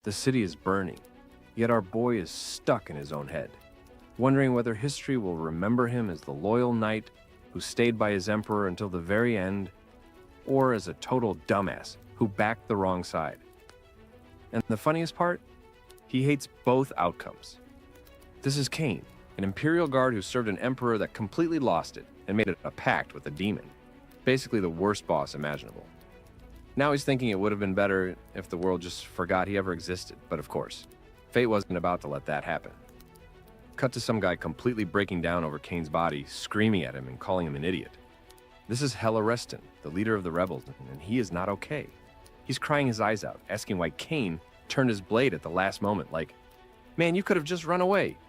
The city is burning, yet our boy is stuck in his own head, wondering whether history will remember him as the loyal knight who stayed by his emperor until the very end, or as a total dumbass who backed the wrong side. And the funniest part? He hates both outcomes. This is Cain, an imperial guard who served an emperor that completely lost it and made it a pact with a demon. Basically the worst boss imaginable. Now he's thinking it would have been better if the world just forgot he ever existed, but of course, fate wasn't about to let that happen. Cut to some guy completely breaking down over Cain's body, screaming at him and calling him an idiot. This is Hela Reston, the leader of the rebels, and he is not okay. He's crying his eyes out, asking why Cain turned his blade at the last moment, like, "Man, you could have just run away.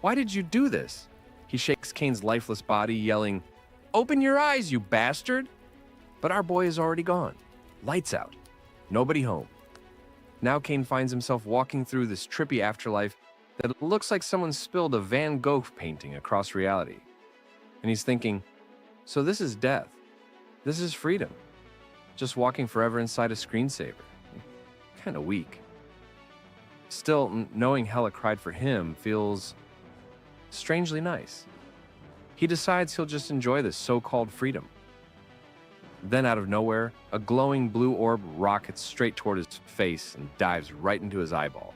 Why did you do this?" He shakes Cain's lifeless body, yelling, "Open your eyes, you bastard!" But our boy is already gone. Lights out. Nobody home. Now Cain finds himself walking through this trippy afterlife that looks like someone spilled a Van Gogh painting across reality. And he's thinking, so this is death. This is freedom. Just walking forever inside a screensaver. Kinda weak. Still, knowing Hela cried for him feels strangely nice. He decides he'll just enjoy this so-called freedom. Then out of nowhere, a glowing blue orb rockets straight toward his face and dives right into his eyeball.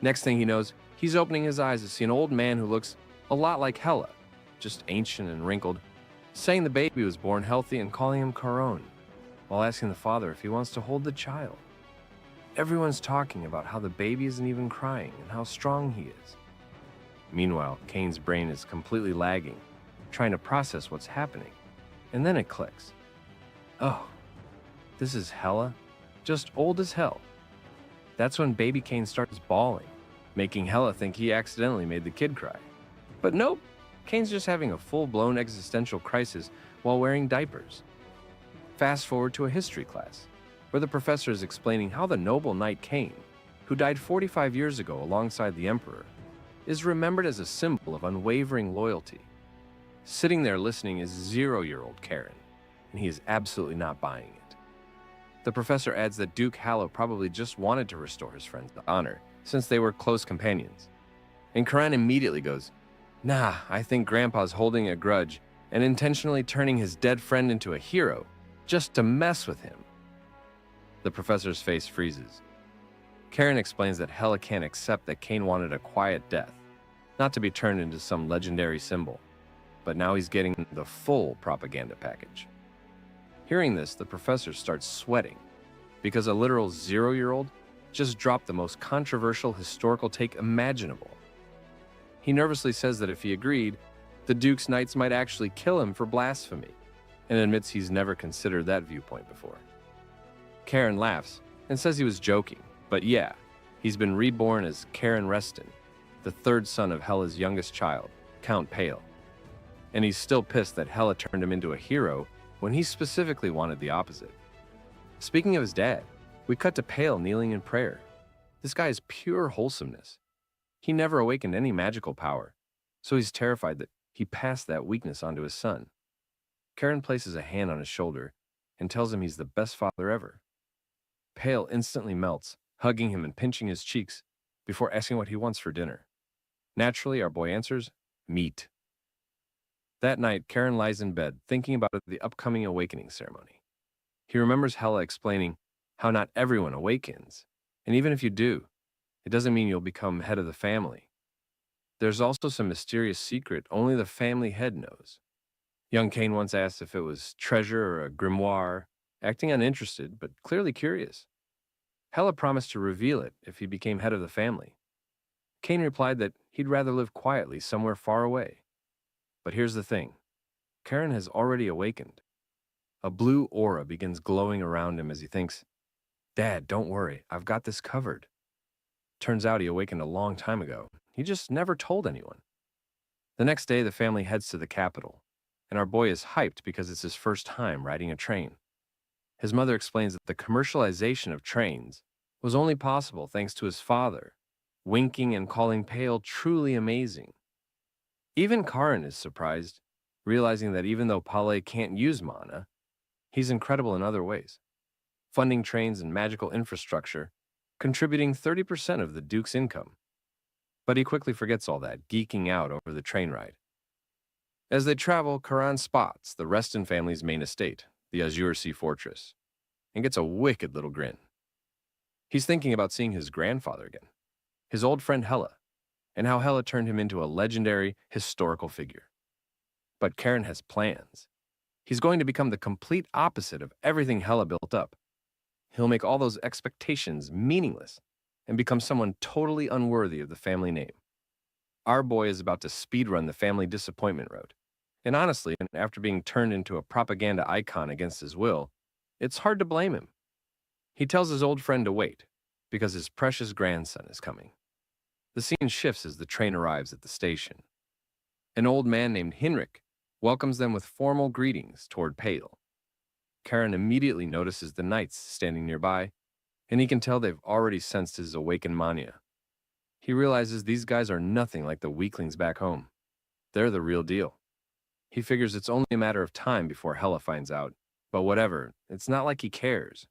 Next thing he knows, he's opening his eyes to see an old man who looks a lot like Hela, just ancient and wrinkled, saying the baby was born healthy and calling him Caron, while asking the father if he wants to hold the child. Everyone's talking about how the baby isn't even crying and how strong he is. Meanwhile, Cain's brain is completely lagging, trying to process what's happening, and then it clicks. Oh, this is Hela, just old as hell. That's when baby Cain starts bawling, making Hela think he accidentally made the kid cry. But nope, Cain's just having a full-blown existential crisis while wearing diapers. Fast forward to a history class, where the professor is explaining how the noble knight Cain, who died 45 years ago alongside the emperor, is remembered as a symbol of unwavering loyalty. Sitting there listening is 0-year-old Karen, and he is absolutely not buying it. The professor adds that Duke Hallow probably just wanted to restore his friend's honor, since they were close companions. And Karan immediately goes, "Nah, I think Grandpa's holding a grudge and intentionally turning his dead friend into a hero just to mess with him." The professor's face freezes. Karen explains that Hela can't accept that Cain wanted a quiet death, not to be turned into some legendary symbol, but now he's getting the full propaganda package. Hearing this, the professor starts sweating, because a literal 0-year-old just dropped the most controversial historical take imaginable. He nervously says that if he agreed, the Duke's knights might actually kill him for blasphemy, and admits he's never considered that viewpoint before. Karen laughs and says he was joking, but yeah, he's been reborn as Karen Reston, the third son of Hela's youngest child, Count Pale. And he's still pissed that Hela turned him into a hero when he specifically wanted the opposite. Speaking of his dad, we cut to Pale kneeling in prayer. This guy is pure wholesomeness. He never awakened any magical power, so he's terrified that he passed that weakness onto his son. Karen places a hand on his shoulder and tells him he's the best father ever. Pale instantly melts, hugging him and pinching his cheeks before asking what he wants for dinner. Naturally, our boy answers, meat. That night, Karen lies in bed, thinking about the upcoming awakening ceremony. He remembers Hela explaining how not everyone awakens, and even if you do, it doesn't mean you'll become head of the family. There's also some mysterious secret only the family head knows. Young Cain once asked if it was treasure or a grimoire, acting uninterested but clearly curious. Hela promised to reveal it if he became head of the family. Cain replied that he'd rather live quietly somewhere far away. But here's the thing. Karen has already awakened. A blue aura begins glowing around him as he thinks, "Dad, don't worry, I've got this covered." Turns out he awakened a long time ago. He just never told anyone. The next day, the family heads to the capital, and our boy is hyped because it's his first time riding a train. His mother explains that the commercialization of trains was only possible thanks to his father, winking and calling Pale truly amazing. Even Karan is surprised, realizing that even though Pale can't use mana, he's incredible in other ways. Funding trains and magical infrastructure, contributing 30% of the Duke's income. But he quickly forgets all that, geeking out over the train ride. As they travel, Karan spots the Reston family's main estate, the Azure Sea Fortress, and gets a wicked little grin. He's thinking about seeing his grandfather again, his old friend Hela, and how Hela turned him into a legendary, historical figure. But Karen has plans. He's going to become the complete opposite of everything Hela built up. He'll make all those expectations meaningless and become someone totally unworthy of the family name. Our boy is about to speedrun the family disappointment road. And honestly, after being turned into a propaganda icon against his will, it's hard to blame him. He tells his old friend to wait, because his precious grandson is coming. The scene shifts as the train arrives at the station. An old man named Hinrik welcomes them with formal greetings toward Pale. Karen immediately notices the knights standing nearby, and he can tell they've already sensed his awakened mania. He realizes these guys are nothing like the weaklings back home. They're the real deal. He figures it's only a matter of time before Hela finds out, but whatever, it's not like he cares.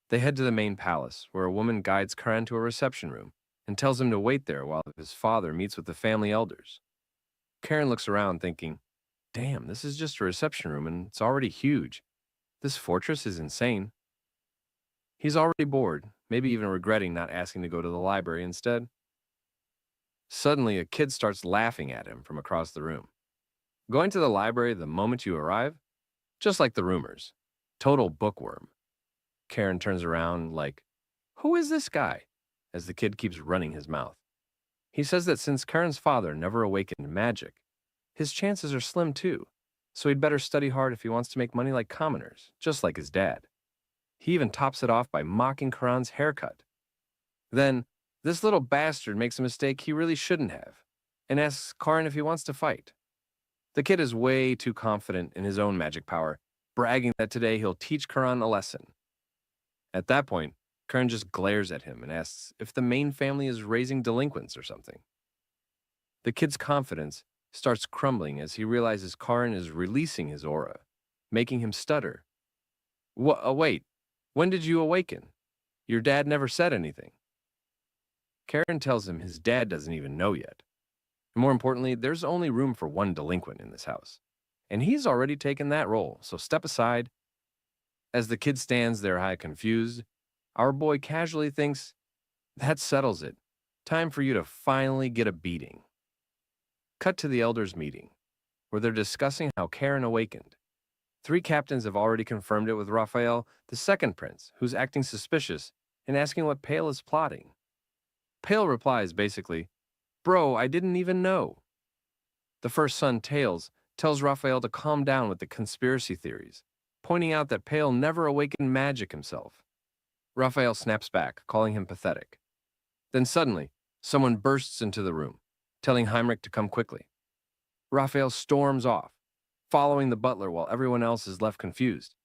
They head to the main palace, where a woman guides Karen to a reception room and tells him to wait there while his father meets with the family elders. Karen looks around thinking, damn, this is just a reception room and it's already huge. This fortress is insane. He's already bored, maybe even regretting not asking to go to the library instead. Suddenly, a kid starts laughing at him from across the room. Going to the library the moment you arrive? Just like the rumors. Total bookworm. Karen turns around like, who is this guy? As the kid keeps running his mouth. He says that since Karen's father never awakened magic, his chances are slim too, so he'd better study hard if he wants to make money like commoners, just like his dad. He even tops it off by mocking Karan's haircut. Then, this little bastard makes a mistake he really shouldn't have, and asks Karan if he wants to fight. The kid is way too confident in his own magic power, bragging that today he'll teach Karan a lesson. At that point, Karan just glares at him and asks if the main family is raising delinquents or something. The kid's confidence starts crumbling as he realizes Karan is releasing his aura, making him stutter. Wait, when did you awaken? Your dad never said anything. Karen tells him his dad doesn't even know yet. More importantly, there's only room for one delinquent in this house, and he's already taken that role, so step aside. As the kid stands there high confused, our boy casually thinks, that settles it. Time for you to finally get a beating. Cut to the elders' meeting, where they're discussing how Karen awakened. 3 captains have already confirmed it with Raphael, the second prince, who's acting suspicious and asking what Pale is plotting. Pale replies basically, bro, I didn't even know. The first son, Tails, tells Raphael to calm down with the conspiracy theories, pointing out that Pale never awakened magic himself. Raphael snaps back, calling him pathetic. Then suddenly, someone bursts into the room, telling Heinrich to come quickly. Raphael storms off, following the butler while everyone else is left confused.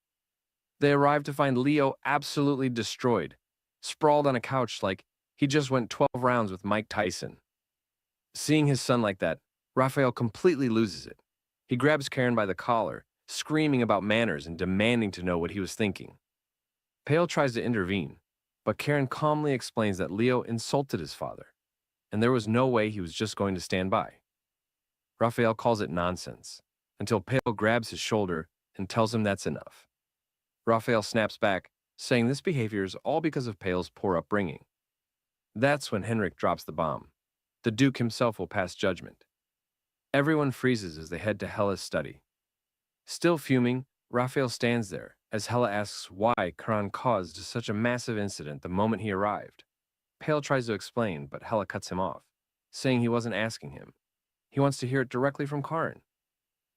They arrive to find Leo absolutely destroyed, sprawled on a couch like he just went 12 rounds with Mike Tyson. Seeing his son like that, Raphael completely loses it. He grabs Karen by the collar, screaming about manners and demanding to know what he was thinking. Pale tries to intervene, but Karen calmly explains that Leo insulted his father, and there was no way he was just going to stand by. Raphael calls it nonsense, until Pale grabs his shoulder and tells him that's enough. Raphael snaps back, saying this behavior is all because of Pale's poor upbringing. That's when Henrik drops the bomb. The Duke himself will pass judgment. Everyone freezes as they head to Hela's study. Still fuming, Raphael stands there as Hela asks why Karan caused such a massive incident the moment he arrived. Pale tries to explain, but Hela cuts him off, saying he wasn't asking him. He wants to hear it directly from Karan.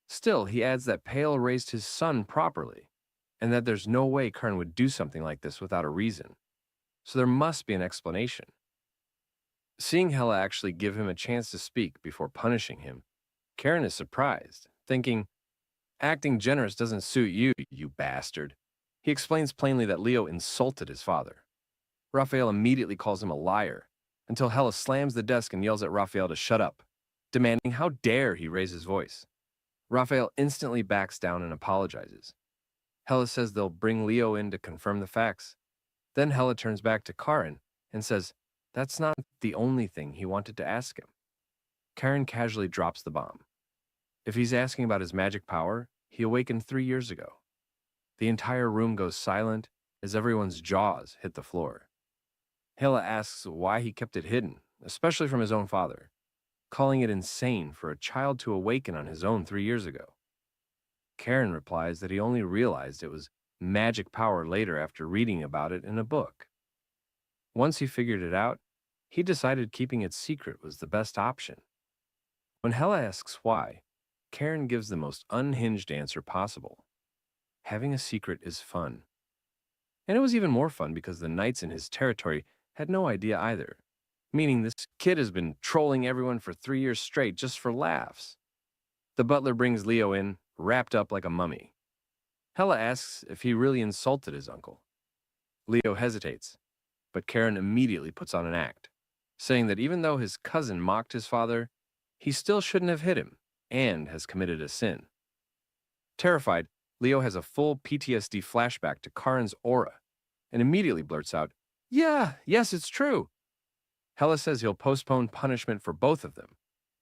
Still, he adds that Pale raised his son properly, and that there's no way Karan would do something like this without a reason. So there must be an explanation. Seeing Hela actually give him a chance to speak before punishing him, Karen is surprised, thinking, acting generous doesn't suit you, you bastard. He explains plainly that Leo insulted his father. Raphael immediately calls him a liar, until Hela slams the desk and yells at Raphael to shut up, demanding how dare he raise his voice. Raphael instantly backs down and apologizes. Hela says they'll bring Leo in to confirm the facts. Then Hela turns back to Karan and says that's not the only thing he wanted to ask him. Karen casually drops the bomb. If he's asking about his magic power, he awakened 3 years ago. The entire room goes silent as everyone's jaws hit the floor. Hela asks why he kept it hidden, especially from his own father, calling it insane for a child to awaken on his own 3 years ago. Karen replies that he only realized it was magic power later after reading about it in a book. Once he figured it out, he decided keeping it secret was the best option. When Hela asks why, Karen gives the most unhinged answer possible. Having a secret is fun. And it was even more fun because the knights in his territory had no idea either, meaning this kid has been trolling everyone for 3 years straight just for laughs. The butler brings Leo in, wrapped up like a mummy. Hela asks if he really insulted his uncle. Leo hesitates, but Karen immediately puts on an act, saying that even though his cousin mocked his father, he still shouldn't have hit him and has committed a sin. Terrified, Leo has a full PTSD flashback to Karen's aura and immediately blurts out, yes, it's true. Hela says he'll postpone punishment for both of them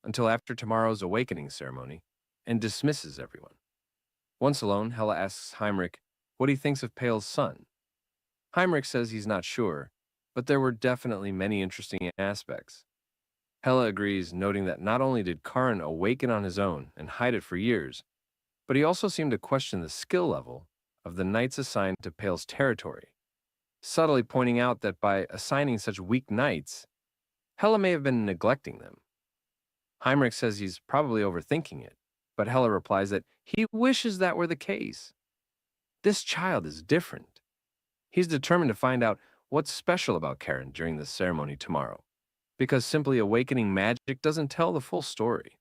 until after tomorrow's awakening ceremony and dismisses everyone. Once alone, Hela asks Heinrich what he thinks of Pale's son. Heinrich says he's not sure, but there were definitely many interesting aspects. Hela agrees, noting that not only did Karen awaken on his own and hide it for years, but he also seemed to question the skill level of the knights assigned to Pale's territory, subtly pointing out that by assigning such weak knights, Hela may have been neglecting them. Heinrich says he's probably overthinking it, but Hela replies that he wishes that were the case. This child is different. He's determined to find out what's special about Karen during the ceremony tomorrow, because simply awakening magic doesn't tell the full story.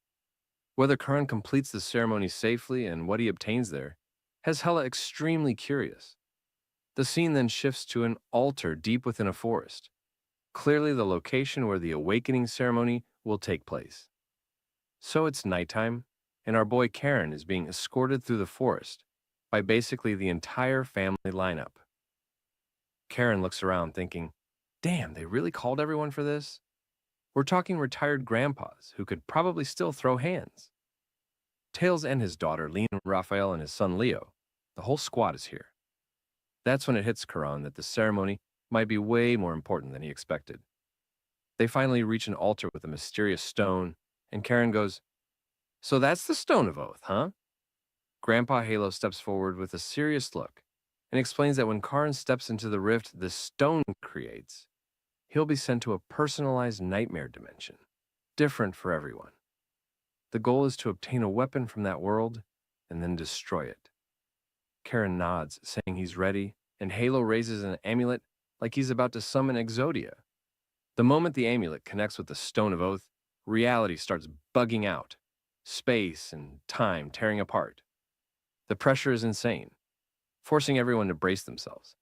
Whether Karen completes the ceremony safely and what he obtains there has Hela extremely curious. The scene then shifts to an altar deep within a forest, clearly the location where the awakening ceremony will take place. So it's nighttime, and our boy Karen is being escorted through the forest by basically the entire family lineup. Karen looks around thinking, damn, they really called everyone for this? We're talking retired grandpas who could probably still throw hands. Tails and his daughter, Lean Raphael, and his son Leo, the whole squad is here. That's when it hits Karan that the ceremony might be way more important than he expected. They finally reach an altar with a mysterious stone, and Karen goes, so that's the Stone of Oath, huh? Grandpa Halo steps forward with a serious look and explains that when Karan steps into the rift the stone creates, he'll be sent to a personalized nightmare dimension, different for everyone. The goal is to obtain a weapon from that world and then destroy it. Karen nods, saying he's ready, and Halo raises an amulet like he's about to summon Exodia. The moment the amulet connects with the Stone of Oath, reality starts bugging out, space and time tearing apart. The pressure is insane, forcing everyone to brace themselves.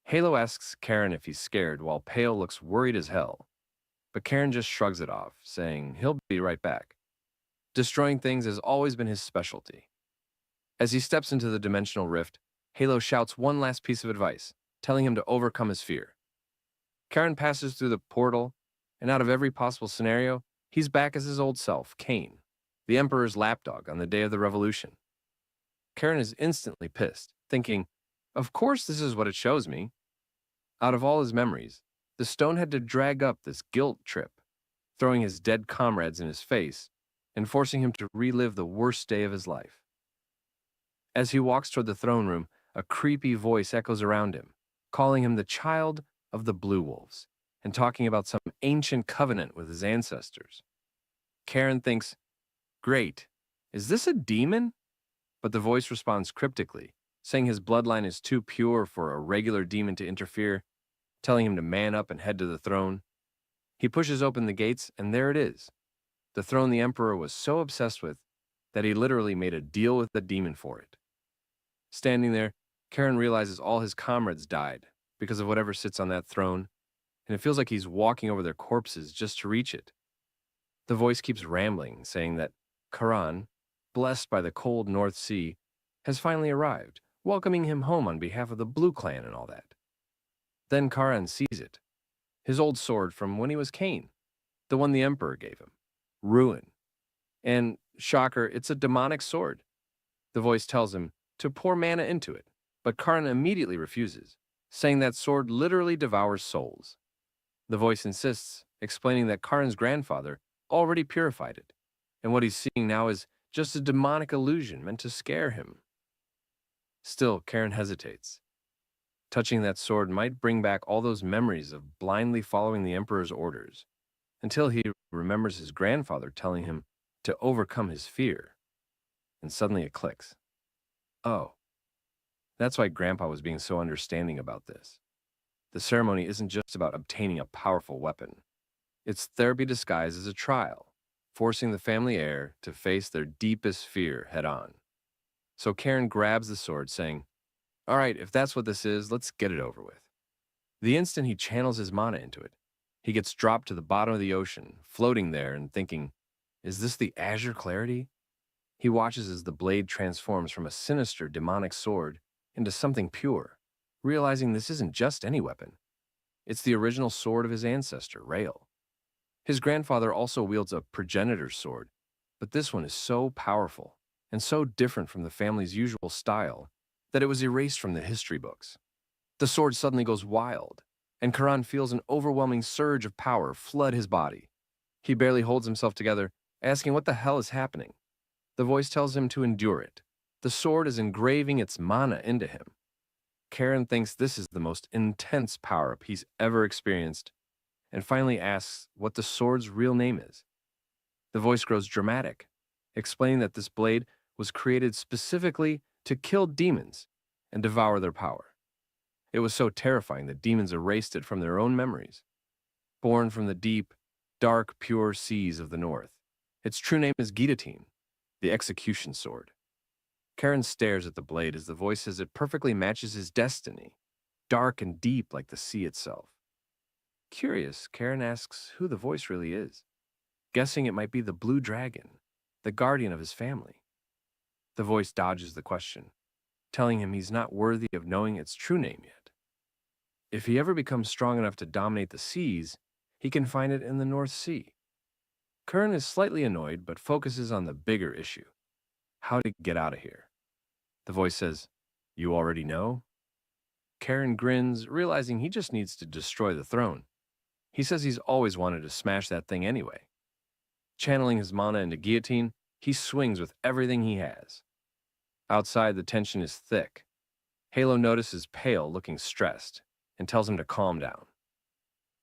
Halo asks Karen if he's scared, while Pale looks worried as hell. But Karen just shrugs it off, saying he'll be right back. Destroying things has always been his specialty. As he steps into the dimensional rift, Halo shouts one last piece of advice, telling him to overcome his fear. Karen passes through the portal, and out of every possible scenario, he's back as his old self, Cain, the Emperor's lapdog on the day of the revolution. Karen is instantly pissed, thinking, of course this is what it shows me. Out of all his memories, the stone had to drag up this guilt trip, throwing his dead comrades in his face and forcing him to relive the worst day of his life. As he walks toward the throne room, a creepy voice echoes around him, calling him the child of the Blue Wolves and talking about some ancient covenant with his ancestors. Karen thinks, great, is this a demon? But the voice responds cryptically, saying his bloodline is too pure for a regular demon to interfere, telling him to man up and head to the throne. He pushes open the gates, and there it is, the throne the Emperor was so obsessed with that he literally made a deal with the demon for it. Standing there, Karen realizes all his comrades died because of whatever sits on that throne, and it feels like he's walking over their corpses just to reach it. The voice keeps rambling, saying that Karan, blessed by the cold North Sea, has finally arrived, welcoming him home on behalf of the Blue Clan and all that. Then Karan sees it. His old sword from when he was Cain, the one the Emperor gave him. Ruin. And, shocker, it's a demonic sword. The voice tells him to pour mana into it, but Karan immediately refuses, saying that sword literally devours souls. The voice insists, explaining that Karan's grandfather already purified it, and what he's seeing now is just a demonic illusion meant to scare him. Still, Karan hesitates. Touching that sword might bring back all those memories of blindly following the Emperor's orders, until he remembers his grandfather telling him to overcome his fear. And suddenly it clicks. Oh, that's why Grandpa was being so understanding about this. The ceremony isn't just about obtaining a powerful weapon. It's therapy disguised as a trial, forcing the family heir to face their deepest fear head-on. So Karan grabs the sword, saying, "All right, if that's what this is, let's get it over with." The instant he channels his mana into it, he gets dropped to the bottom of the ocean, floating there and thinking, is this the azure clarity? He watches as the blade transforms from a sinister demonic sword into something pure, realizing this isn't just any weapon. It's the original sword of his ancestor, Rael. His grandfather also wields a progenitor's sword, but this one is so powerful and so different from the family's usual style that it was erased from the history books. The sword suddenly goes wild, and Karan feels an overwhelming surge of power flood his body. He barely holds himself together, asking what the hell is happening. The voice tells him to endure it. The sword is engraving its mana into him. Karan thinks this is the most intense power-up he's ever experienced, and finally asks what the sword's real name is. The voice grows dramatic, explaining that this blade was created specifically to kill demons and devour their power. It was so terrifying that demons erased it from their own memories. Born from the deep, dark, pure seas of the north, its true name is guillotine, the execution sword. Karan stares at the blade as the voice says it perfectly matches his destiny, dark and deep like the sea itself. Curious, Karan asks who the voice really is, guessing it might be the blue dragon, the guardian of his family. The voice dodges the question, telling him he's not worthy of knowing its true name yet. If he ever becomes strong enough to dominate the seas, he can find it in the North Sea. Karan is slightly annoyed, but focuses on the bigger issue: how to get out of here. The voice says, "You already know?" Karan grins, realizing he just needs to destroy the throne. He says he's always wanted to smash that thing anyway. Channeling his mana into guillotine, he swings with everything he has. Outside, the tension is thick. Halo notices Pale looking stressed and tells him to calm down.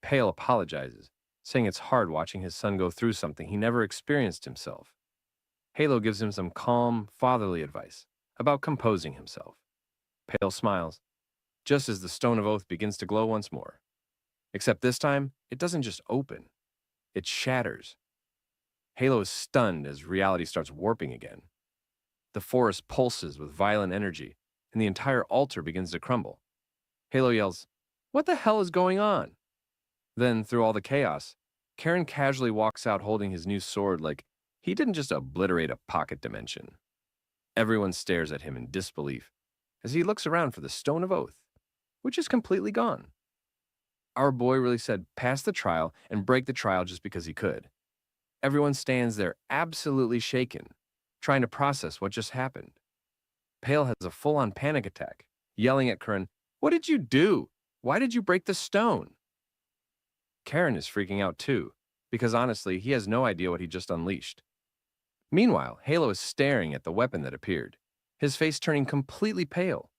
Pale apologizes, saying it's hard watching his son go through something he never experienced himself. Halo gives him some calm, fatherly advice about composing himself. Pale smiles, just as the Stone of Oath begins to glow once more. Except this time, it doesn't just open, it shatters. Halo is stunned as reality starts warping again. The forest pulses with violent energy, and the entire altar begins to crumble. Halo yells, "What the hell is going on?" Then, through all the chaos, Karan casually walks out holding his new sword like he didn't just obliterate a pocket dimension. Everyone stares at him in disbelief as he looks around for the Stone of Oath, which is completely gone. Our boy really said pass the trial and break the trial just because he could. Everyone stands there absolutely shaken, trying to process what just happened. Pale has a full-on panic attack, yelling at Karan, "What did you do? Why did you break the stone?" Karan is freaking out too, because honestly, he has no idea what he just unleashed. Meanwhile, Halo is staring at the weapon that appeared, his face turning completely pale,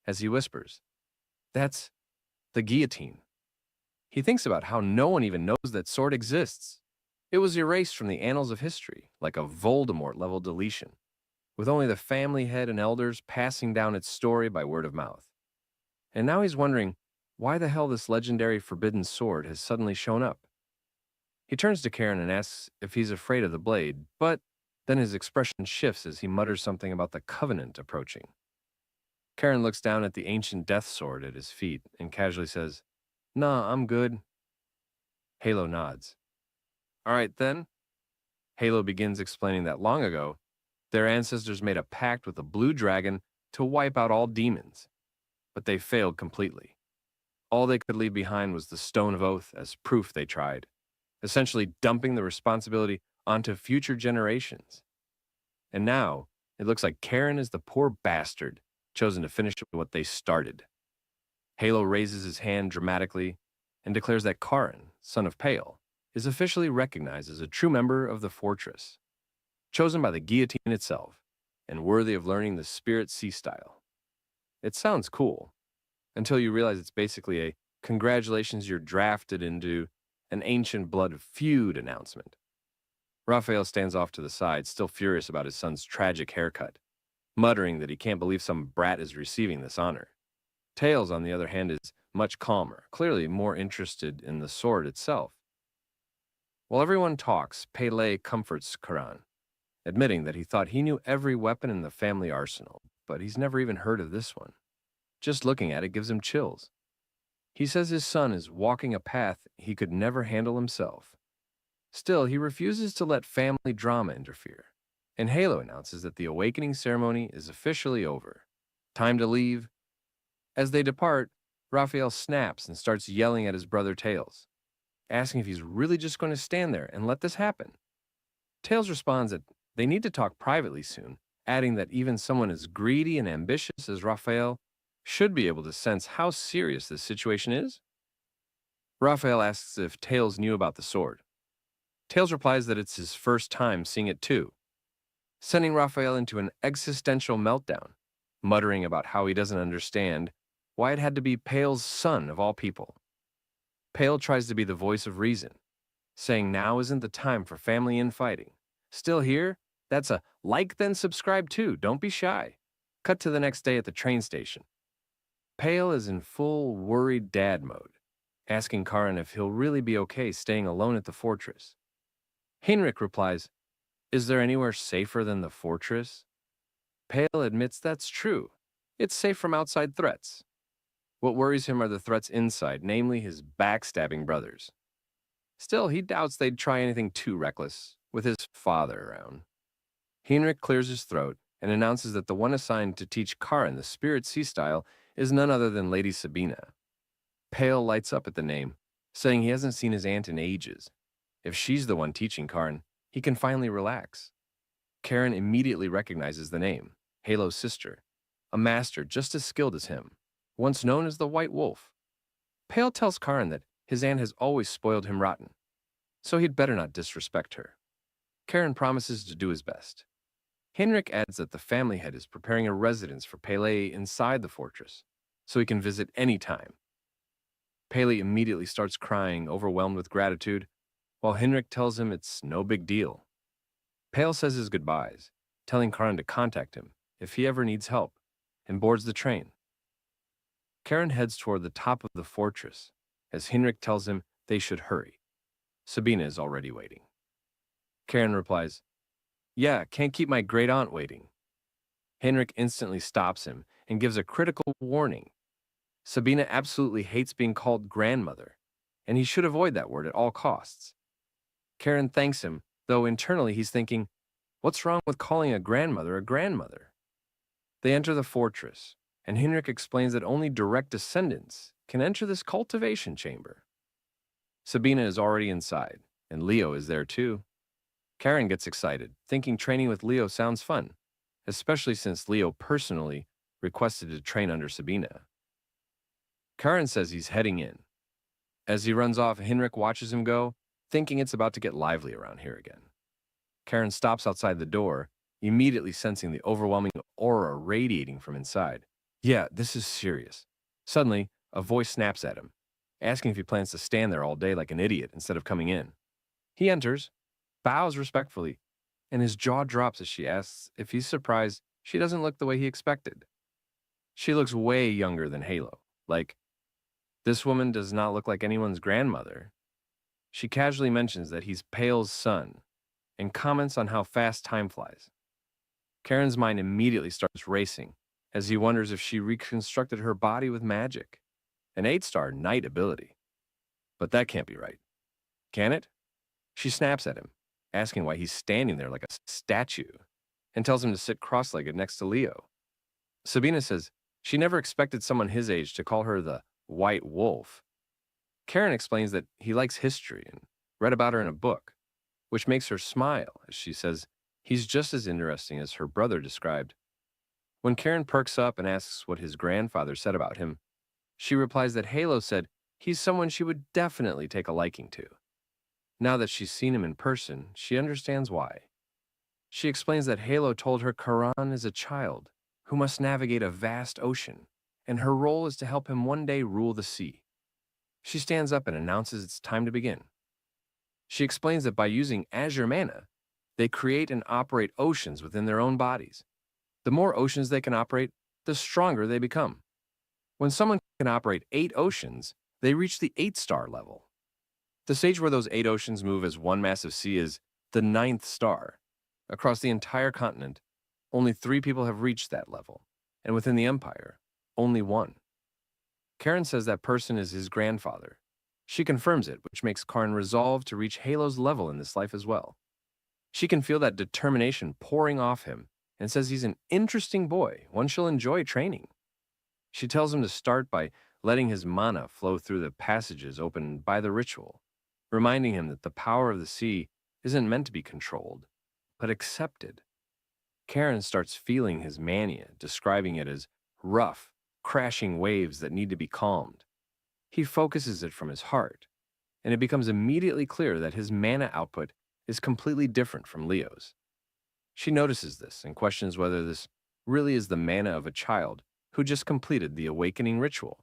as he whispers, "That's the guillotine." He thinks about how no one even knows that sword exists. It was erased from the annals of history, like a Voldemort-level deletion, with only the family head and elders passing down its story by word of mouth. And now he's wondering why the hell this legendary forbidden sword has suddenly shown up. He turns to Karan and asks if he's afraid of the blade, but then his expression shifts as he mutters something about the Covenant approaching. Karan looks down at the ancient death sword at his feet and casually says, "Nah, I'm good." Halo nods. "All right, then." Halo begins explaining that long ago, their ancestors made a pact with the blue dragon to wipe out all demons, but they failed completely. All they could leave behind was the Stone of Oath as proof they tried, essentially dumping the responsibility onto future generations. And now, it looks like Karen is the poor bastard chosen to finish what they started. Halo raises his hand dramatically and declares that Karin, son of Pale, is officially recognized as a true member of the fortress, chosen by the guillotine itself, and worthy of learning the spirit sea style. It sounds cool, until you realize it's basically a congratulations you're drafted into an ancient blood feud announcement. Raphael stands off to the side, still furious about his son's tragic haircut, muttering that he can't believe some brat is receiving this honor. Tails, on the other hand, is much calmer, clearly more interested in the sword itself. While everyone talks, Pele comforts Karan, admitting that he thought he knew every weapon in the family arsenal, but he's never even heard of this one. Just looking at it gives him chills. He says his son is walking a path he could never handle himself. Still, he refuses to let family drama interfere, and Halo announces that the awakening ceremony is officially over. Time to leave. As they depart, Raphael snaps and starts yelling at his brother Tails, asking if he's really just going to stand there and let this happen. Tails responds that they need to talk privately soon, adding that even someone as greedy and ambitious as Raphael should be able to sense how serious this situation is. Raphael asks if Tails knew about the sword. Tails replies that it's his first time seeing it too, sending Raphael into an existential meltdown, muttering about how he doesn't understand why it had to be Pale's son of all people. Pale tries to be the voice of reason, saying now isn't the time for family infighting. Still here? That's a like then subscribe too, don't be shy. Cut to the next day at the train station. Pale is in full worried dad mode, asking Karan if he'll really be okay staying alone at the fortress. Heinrich replies, "Is there anywhere safer than the fortress?" Pale admits that's true. It's safe from outside threats. What worries him are the threats inside, namely his backstabbing brothers. Still, he doubts they'd try anything too reckless, with his father around. Heinrich clears his throat and announces that the one assigned to teach Karin the spirit sea style is none other than Lady Sabina. Pale lights up at the name, saying he hasn't seen his aunt in ages. If she's the one teaching Karin, he can finally relax. Karen immediately recognizes the name, Halo's sister, a master just as skilled as him, once known as the White Wolf. Pale tells Karin that his aunt has always spoiled him rotten, so he'd better not disrespect her. Karen promises to do his best. Heinrich adds that the family head is preparing a residence for Pele inside the fortress, so he can visit any time. Pele immediately starts crying, overwhelmed with gratitude, while Heinrich tells him it's no big deal. Pale says his goodbyes, telling Karin to contact him if he ever needs help, and boards the train. Karen heads toward the top of the fortress, as Heinrich tells him they should hurry. Sabina is already waiting. Karen replies, "Yeah, can't keep my great-aunt waiting." Heinrich instantly stops him and gives a critical warning. Sabina absolutely hates being called grandmother, and he should avoid that word at all costs. Karen thanks him, though internally he's thinking, what's wrong with calling a grandmother a grandmother? They enter the fortress, and Heinrich explains that only direct descendants can enter this cultivation chamber. Sabina is already inside, and Leo is there too. Karen gets excited, thinking training with Leo sounds fun, especially since Leo personally requested to train under Sabina. Karen says he's heading in. As he runs off, Heinrich watches him go, thinking it's about to get lively around here again. Karen stops outside the door, immediately sensing the overwhelming aura radiating from inside. Yeah, this is serious. Suddenly, a voice snaps at him, asking if he plans to stand there all day like an idiot instead of coming in. He enters, bows respectfully, and his jaw drops as she asks if he's surprised she doesn't look the way he expected. She looks way younger than Halo, like, this woman does not look like anyone's grandmother. She casually mentions that he's Pale's son, and comments on how fast time flies. Karen's mind immediately starts racing, as he wonders if she reconstructed her body with magic, an 8-star knight ability. But that can't be right. Can it? She snaps at him, asking why he's standing there like a statue, and tells him to sit cross-legged next to Leo. Sabina says she never expected someone his age to call her the white wolf. Karen explains that he likes history and read about her in a book, which makes her smile as she says he's just as interesting as her brother described. When Karen perks up and asks what his grandfather said about him, she replies that Halo said he's someone she would definitely take a liking to. Now that she's seen him in person, she understands why. She explains that Halo told her Karan is a child who must navigate a vast ocean, and her role is to help him one day rule the sea. She stands up and announces it's time to begin. She explains that by using Azure Mana, they create and operate oceans within their own bodies. The more oceans they can operate, the stronger they become. When someone can operate 8 oceans, they reach the 8-star level. The stage where those 8 oceans move as one massive sea is the 9th star. Across the entire continent, only 3 people have reached that level, and within the Empire, only 1. Karen says that person is his grandfather. She confirms it, which makes Karn resolve to reach Halo's level in this life as well. She can feel that determination pouring off him and says he's an interesting boy, one she'll enjoy training. She tells him to start by letting his mana flow through the passages opened by the ritual, reminding him that the power of the sea isn't meant to be controlled, but accepted. Karen starts feeling his mania, describing it as rough, crashing waves that need to be calmed. He focuses it from his heart, and it becomes immediately clear that his mana output is completely different from Leo's. She notices this and questions whether this really is the mana of a child who just completed the awakening ritual.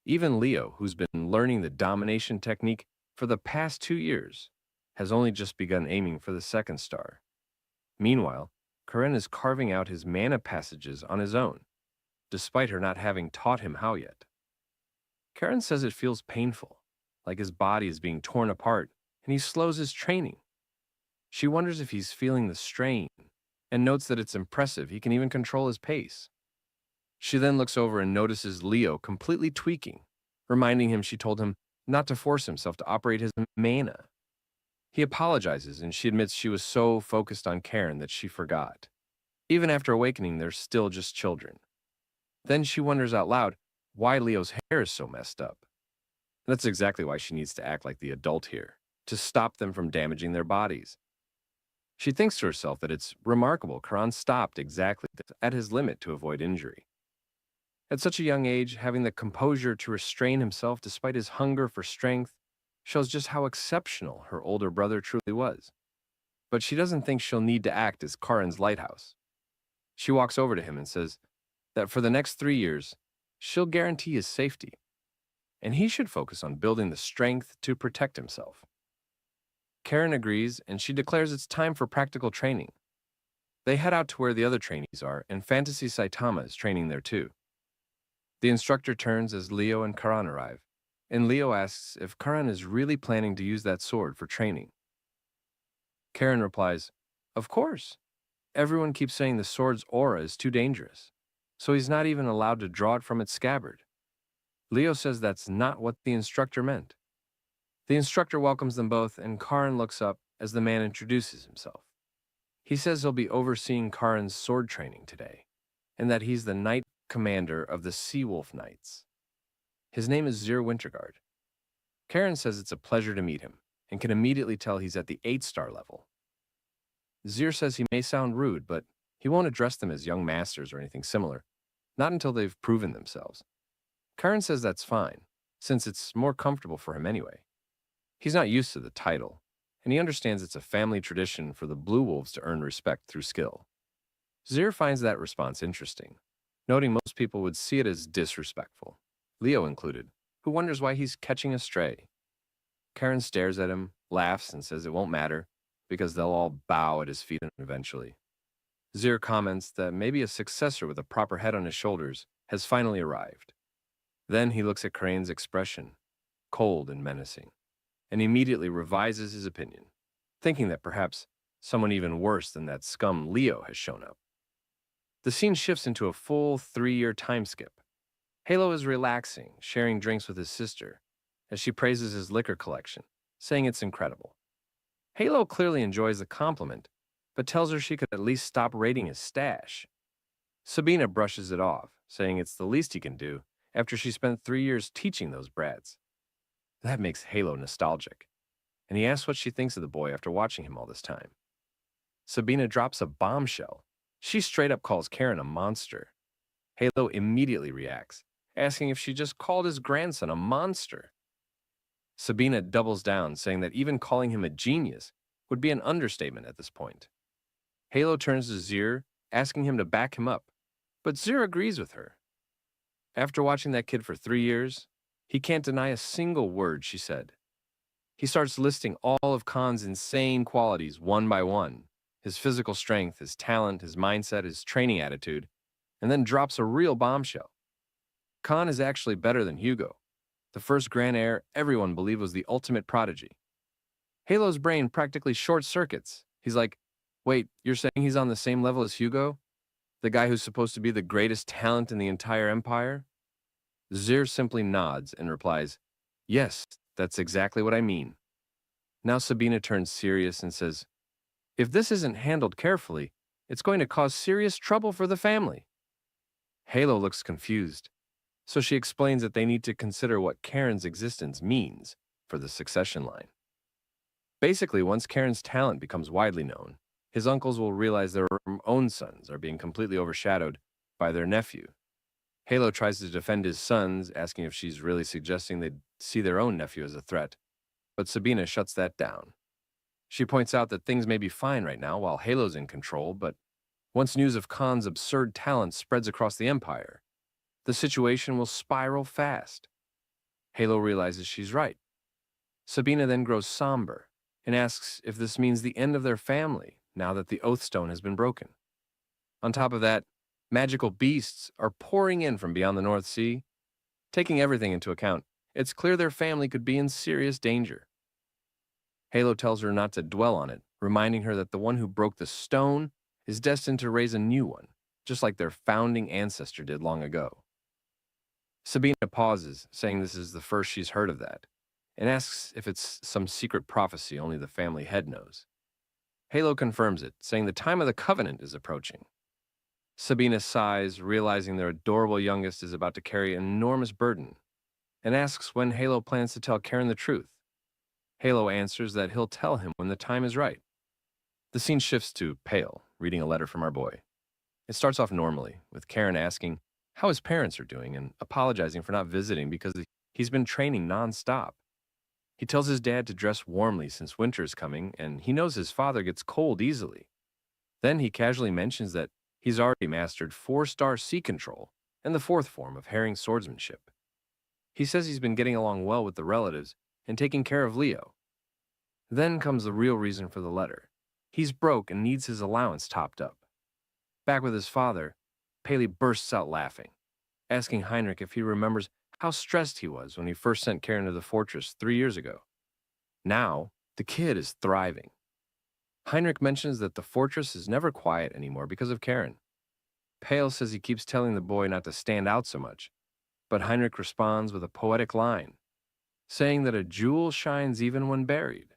Even Leo, who's been learning the domination technique for the past 2 years, has only just begun aiming for the 2nd star. Meanwhile, Karen is carving out his mana passages on his own, despite her not having taught him how yet. Karen says it feels painful, like his body is being torn apart, and he slows his training. She wonders if he's feeling the strain, and notes that it's impressive he can even control his pace. She then looks over and notices Leo completely tweaking, reminding him she told him not to force himself to operate his mana. He apologizes, and she admits she was so focused on Karen that she forgot. Even after awakening, they're still just children. Then she wonders out loud why Leo's hair is so messed up. That's exactly why she needs to act like the adult here, to stop them from damaging their bodies. She thinks to herself that it's remarkable Karan stopped exactly at his limit to avoid injury. At such a young age, having the composure to restrain himself despite his hunger for strength shows just how exceptional her older brother truly was. But she doesn't think she'll need to act as Karan's lighthouse. She walks over to him and says that for the next 3 years, she'll guarantee his safety, and he should focus on building the strength to protect himself. Karen agrees, and she declares it's time for practical training. They head out to where the other trainees are, and Fantasy Saitama is training there too. The instructor turns as Leo and Karan arrive, and Leo asks if Karan is really planning to use that sword for training. Karen replies, "Of course. Everyone keeps saying the sword's aura is too dangerous, so he's not even allowed to draw it from its scabbard." Leo says that's not what the instructor meant. The instructor welcomes them both, and Karan looks up as the man introduces himself. He says he'll be overseeing Karan's sword training today, and that he's the knight commander of the Sea Wolf Knights. His name is Zir Winterguard. Karen says it's a pleasure to meet him, and can immediately tell he's at the 8-star level. Zir says he may sound rude, but he won't address them as young masters or anything similar, not until they've proven themselves. Karen says that's fine, since it's more comfortable for him anyway. He's not used to the title, and he understands it's a family tradition for the Blue Wolves to earn respect through skill. Zir finds that response interesting, noting most people would see it as disrespectful, Leo included, who wonders why he's catching a stray. Karen stares at him, laughs, and says it won't matter, because they'll all bow at his feet eventually. Zir comments that maybe a successor with a proper head on his shoulders has finally arrived. Then he looks at Crane's expression, cold and menacing, and immediately revises his opinion, thinking that perhaps someone even worse than that scum Leo has shown up. The scene shifts into a full 3-year time skip. Halo is relaxing, sharing drinks with his sister, as she praises his liquor collection, saying it's incredible. Halo clearly enjoys the compliment, but tells her she could at least stop raiding his stash. Sabina brushes it off, saying it's the least he can do, after she spent 3 years teaching those brats. That makes Halo nostalgic, and he asks what she thinks of the boy after watching him all this time. Sabina drops a bombshell. She straight up calls Karen a monster. Halo immediately reacts, asking if she just called his grandson a monster. Sabina doubles down, saying that even calling him a genius would be an understatement at this point. Halo turns to Zir, asking him to back him up, but Zir agrees with her. After watching that kid for 3 years, he can't deny a single word she said. He starts listing all of Khan's insane qualities one by one: his physical strength, his talent, his mindset, his training attitude, and then drops a real bombshell. Khan is actually better than Hugo, the first Grand Heir everyone believed was the ultimate prodigy. Halo's brain practically short circuits. He's like, wait, you're saying he's on the same level as Hugo? The guy who's supposed to be the greatest talent in the entire empire? Zir simply nods and replies, yes, that's exactly what I mean. Now Sabina turns serious and says, if this isn't handled carefully, it's going to cause serious trouble for the family. Halo looks confused, so she explains that they need to consider what Karen's existence means for the succession line. Basically, once Karen's talent becomes widely known, his uncles will realize their own sons are being completely overshadowed by their nephew. Halo tries to defend his sons, asking if she's really suggesting they'd see their own nephew as a threat, but Sabina shuts that down. She points out that things may be fine right now while Halo's in control, but once news of Khan's absurd talent spreads across the empire, the situation will spiral fast. Halo realizes she's right. Sabina then grows somber and asks if this means the end of their family now that the Oathstone has been broken. On top of that, magical beasts are pouring in from beyond the North Sea. Taking everything into account, it's clear their family could be in serious danger. Halo tells her not to dwell on it, reminding her that the one who broke the stone is destined to raise a new one, just like their founding ancestor did long ago. Sabina pauses, saying this is the first she's heard of that, and asks if it's some secret prophecy only the family head knows. Halo confirms it, saying the time of the covenant is approaching. Sabina sighs, realizing their adorable youngest is about to carry an enormous burden, and asks when Halo plans to tell Karen the truth. Halo answers that he'll tell him when the time is right. The scene shifts to Pale, reading a letter from our boy. It starts off normally, with Karen asking how his parents are doing and apologizing for not visiting because he's been training non-stop. He tells his dad to dress warmly since winter is coming, and he knows his father gets cold easily. Then he casually mentions that he's already mastered 4-star sea control and the 4th form of herring swordsmanship. He says he's been getting along well with the relatives and taking care of Leo. Then comes the real reason for the letter. He's broke and needs his allowance topped up. Back with his father, Paley bursts out laughing, asking Heinrich if he remembers how stressed he was when he first sent Karen to the fortress 3 years ago. Now, the kid is thriving. Heinrich mentions that the fortress is never quiet anymore because of Karen. Pale says he keeps telling the boy not to stand out so much, but Heinrich responds with a poetic line, saying that a jewel shines even when buried.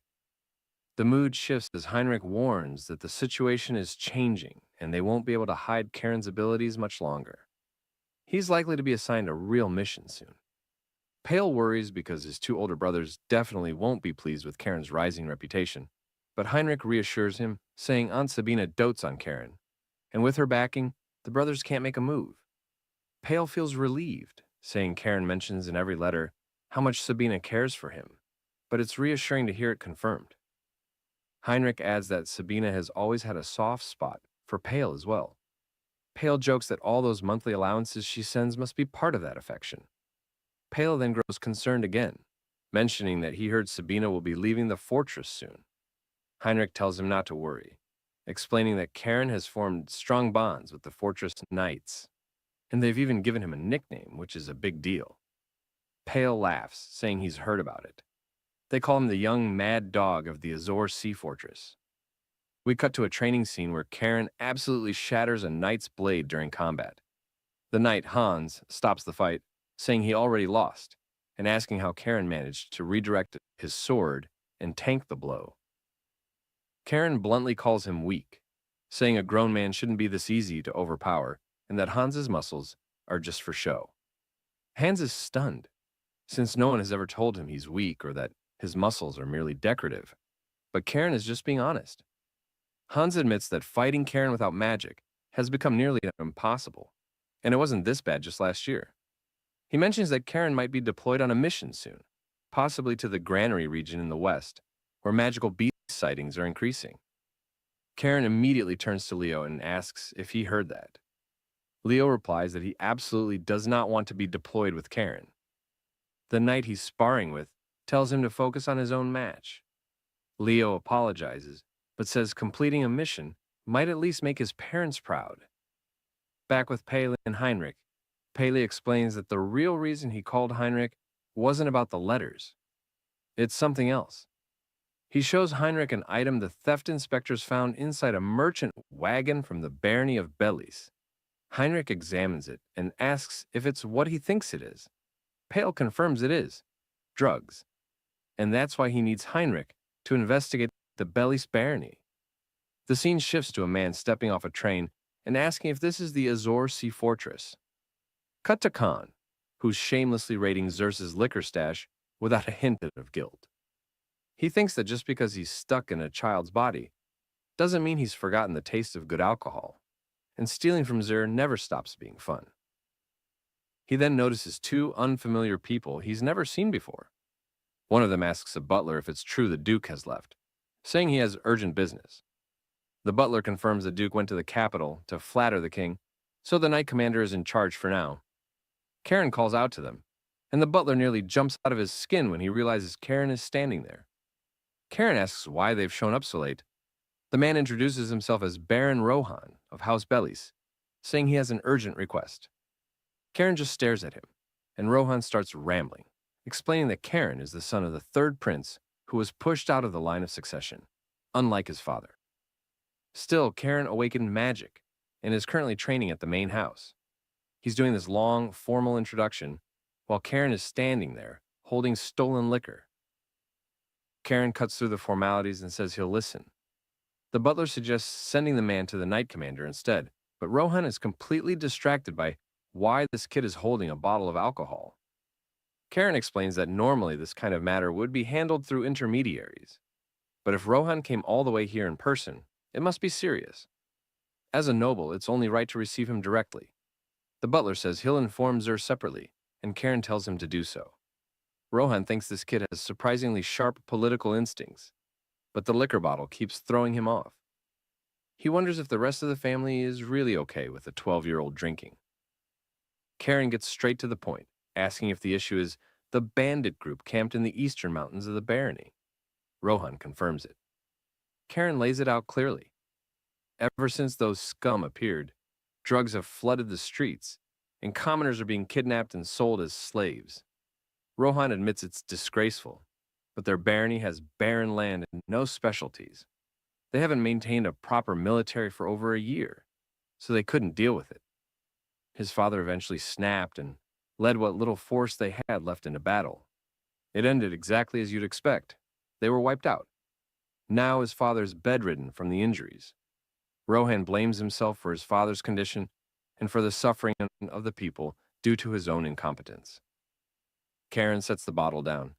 The mood shifts as Heinrich warns that the situation is changing and they won't be able to hide Karen's abilities much longer. He's likely to be assigned a real mission soon. Pale worries because his 2 older brothers definitely won't be pleased with Karen's rising reputation, but Heinrich reassures him, saying Aunt Sabina dotes on Karen, and with her backing, the brothers can't make a move. Pale feels relieved, saying Karen mentions in every letter how much Sabina cares for him, but it's reassuring to hear it confirmed. Heinrich adds that Sabina has always had a soft spot for Pale as well. Pale jokes that all those monthly allowances she sends must be part of that affection. Pale then grows concerned again, mentioning that he heard Sabina will be leaving the fortress soon. Heinrich tells him not to worry, explaining that Karen has formed strong bonds with the fortress knights, and they've even given him a nickname, which is a big deal. Pale laughs, saying he's heard about it. They call him the young mad dog of the Azor Sea Fortress. We cut to a training scene where Karen absolutely shatters a knight's blade during combat. The knight, Hans, stops the fight, saying he already lost, and asking how Karen managed to redirect his sword and tank the blow. Karen bluntly calls him weak, saying a grown man shouldn't be this easy to overpower and that Hans's muscles are just for show. Hans is stunned, since no one has ever told him he's weak or that his muscles are merely decorative. But Karen is just being honest. Hans admits that fighting Karen without magic has become nearly impossible, and it wasn't this bad just last year. He mentions that Karen might be deployed on a mission soon, possibly to the Granary region in the west, where magical beast sightings are increasing. Karen immediately turns to Leo and asks if he heard that. Leo replies that he absolutely does not want to be deployed with Karen. The knight he's sparring with tells him to focus on his own match. Leo apologizes, but says completing a mission might at least make his parents proud. Back with Pele and Heinrich, Pele explains that the real reason he called Heinrich wasn't about the letters. It's something else. He shows Heinrich an item the theft inspectors found inside a merchant wagon from the barony of Belize. Heinrich examines it and asks if it's what he thinks it is. Pale confirms it is drugs, and that's why he needs Heinrich to investigate the Belize barony. The scene shifts to a man stepping off a train and asking if this is the Azor Sea Fortress. Cut to Khan, who's shamelessly raiding Xerxes' liquor stash without a hint of guilt. He thinks that just because he's stuck in a child's body doesn't mean he's forgotten the taste of good alcohol, and stealing from Xer never stops being fun. He then notices two unfamiliar people he's never seen before. One of them asks a butler if it's true the Duke has left, saying he has urgent business. The butler confirms the Duke went to the capital to flatter the king, so the knight commander is in charge for now. Karen calls out to them, and the butler nearly jumps out of his skin when he realizes Karen is standing there. Karen asks why they've shown up so late. The man introduces himself as Baron Rohan of House Belize, saying he has an urgent request. Karen just stares at him, and Rohan starts rambling, explaining that Karen is the son of the third prince who was pushed out of the line of succession, unlike his father. Still, Karen awakened magic and is currently training at the main house. He's doing this long, formal introduction while Karen is standing there, holding stolen liquor. Karen cuts through the formalities and says he'll listen. The butler suggests sending the man to the knight commander instead, but Rohan is completely distracted by why this kid is holding a bottle of alcohol. Karen explains that normally this kind of matter would be handled through intermediaries, but if Rohan came all the way here in person, it must be serious. As a noble, it's only right to receive him directly. The butler says he'll inform Xer separately, and Karen tells him to do so. Rohan thinks this kid has surprisingly sharp political instincts, but the liquor bottle keeps throwing him off. He wonders if the rest of the family is really okay with a 12-year-old drinking. Karen gets straight to the point, asking if the issue is the bandit group camped in the eastern mountains of the barony. Rohan confirms it. Karen lays it out clearly. Ever since those scum appeared, drugs have flooded the streets, and commoners are being kidnapped and sold as slaves. Rohan admits it's disgraceful, but their barony has barren land and no specialties. They haven't maintained a proper military for over a year, so they couldn't deal with it. His father eventually snapped and led what little force they had left into battle. It ended exactly as you'd expect. They were wiped out. Now his father's bedridden from the injuries. Rohan blames himself for his father's condition and for the suffering of the people due to his own incompetence. Karen sets the bottle down,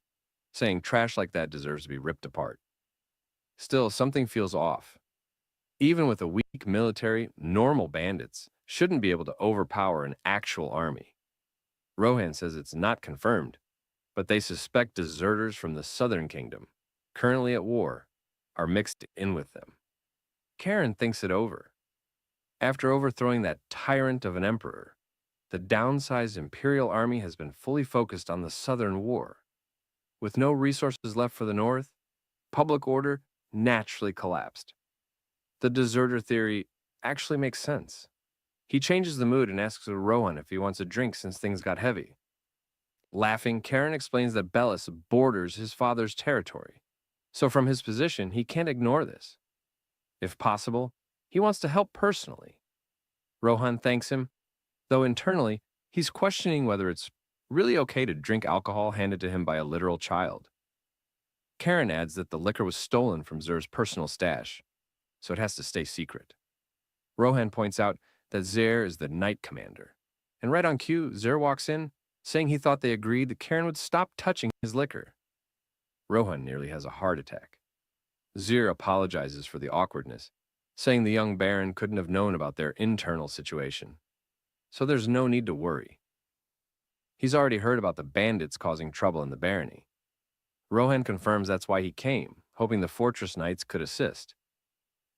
saying trash like that deserves to be ripped apart. Still, something feels off. Even with a weak military, normal bandits shouldn't be able to overpower an actual army. Rohan says it's not confirmed, but they suspect deserters from the southern kingdom, currently at war, are mixed in with them. Karen thinks it over. After overthrowing that tyrant of an emperor, the downsized imperial army has been fully focused on the southern war. With no resources left for the north, public order naturally collapsed. The deserter theory actually makes sense. He changes the mood and asks Rohan if he wants a drink since things got heavy. Laughing, Karen explains that Bellis borders his father's territory, so from his position, he can't ignore this. If possible, he wants to help personally. Rohan thanks him, though internally, he's questioning whether it's really okay to drink alcohol handed to him by a literal child. Karen adds that the liquor was stolen from Xer's personal stash, so it has to stay secret. Rohan points out that Xer is the knight commander, and right on cue, Xer walks in saying he thought they agreed that Karen would stop touching his liquor. Rohan nearly has a heart attack. Zir apologizes for the awkwardness, saying the young baron couldn't have known about their internal situation, so there's no need to worry. He's already heard about the bandits causing trouble in the barony. Rohan confirms that's why he came, hoping the fortress knights could assist.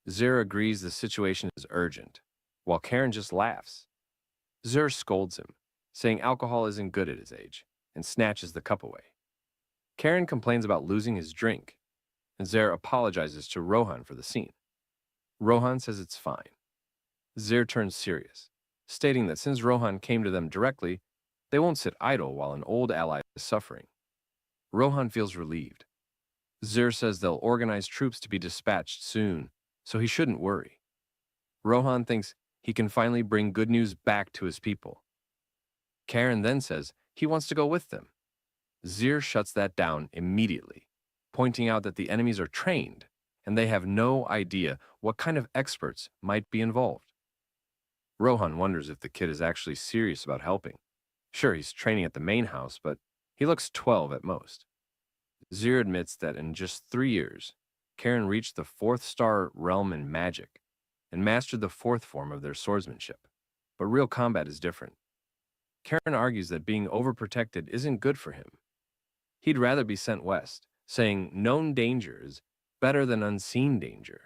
Zir agrees the situation is urgent, while Karen just laughs. Zir scolds him, saying alcohol isn't good at his age, and snatches the cup away. Karen complains about losing his drink, and Zir apologizes to Rohan for the scene. Rohan says it's fine. Zir turns serious, stating that since Rohan came to them directly, they won't sit idle while an old ally is suffering. Rohan feels relieved. Zir says they'll organize troops to be dispatched soon, so he shouldn't worry. Rohan thinks he can finally bring good news back to his people. Karen then says he wants to go with them. Zir shuts that down immediately, pointing out that the enemies are trained and they have no idea what kind of experts might be involved. Rohan wonders if the kid is actually serious about helping. Sure, he's training at the main house, but he looks 12 at most. Zir admits that in just 3 years, Karen reached the 4th star realm in magic and mastered the 4th form of their swordsmanship. But real combat is different. Karen argues that being overprotected isn't good for him. He'd rather be sent west, saying known danger is better than unseen danger.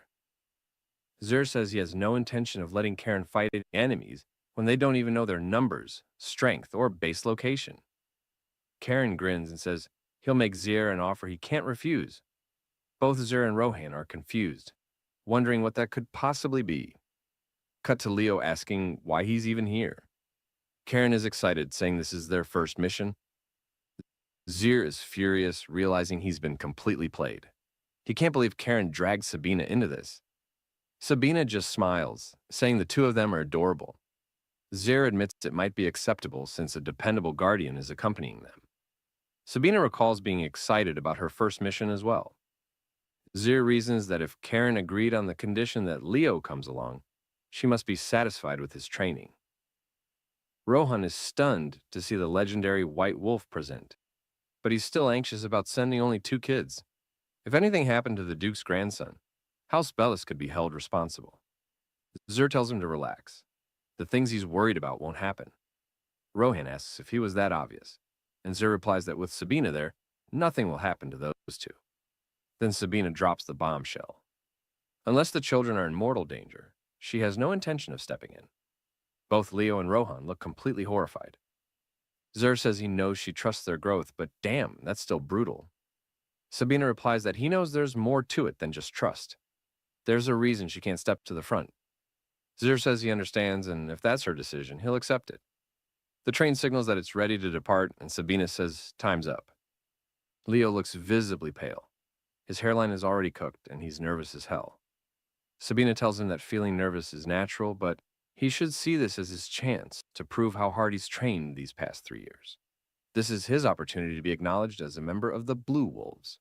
Zir says he has no intention of letting Karen fight enemies when they don't even know their numbers, strength, or base location. Karen grins and says he'll make Zir an offer he can't refuse. Both Zir and Rohan are confused, wondering what that could possibly be. Cut to Leo asking why he's even here. Karen is excited, saying this is their first mission. Zir is furious, realizing he's been completely played. He can't believe Karen dragged Sabina into this. Sabina just smiles, saying the two of them are adorable. Zir admits it might be acceptable since a dependable guardian is accompanying them. Sabina recalls being excited about her first mission as well. Zir reasons that if Karen agreed on the condition that Leo comes along, she must be satisfied with his training. Rohan is stunned to see the legendary White Wolf present, but he's still anxious about sending only 2 kids. If anything happened to the Duke's grandson, House Bellis could be held responsible. Zir tells him to relax. The things he's worried about won't happen. Rohan asks if he was that obvious, and Zir replies that with Sabina there, nothing will happen to those 2. Then Sabina drops the bombshell. Unless the children are in mortal danger, she has no intention of stepping in. Both Leo and Rohan look completely horrified. Zir says he knows she trusts their growth, but damn, that's still brutal. Sabina replies that he knows there's more to it than just trust. There's a reason she can't step to the front. Zir says he understands, and if that's her decision, he'll accept it. The train signals that it's ready to depart, and Sabina says time's up. Leo looks visibly pale. His hairline is already cooked, and he's nervous as hell. Sabina tells him that feeling nervous is natural, but he should see this as his chance to prove how hard he's trained these past 3 years. This is his opportunity to be acknowledged as a member of the Blue Wolves.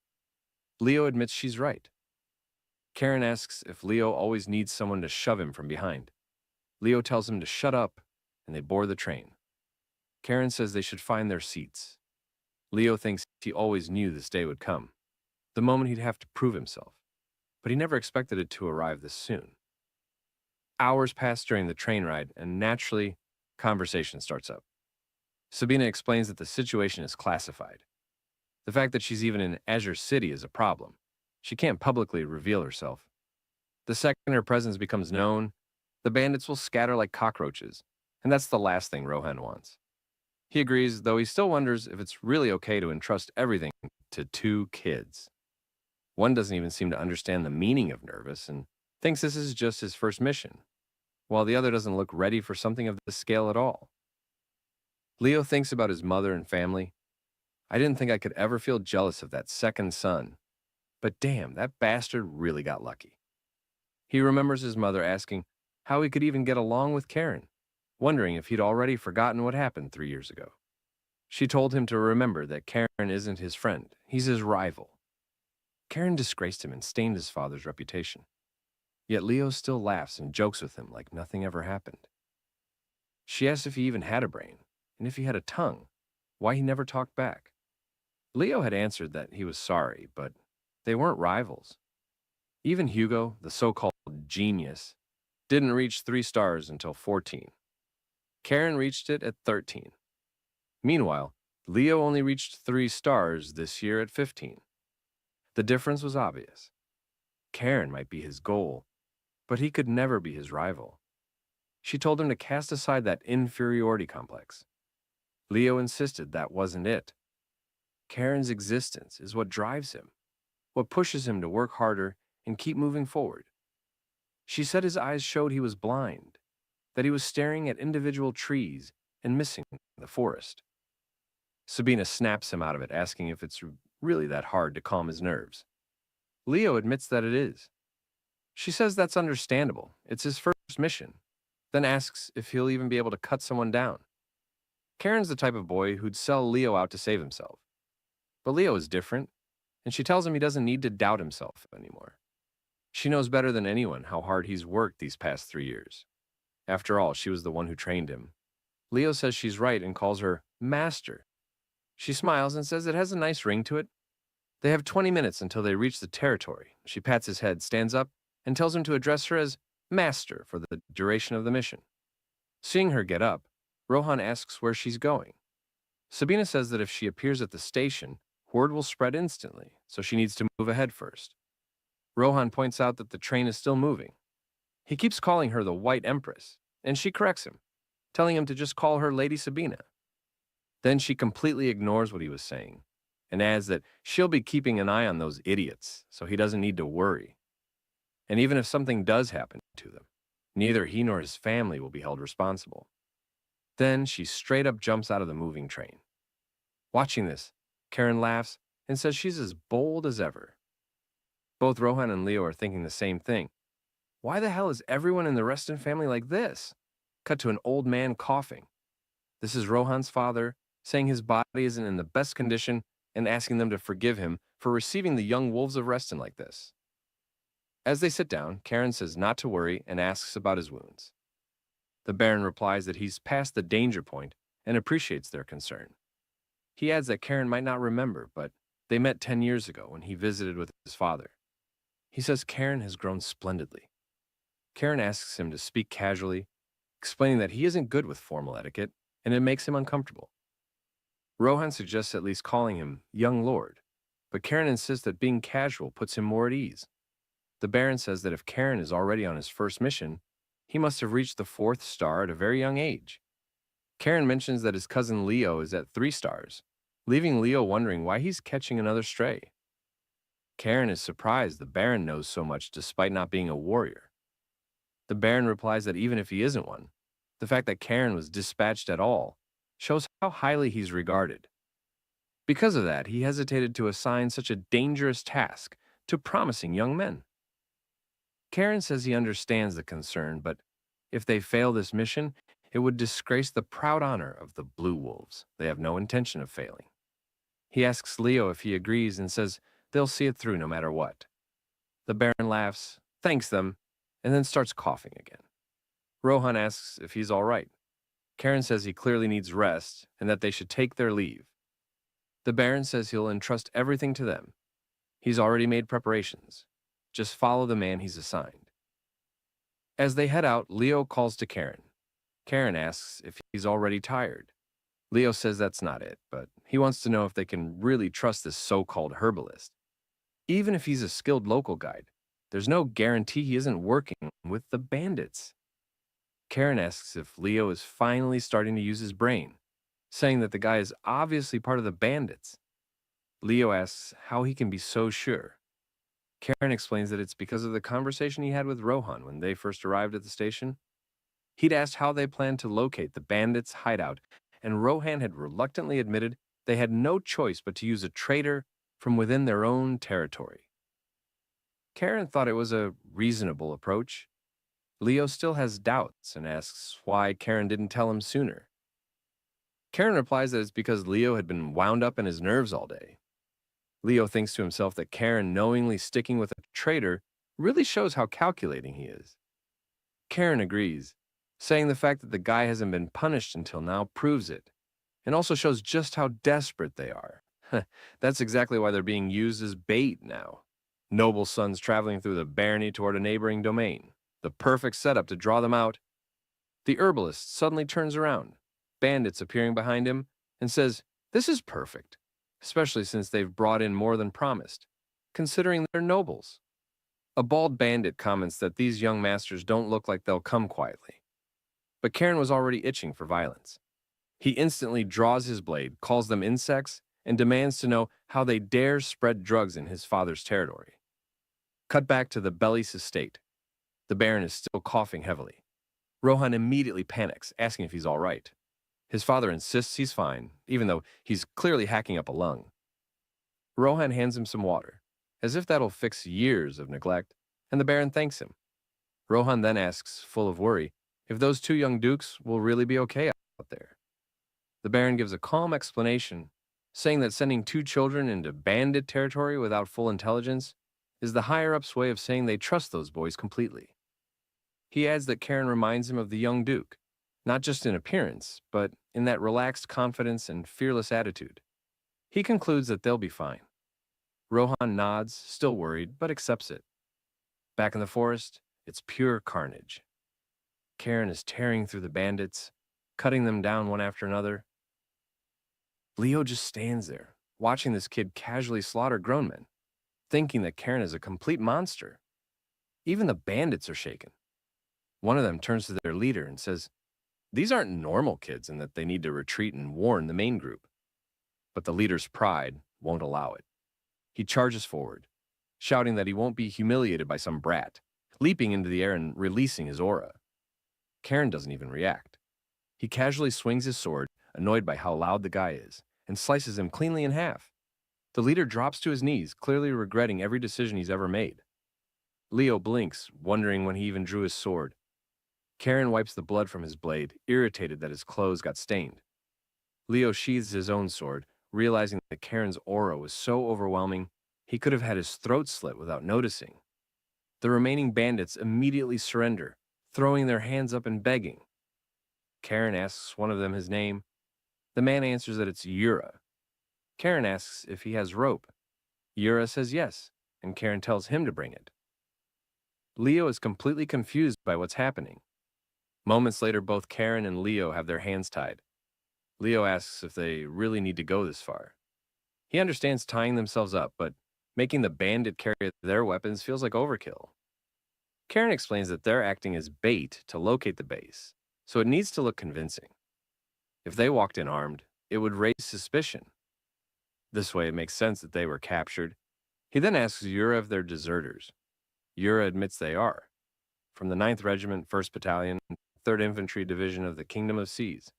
Leo admits she's right. Karen asks if Leo always needs someone to shove him from behind. Leo tells him to shut up, and they board the train. Karen says they should find their seats. Leo thinks he always knew this day would come, the moment he'd have to prove himself, but he never expected it to arrive this soon. Hours pass during the train ride, and naturally, conversation starts up. Sabina explains that the situation is classified. The fact that she's even in Azure City is a problem. She can't publicly reveal herself. The second her presence becomes known, the bandits will scatter like cockroaches, and that's the last thing Rohan wants. He agrees, though he still wonders if it's really okay to entrust everything to 2 kids. One doesn't even seem to understand the meaning of nervous and thinks this is just his first mission, while the other doesn't look ready for something of this scale at all. Leo thinks about his mother and family. I didn't think I could ever feel jealous of that second son, but damn, that bastard really got lucky. He remembers his mother asking how he could even get along with Karen, wondering if he'd already forgotten what happened 3 years ago. She told him to remember that Karen isn't his friend, he's his rival. Karen disgraced him and stained his father's reputation. Yet Leo still laughs and jokes with him like nothing ever happened. She asks if he even had a brain, and if he had a tongue. why he never talked back. Leo had answered that he was sorry, but they weren't rivals. Even Hugo, the so-called genius, didn't reach 3 stars until 14. Karen reached it at 13. Meanwhile, Leo only reached 3 stars this year at 15. The difference was obvious. Karen might be his goal, but he could never be his rival. She told him to cast aside that inferiority complex. Leo insisted that wasn't it. Karen's existence is what drives him, what pushes him to work harder and keep moving forward. She said his eyes showed he was blind, that he was staring at individual trees and missing the forest. Sabina snaps him out of it, asking if it's really that hard to calm his nerves. Leo admits that it is. She says that's understandable, it's his first mission, then asks if he'll even be able to cut someone down. Karen's the type of boy who'd sell Leo out to save himself. But Leo is different, and she tells him he doesn't need to doubt himself anymore. She knows better than anyone how hard he's worked these past 3 years. After all, she was the one who trained him. Leo says she's right and calls her Master. She smiles and says it has a nice ring to it. They have 20 minutes until they reach the territory. She pats his head, stands up, and tells him to address her as Master for the duration of the mission. Seeing her get up, Rohan asks where she's going. Sabina says that if she appears at the station, word will spread instantly, so she needs to move ahead first. Rohan points out that the train is still moving. He keeps calling her the White Empress, and she corrects him, telling him to just call her Lady Sabina. Then she completely ignores what he was saying, and adds that she'll be keeping an eye on those idiots, so he doesn't need to worry. And even if something does happen to them, neither he nor his family will be held responsible. Then she straight up jumps out of the moving train. Watching this, Karen laughs and says she's as bold as ever. Both Rohan and Leo are thinking the same thing. Why the hell is everyone in the Reston family like this? Cut to an old man coughing. This is Rohan's father, saying his body isn't in the best condition and asking them to forgive him for receiving the young wolves of Reston like this. As they sit down, Karen says not to worry and asks about his wounds. The Baron replies that he's past the danger point and appreciates their concern. He adds that Karen might not remember, but they met 10 years ago when he visited with his father. He says Karen has grown splendidly. Karen asks him to speak casually, explaining that he isn't good with formal etiquette and it makes him uncomfortable. Rohan suggests at least calling him Young Lord, but Karen insists that being casual puts him more at ease. The Baron says that if Karen is already on his first mission, he must have reached the 4th star at a very young age. Karen mentions that his cousin Leo is at 3 stars, leaving Leo wondering why he's catching another stray. Karen is surprised the Baron knows so much despite not being a warrior. The Baron replies that even if he isn't one, the fact that Karen was dispatched at all shows how highly he's regarded. Because of that, he hesitated to assign such a dangerous task to promising young men. Karen says he understands the concern, but if they fail this mission, it would disgrace the proud honor of the Blue Wolves. They have no intention of failing. He asks Leo if he agrees and says they'll see it through no matter what. The Baron laughs, thanks them, and then starts coughing again. Rohan asks if he's all right. Karen says he clearly needs rest and that they should take their leave. The Baron says he'll entrust everything to them. He's already made preparations. Just follow the man he's assigned. As they head out, Leo calls to Karen. Karen asks if he's already tired. Leo says that's not it, but he wants to know if they can really trust this so-called herbalist. Even if he's a skilled local guide, there's no guarantee he isn't working with the bandits. Karen asks if Leo is finally starting to use his brain, saying that the guy is obviously part of the bandits. Leo asks how he can be so sure. Karen explains that it's because of the conversation he had with Rohan when they first arrived at the station. He'd asked how they planned to locate the bandits' hideout, and Rohan had reluctantly admitted they had no choice but to use a traitor from within their own territory. Karen thought it was a reasonable approach. Leo still has doubts and asks why Karen didn't tell him sooner. Karen replies that it's because Leo had been wound up in his nerves all day. Leo thinks to himself that Karen knowingly sticking with a traitor really shows how calculating he is. Karen agrees, saying the fact that the guy hasn't been punished until now proves it. and also shows just how desperate they are. That's exactly why they're being used as bait now. Noble sons traveling through the barony toward a neighboring domain. The perfect setup to draw them out. The herbalist suddenly turns around, bandits appearing behind him, and says, "This is perfect, especially since they've brought in more than promised, considering they're nobles." A bald bandit comments that these young masters don't look like they'll come quietly. But Karen was already itching for violence. He instantly draws his blade, calls them insects, and demands to know how they dare spread drugs in his father's territory. Cut back to the Belly's estate. The Baron is still coughing heavily. Rohan immediately panics, asking if he's all right. His father insists he's fine, even though he's clearly hacking up a lung. Rohan hands him some water, as if that'll fix years of neglect, and the Baron thanks him. Rohan then asks, full of worry, if those two young dukes will really be okay out there. The Baron gives a calm explanation, saying that sending two children into bandit territory without full intelligence is the higher-ups' way of saying they trust those boys completely. He adds that Karen reminds him of the young duke, not just in appearance, but in that relaxed confidence and fearless attitude. He concludes that they'll be fine. Rohan nods, still worried, but accepts it. Back in the forest, it's pure carnage. Karen is tearing through the bandits, cutting them down one after another. Leo just stands there, watching this kid casually slaughter grown men, thinking that Karen is a complete monster. Even the bandits are shaken. One of them turns to their leader and says, "These aren't normal kids and that they need to retreat and warn the main group." But the leader's pride won't allow it. He charges forward, shouting that he won't be humiliated by some brat, leaping into the air and releasing his aura. Karen doesn't even react. He casually swings his sword, annoyed by how loud the guy is, and slices him cleanly in half. The leader drops to his knees, clearly regretting every decision he's ever made. Leo blinks, wondering when he even drew his sword. Karen wipes the blood from his blade, irritated that his clothes got stained. Leo sheathes his own sword, realizing that Karen's aura was so overwhelming, he could have had his throat slit without noticing. The remaining bandits immediately surrender, throwing their hands up and begging. Karen asks one of them his name. The man answers that it's Yura. Karen asks if he has rope. Yura says yes, and Karen tells him to bring it. Leo is completely confused by what's happening. Moments later, both Karen and Leo have their hands tied. Leo asks if they really need to go this far. He understands tying themselves up, but making the bandit carry their weapons feels like overkill. Karen explains that they're acting as bait to locate the base, so it needs to look convincing. If they walked in armed, it would raise suspicion. This way, it makes sense that they were captured. He then asks Yura if they're deserters. Yura admits they are, from the 9th Regiment, 1st Battalion, 3rd Infantry Division of the Kingdom of Seas.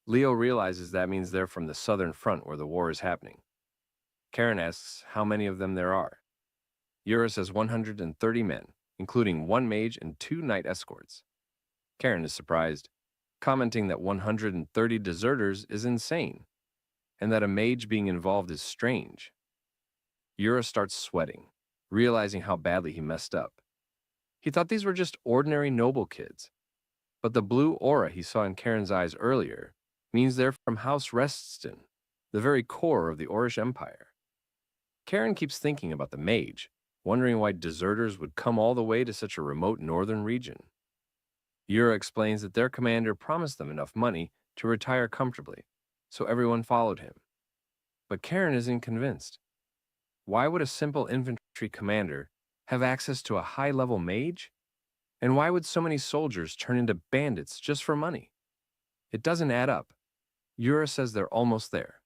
Leo realizes that means they're from the southern front where the war is happening. Karen asks how many of them there are. Yura says 130 men, including 1 mage and 2 knight escorts. Karen is surprised, commenting that 130 deserters is insane, and that a mage being involved is strange. Yura starts sweating, realizing how badly he messed up. He thought these were just ordinary noble kids, but the blue aura he saw in Karen's eyes earlier means they're from House Restston, the very core of the Orish Empire. Karen keeps thinking about the mage, wondering why deserters would come all the way to such a remote northern region. Yura explains that their commander promised them enough money to retire comfortably, so everyone followed him. But Karen isn't convinced. Why would a simple infantry commander have access to a high-level mage? And why would so many soldiers turn into bandits just for money? It doesn't add up. Yura says they're almost there.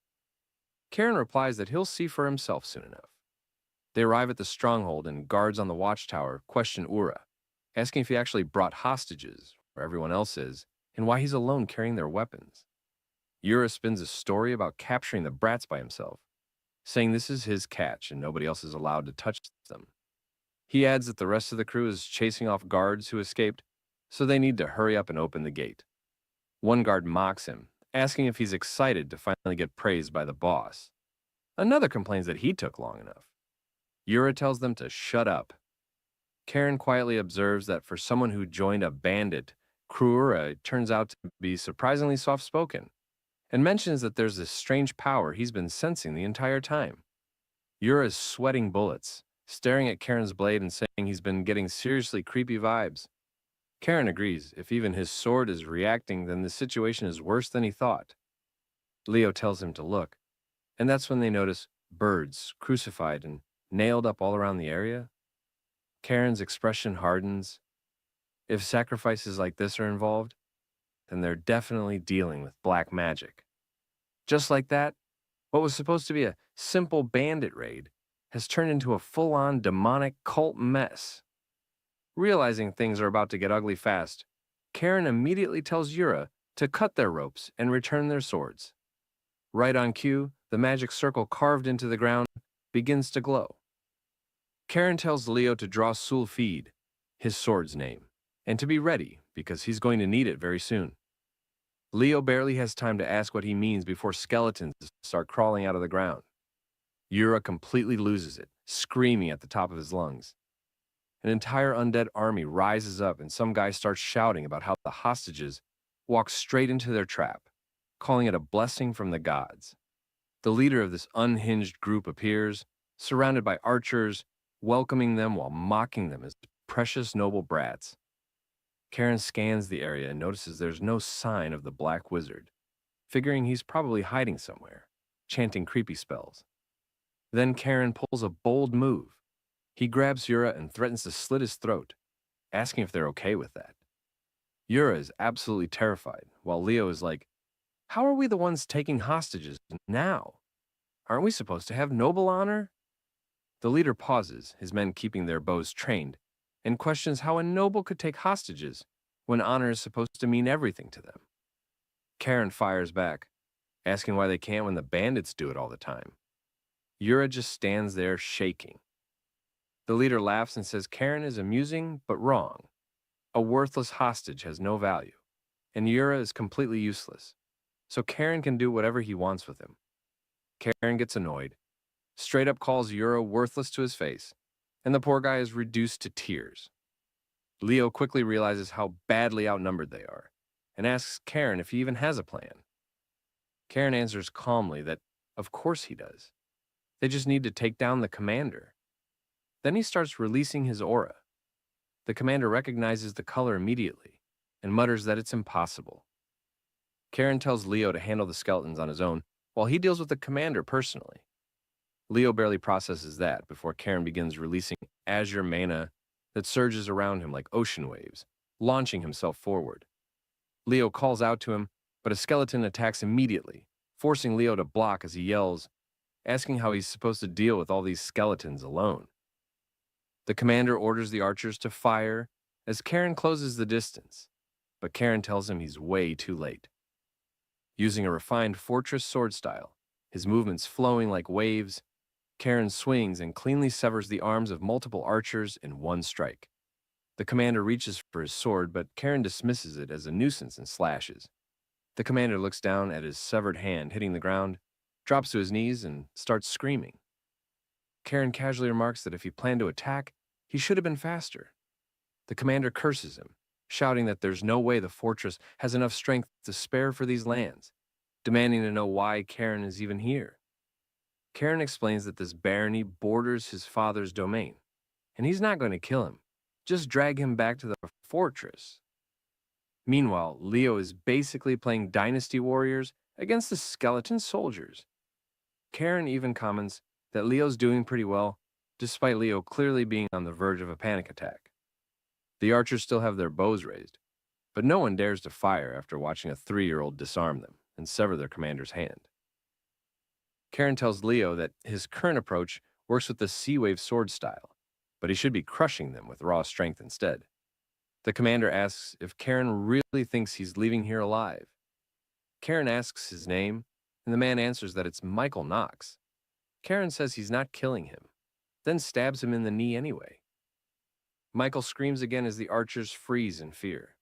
Karen replies that he'll see for himself soon enough. They arrive at the stronghold and guards on the watchtower question Ura, asking if he actually brought hostages, where everyone else is, and why he's alone carrying their weapons. Yura spins a story about capturing the brats by himself, saying this is his catch and nobody else is allowed to touch them. He adds that the rest of the crew is chasing off guards who escaped, so they need to hurry up and open the gate. One guard mocks him, asking if he's excited to finally get praised by the boss. Another complains that he took long enough. Yura tells them to shut up. Karen quietly observes that for someone who joined a bandit, Krura turns out to be surprisingly soft-spoken, and mentions that there's this strange power he's been sensing the entire time. Yura is sweating bullets, staring at Karen's blade and saying he's been getting seriously creepy vibes. Karen agrees. If even his sword is reacting, then the situation is worse than he thought. Leo tells him to look, and that's when they notice birds crucified and nailed up all around the area. Karen's expression hardens. If sacrifices like this are involved, then they're definitely dealing with black magic. Just like that, what was supposed to be a simple bandit raid has turned into a full-on demonic cult mess. Realizing things are about to get ugly fast, Karen immediately tells Yura to cut their ropes and return their swords. Right on cue, the magic circle carved into the ground begins to glow. Karen tells Leo to draw Sulfid, his sword's name, and to be ready because he's going to need it very soon. Leo barely has time to ask what he means before skeletons start crawling out of the ground. Yura completely loses it, screaming at the top of his lungs. An entire undead army rises up and some guy starts shouting about how the hostages walk straight into their trap, calling it a blessing from the gods. The leader of this unhinged group appears, surrounded by archers, welcoming them while mocking them as precious noble brats. Karen scans the area and notices there's no sign of the Black Wizard, figuring he's probably hiding somewhere, chanting creepy spells. Then Karen pulls a bold move. He grabs Yura and threatens to slit his throat, asking if they're okay with that. Yura is absolutely terrified, while Leo is like, "How are we the ones taking hostages now? Aren't we supposed to have noble honor?" The leader pauses, his men keeping their bows trained, and questions how a noble could take hostages when honor is supposed to mean everything to them. Karen fires back, asking why they can't when the bandits do it all the time. Yura just stands there shaking. The leader laughs and says Karen is amusing but wrong. A worthless hostage has no value, and Yura is completely useless, so Karen can do whatever he wants with him. Karen gets annoyed, straight up calls Yura worthless to his face, and the poor guy is reduced to tears. Leo quickly realizes how badly outnumbered they are, and asks Karen if he even has a plan. Karen answers calmly that of course he does. They just need to take down the commander. Then he starts releasing his aura. The commander recognizes the color immediately and mutters that it's impossible. Karen tells Leo to handle the skeletons on his own while he deals with the commander personally. Leo barely processes that before Karen begins releasing azure mana that surges around him like ocean waves, launching himself forward. Leo calls out to him, but a skeleton attacks immediately, forcing Leo to block as he yells, asking how he's supposed to deal with all these skeletons alone. The commander orders the archers to fire as Karen closes the distance, but Karen tells him he's way too late. Using a refined fortress sword style, his movements flowing like waves, Karen swings and cleanly severs the arms of multiple archers in one strike. The commander reaches for his sword, but Karen dismisses it as a nuisance and slashes. The commander looks down at his severed hand hitting the ground, drops to his knees, and starts screaming. Karen casually remarks that if he planned to attack, he should have been faster. The commander curses him, shouting that there's no way the fortress has enough strength to spare for these lands, demanding to know why Karen is even here. Karen explains that this barony borders his father's domain, and he's not going to kill him, just drag him back to the fortress. Meanwhile, Leo is basically playing Dynasty Warriors against the skeleton soldiers. Karen even comments that Leo's doing pretty well, despite Leo clearly being on the verge of a panic attack. The archers still have their bows raised, but no one dares to fire after watching a 3-year-old disarm them and sever their commander's hand. Karen tells Leo that his current approach works with the Sea Wave sword style, but he should be crushing them with raw strength instead. The commander asks if Karen really thinks he's leaving here alive. Karen asks his name, and the man answers that it's Michael Knox. Karen says he's not killing him, then stabs him in the knee anyway. Michael screams again as the archers freeze in fear.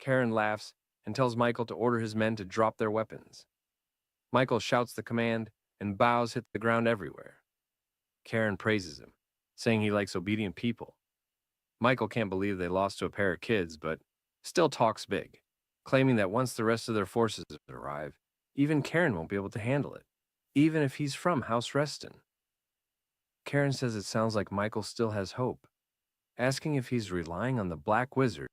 Karen laughs and tells Michael to order his men to drop their weapons. Michael shouts the command, and bows hit the ground everywhere. Karen praises him, saying he likes obedient people. Michael can't believe they lost to a pair of kids, but still talks big, claiming that once the rest of their forces arrive, Even Karen won't be able to handle it, even if he's from House Reston. Karen says it sounds like Michael still has hope, asking if he's relying on the Black Wizard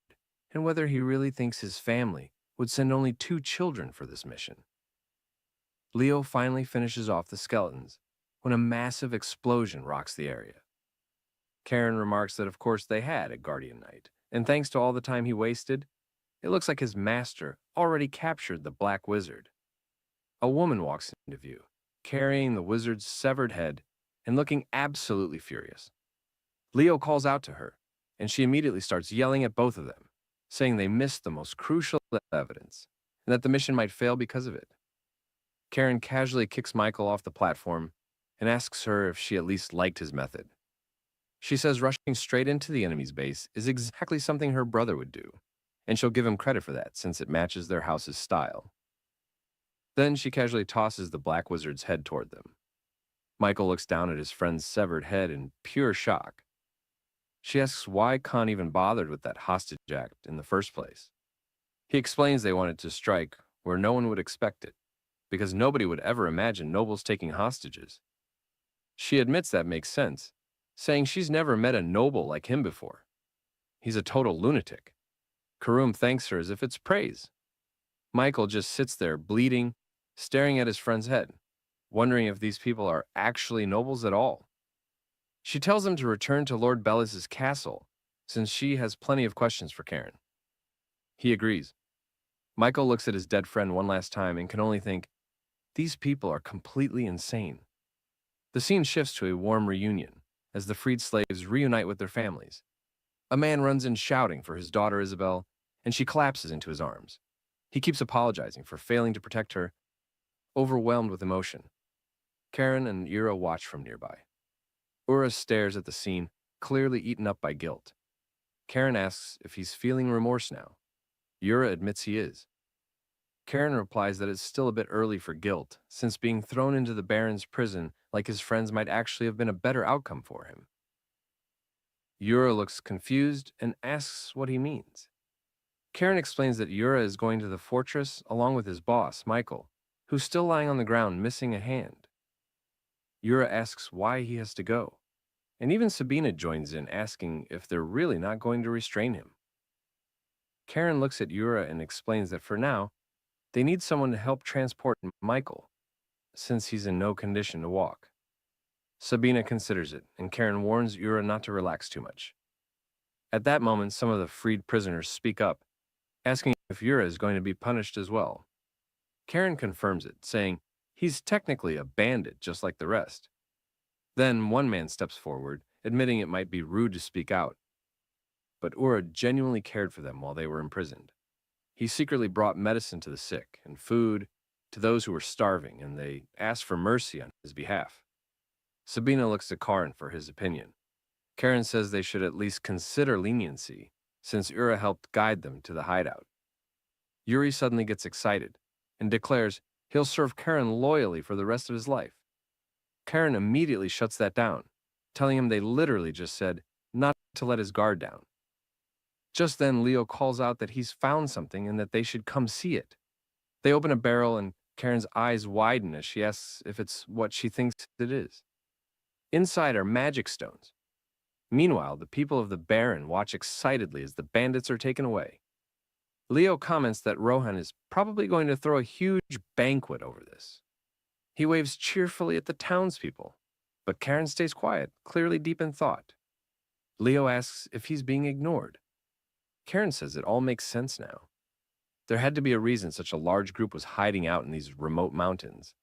and whether he really thinks his family would send only 2 children for this mission. Leo finally finishes off the skeletons when a massive explosion rocks the area. Karen remarks that of course they had a guardian knight, and thanks to all the time he wasted, it looks like his master already captured the Black Wizard. A woman walks into view, carrying the wizard's severed head and looking absolutely furious. Leo calls out to her, and she immediately starts yelling at both of them, saying they missed the most crucial evidence and that the mission might fail because of it. Karen casually kicks Michael off the platform and asks her if she at least liked his method. She says rushing straight into the enemy's base is exactly something her brother would do, and she'll give him credit for that since it matches their house's style. Then she casually tosses the Black Wizard's head toward them. Michael looks down at his friend's severed head in pure shock. She asks why Khan even bothered with that hostage act in the first place. He explains they wanted to strike where no one would expect it, because nobody would ever imagine nobles taking hostages. She admits that makes sense, saying she's never met a noble like him before. He's a total lunatic. Karum thanks her as if it's praise. Michael just sits there, bleeding, staring at his friend's head, wondering if these people are actually nobles at all. She tells him to return to Lord Bellis's castle, since she has plenty of questions for Karen. He agrees. Michael looks at his dead friend one last time and can only think, these people are completely insane. The scene shifts to a warm reunion, as the freed slaves reunite with their families. A man runs in shouting for his daughter Isabel, and she collapses into his arms. He keeps apologizing for failing to protect her, overwhelmed with emotion. Karen and Ira watch from nearby. Ura stares at the scene, clearly eaten up by guilt. Karen asks if he's feeling remorse now. Ura admits he is. Karen replies that it's still a bit early for guilt, since being thrown into the Baron's prison like his friends might actually have been a better outcome for him. Ura looks confused and asks what he means. Karen explains that Ura is going to the fortress along with his boss, Michael, who's still lying on the ground missing a hand. Ura asks why he has to go, and even Sabina joins in asking if they're really not going to restrain him. Karen looks at Ura and explains that for now, they need someone to help transport Michael, since he's in no condition to walk. Sabina considers it, and Karen warns Ura not to relax too much. At that moment, some of the freed prisoners speak up, asking if Ura is going to be punished as well. Karen confirms it, saying he's technically a bandit just like the rest. Then one man steps forward, admitting it might be rude to speak out. But Ura genuinely cared for them while they were imprisoned. He secretly brought medicine to the sick and food to those who were starving, and they asked for mercy on his behalf. Sabina looks to Karen for his opinion. Karen says they should at least consider leniency, since Ura helped guide them to the hideout. Yuri suddenly gets excited and declares he'll serve Karen loyally for the rest of his life. Karen immediately shuts that down, telling him they literally just said not to let his guard down. Just then, Leo calls out that he's found something and that they should come see it. They open a barrel and Karen's eyes widen as she asks if it's what she thinks it is. Inside are magic stones. Meanwhile, the people of the Baron watch excitedly as the bandits are taken away. Leo comments that Rohan is probably going to throw a huge banquet over this. He waves cheerfully at the townspeople, but Karen stays quiet, clearly deep in thought. Leo asks if he's being ignored. Karen says it all makes sense now. There had to be a reason such a large group was hiding out in these remote mountains.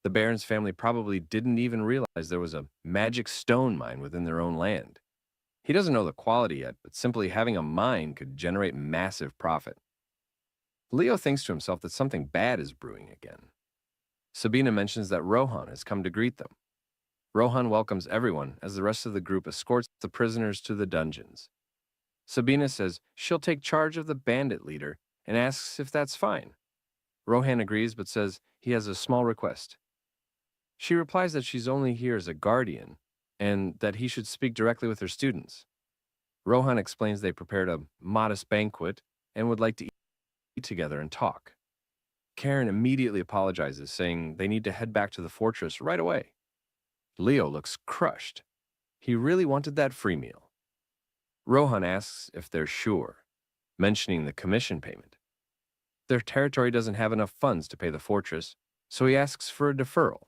The Baron's family probably didn't even realize there was a magic stone mine within their own land. He doesn't know the quality yet, but simply having a mine could generate massive profit. Leo thinks to himself that something bad is brewing again. Sabina mentions that Rohan has come to greet them. Rohan welcomes everyone as the rest of the group escorts the prisoners to the dungeons. Sabina says she'll take charge of the bandit leader and asks if that's fine. Rohan agrees but says he has a small request. She replies that she's only here as a guardian and that he should speak directly with her students. Rohan explains they prepared a modest banquet and would like to eat together and talk. Karen immediately apologizes, saying they need to head back to the fortress right away. Leo looks crushed. He really wanted that free meal. Rohan asks if they're sure, mentioning the commission payment. Their territory doesn't have enough funds to pay the fortress, so he asks for a deferral.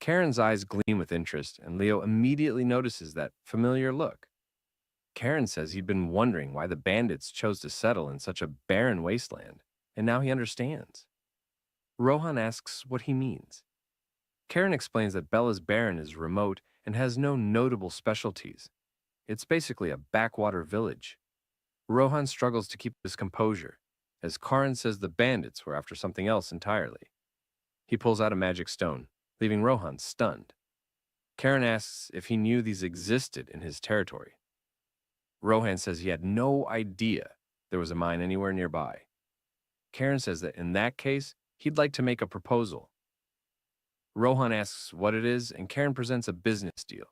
Karen's eyes gleam with interest, and Leo immediately notices that familiar look. Karen says he'd been wondering why the bandits chose to settle in such a barren wasteland, and now he understands. Rohan asks what he means. Karen explains that Bella's Baron is remote and has no notable specialties. It's basically a backwater village. Rohan struggles to keep his composure, as Karan says the bandits were after something else entirely. He pulls out a magic stone, leaving Rohan stunned. Karen asks if he knew these existed in his territory. Rohan says he had no idea there was a mine anywhere nearby. Karen says that in that case, he'd like to make a proposal. Rohan asks what it is, and Karen presents a business deal.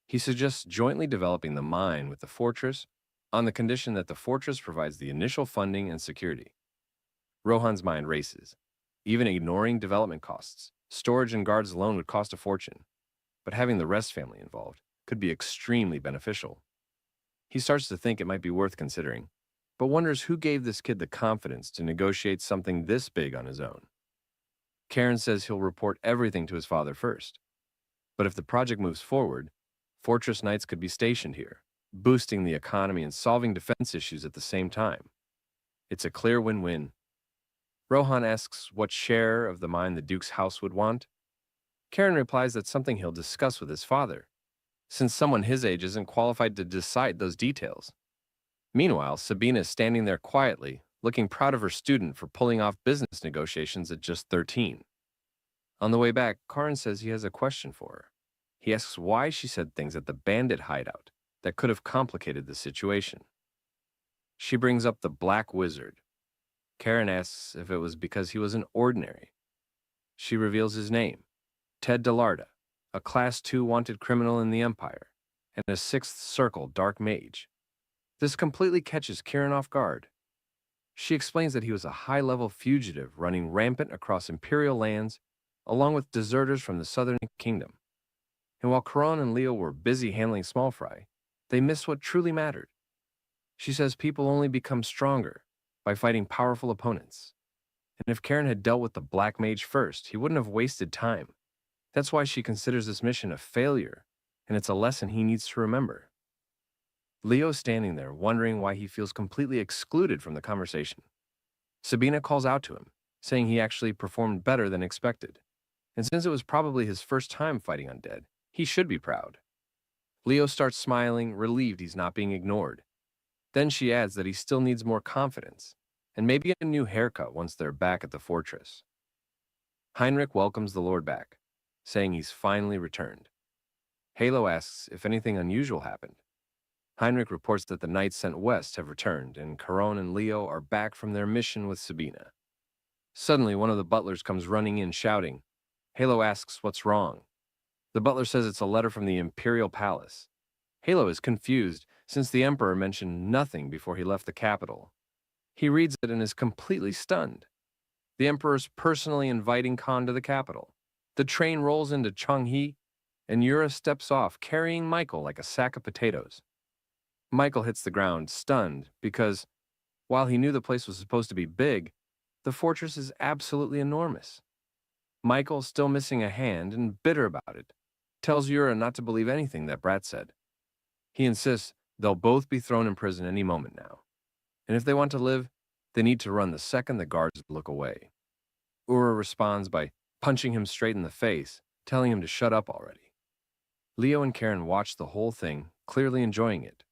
He suggests jointly developing the mine with the fortress on the condition that the fortress provides the initial funding and security. Rohan's mind races. Even ignoring development costs, storage and guards alone would cost a fortune, but having the Rest family involved could be extremely beneficial. He starts to think it might be worth considering, but wonders who gave this kid the confidence to negotiate something this big on his own. Karen says he'll report everything to his father first, but if the project moves forward, Fortress Knights could be stationed here, boosting the economy and solving defense issues at the same time. It's a clear win-win. Rohan asks what share of the mine the Duke's house would want. Karen replies that's something he'll discuss with his father, since someone his age isn't qualified to decide those details. Meanwhile, Sabina is standing there quietly, looking proud of her student for pulling off business negotiations at just 13. On the way back, Karan says he has a question for her. He asks why she said things at the bandit hideout that could have complicated the situation. She brings up the Black Wizard. Karen asks if it was because he was an ordinary. She reveals his name, Ted Delarda, a Class 2 wanted criminal in the Empire, and a 6th Circle dark mage. This completely catches Karen off guard. She explains that he was a high-level fugitive running rampant across Imperial lands, along with deserters from the Southern Kingdom. And while Karan and Leo were busy handling small fry, they missed what truly mattered. She says people only become stronger by fighting powerful opponents. And if Karen had dealt with the Black Mage first, he wouldn't have wasted time. That's why she considers this mission a failure, and it's a lesson he needs to remember. Leo's standing there, wondering why he feels completely excluded from the conversation. Sabina calls out to him, saying he actually performed better than expected. And since it was probably his first time fighting undead, he should be proud. Leo starts smiling, relieved he's not being ignored. Then she adds that he still needs more confidence, and maybe a new haircut once they're back at the fortress. Heinrich welcomes the Lord back, saying he's finally returned. Halo asks if anything unusual happened. Heinrich reports that the knights sent west have returned, and Caron and Leo are back from their mission with Sabina. Suddenly, one of the butlers comes running in, shouting. Halo asks what's wrong. The butler says it's a letter from the Imperial Palace. Halo is confused, since the Emperor mentioned nothing before he left the capital. He reads it and is completely stunned. The Emperor's personally inviting Khan to the capital. The train rolls into Changhe, and Yura steps off, carrying Michael like a sack of potatoes. Michael hits the ground, stunned, because, while he knew the place was supposed to be big, the fortress is absolutely enormous. Michael, still missing a hand and bitter about it, tells Yura not to believe anything that Brat said. He insists they'll both be thrown in prison any moment now, and if they want to live, they need to run the second the guards look away. Ura responds by punching him straight in the face, telling him to shut up already. Leo and Karen watch the whole thing, clearly enjoying it.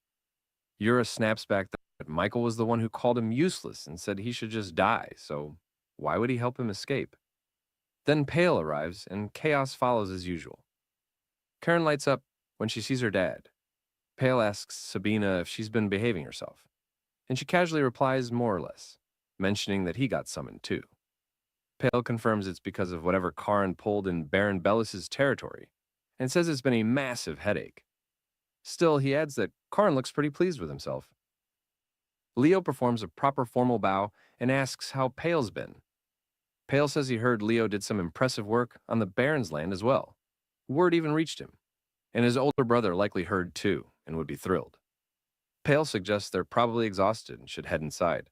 Yura snaps back that Michael was the one who called him useless and said he should just die, so why would he help him escape? Then Pale arrives, and chaos follows as usual. Karen lights up when she sees her dad. Pale asks Sabina if she's been behaving herself, and she casually replies more or less, mentioning that he got summoned too. Pale confirms it's because of whatever Karin pulled in Baron Bellis's territory, and says it's been a massive headache. Still, he adds that Karin looks pretty pleased with himself. Leo performs a proper formal bow and asks how Pale's been, Pale says he heard Leo did some impressive work on the Baron's land as well. Word even reached him, and his older brother likely heard too and would be thrilled. Pale suggests they're probably exhausted and should head inside.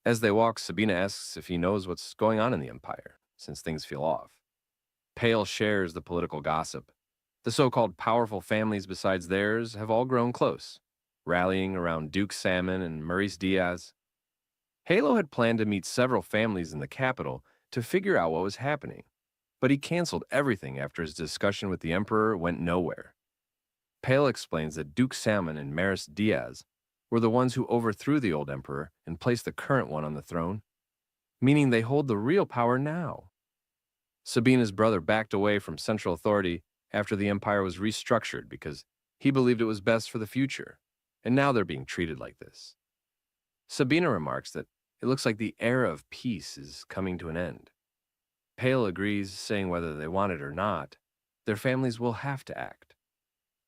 As they walk, Sabina asks if he knows what's going on in the Empire, since things feel off. Pale shares the political gossip. The so-called powerful families besides theirs have all grown close, rallying around Duke Salmon and Maurice Diaz. Halo had planned to meet several families in the capital to figure out what was happening, but he canceled everything after his discussion with the Emperor went nowhere. Pale explains that Duke Salmon and Maris Diaz were the ones who overthrew the old Emperor and placed the current one on the throne, meaning they hold the real power now. Sabina's brother backed away from central authority after the Empire was restructured because he believed it was best for the future, and now they're being treated like this. Sabina remarks that it looks like the era of peace is coming to an end. Pale agrees, saying whether they want it or not, their families will have to act.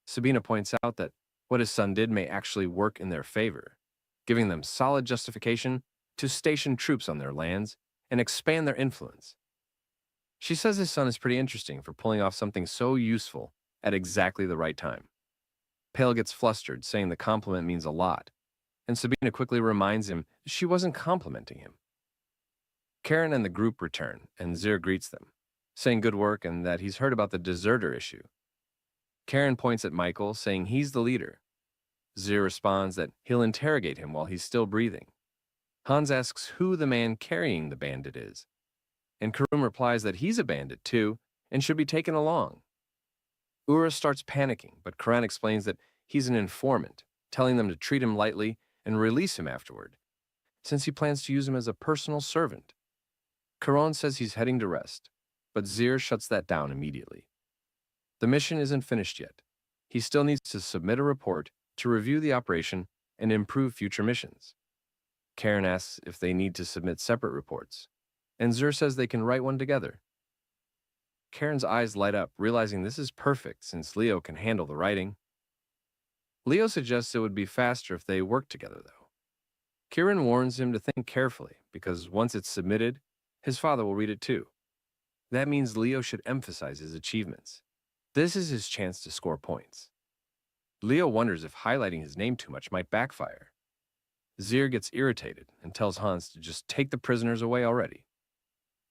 Sabina points out that what his son did may actually work in their favor, giving them solid justification to station troops on their lands and expand their influence. She says his son is pretty interesting for pulling off something so useful at exactly the right time. Pale gets flustered, saying the compliment means a lot, and Sabina quickly reminds him she wasn't complimenting him. Karen and the group return, and Zir greets them, saying good work and that he's heard about the deserter issue. Karen points at Michael, saying he's the leader. Zir responds that he'll interrogate him while he's still breathing. Hans asks who the man carrying the bandit is, and Karum replies that he's a bandit too and should be taken along. Ura starts panicking, but Karan explains that he's an informant, telling them to treat him lightly and release him afterward, since he plans to use him as a personal servant. Karan says he's heading to rest, but Zir shuts that down immediately. The mission isn't finished yet. He still needs to submit a report to review the operation and improve future missions. Karen asks if they need to submit separate reports, and Zir says they can write one together. Karen's eyes light up, realizing this is perfect since Leo can handle the writing. Leo suggests it would be faster if they worked together, though. Kieran warns him to think carefully, because once it's submitted, his father will read it too. That means Leo should emphasize his achievements. This is his chance to score points. Leo wonders if highlighting his name too much might backfire. Zir gets irritated and tells Hans to just take the prisoners away already.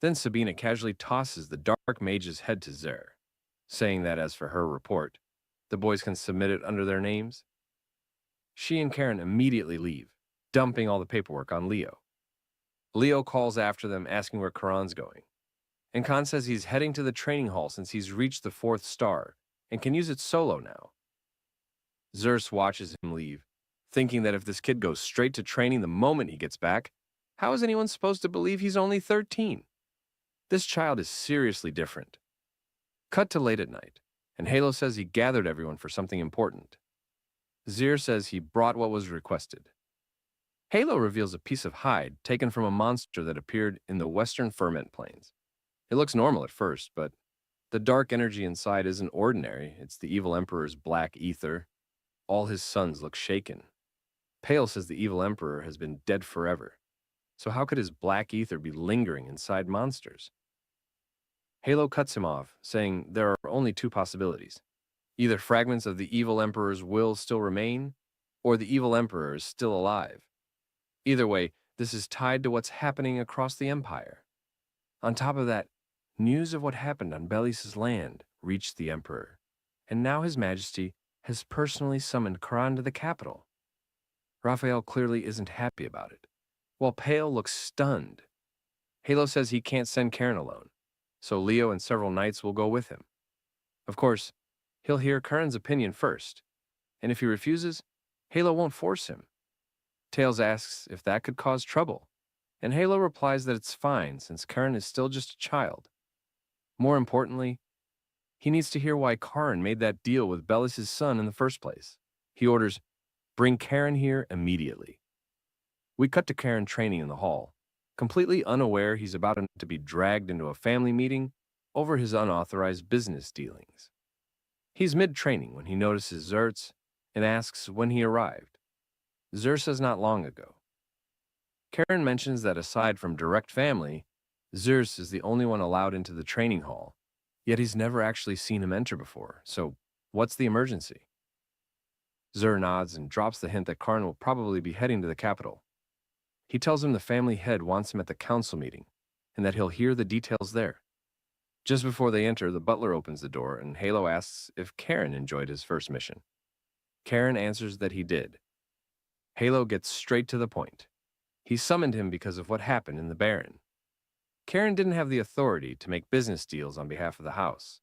Then Sabina casually tosses the dark mage's head to Zir, saying that as for her report, the boys can submit it under their names. She and Karen immediately leave, dumping all the paperwork on Leo. Leo calls after them, asking where Karan's going. And Khan says he's heading to the training hall since he's reached the 4th star and can use it solo now. Zers watches him leave, thinking that if this kid goes straight to training the moment he gets back, how is anyone supposed to believe he's only 13? This child is seriously different. Cut to late at night, and Halo says he gathered everyone for something important. Zir says he brought what was requested. Halo reveals a piece of hide taken from a monster that appeared in the Western Ferment Plains. It looks normal at first, but the dark energy inside isn't ordinary. It's the evil emperor's black ether. All his sons look shaken. Pale says the evil emperor has been dead forever. So how could his black ether be lingering inside monsters? Halo cuts him off, saying there are only 2 possibilities. Either fragments of the evil emperor's will still remain, or the evil emperor is still alive. Either way, this is tied to what's happening across the empire. On top of that, news of what happened on Belis' land reached the emperor, and now His Majesty has personally summoned Karan to the capital. Raphael clearly isn't happy about it, while Pale looks stunned. Halo says he can't send Karen alone, so Leo and several knights will go with him. Of course, he'll hear Karan's opinion first, and if he refuses, Halo won't force him. Tails asks if that could cause trouble, and Halo replies that it's fine since Karan is still just a child. More importantly, he needs to hear why Karan made that deal with Belis' son in the first place. He orders, "Bring Karen here immediately." We cut to Karen training in the hall, completely unaware he's about to be dragged into a family meeting over his unauthorized business dealings. He's mid-training when he notices Zertz and asks when he arrived. Zer says not long ago. Karen mentions that aside from direct family, Zeus is the only one allowed into the training hall, yet he's never actually seen him enter before, so what's the emergency? Zur nods and drops the hint that Karn will probably be heading to the capital. He tells him the family head wants him at the council meeting, and that he'll hear the details there. Just before they enter, the butler opens the door, and Halo asks if Karen enjoyed his first mission. Karen answers that he did. Halo gets straight to the point. He summoned him because of what happened in the Baron. Karen didn't have the authority to make business deals on behalf of the house,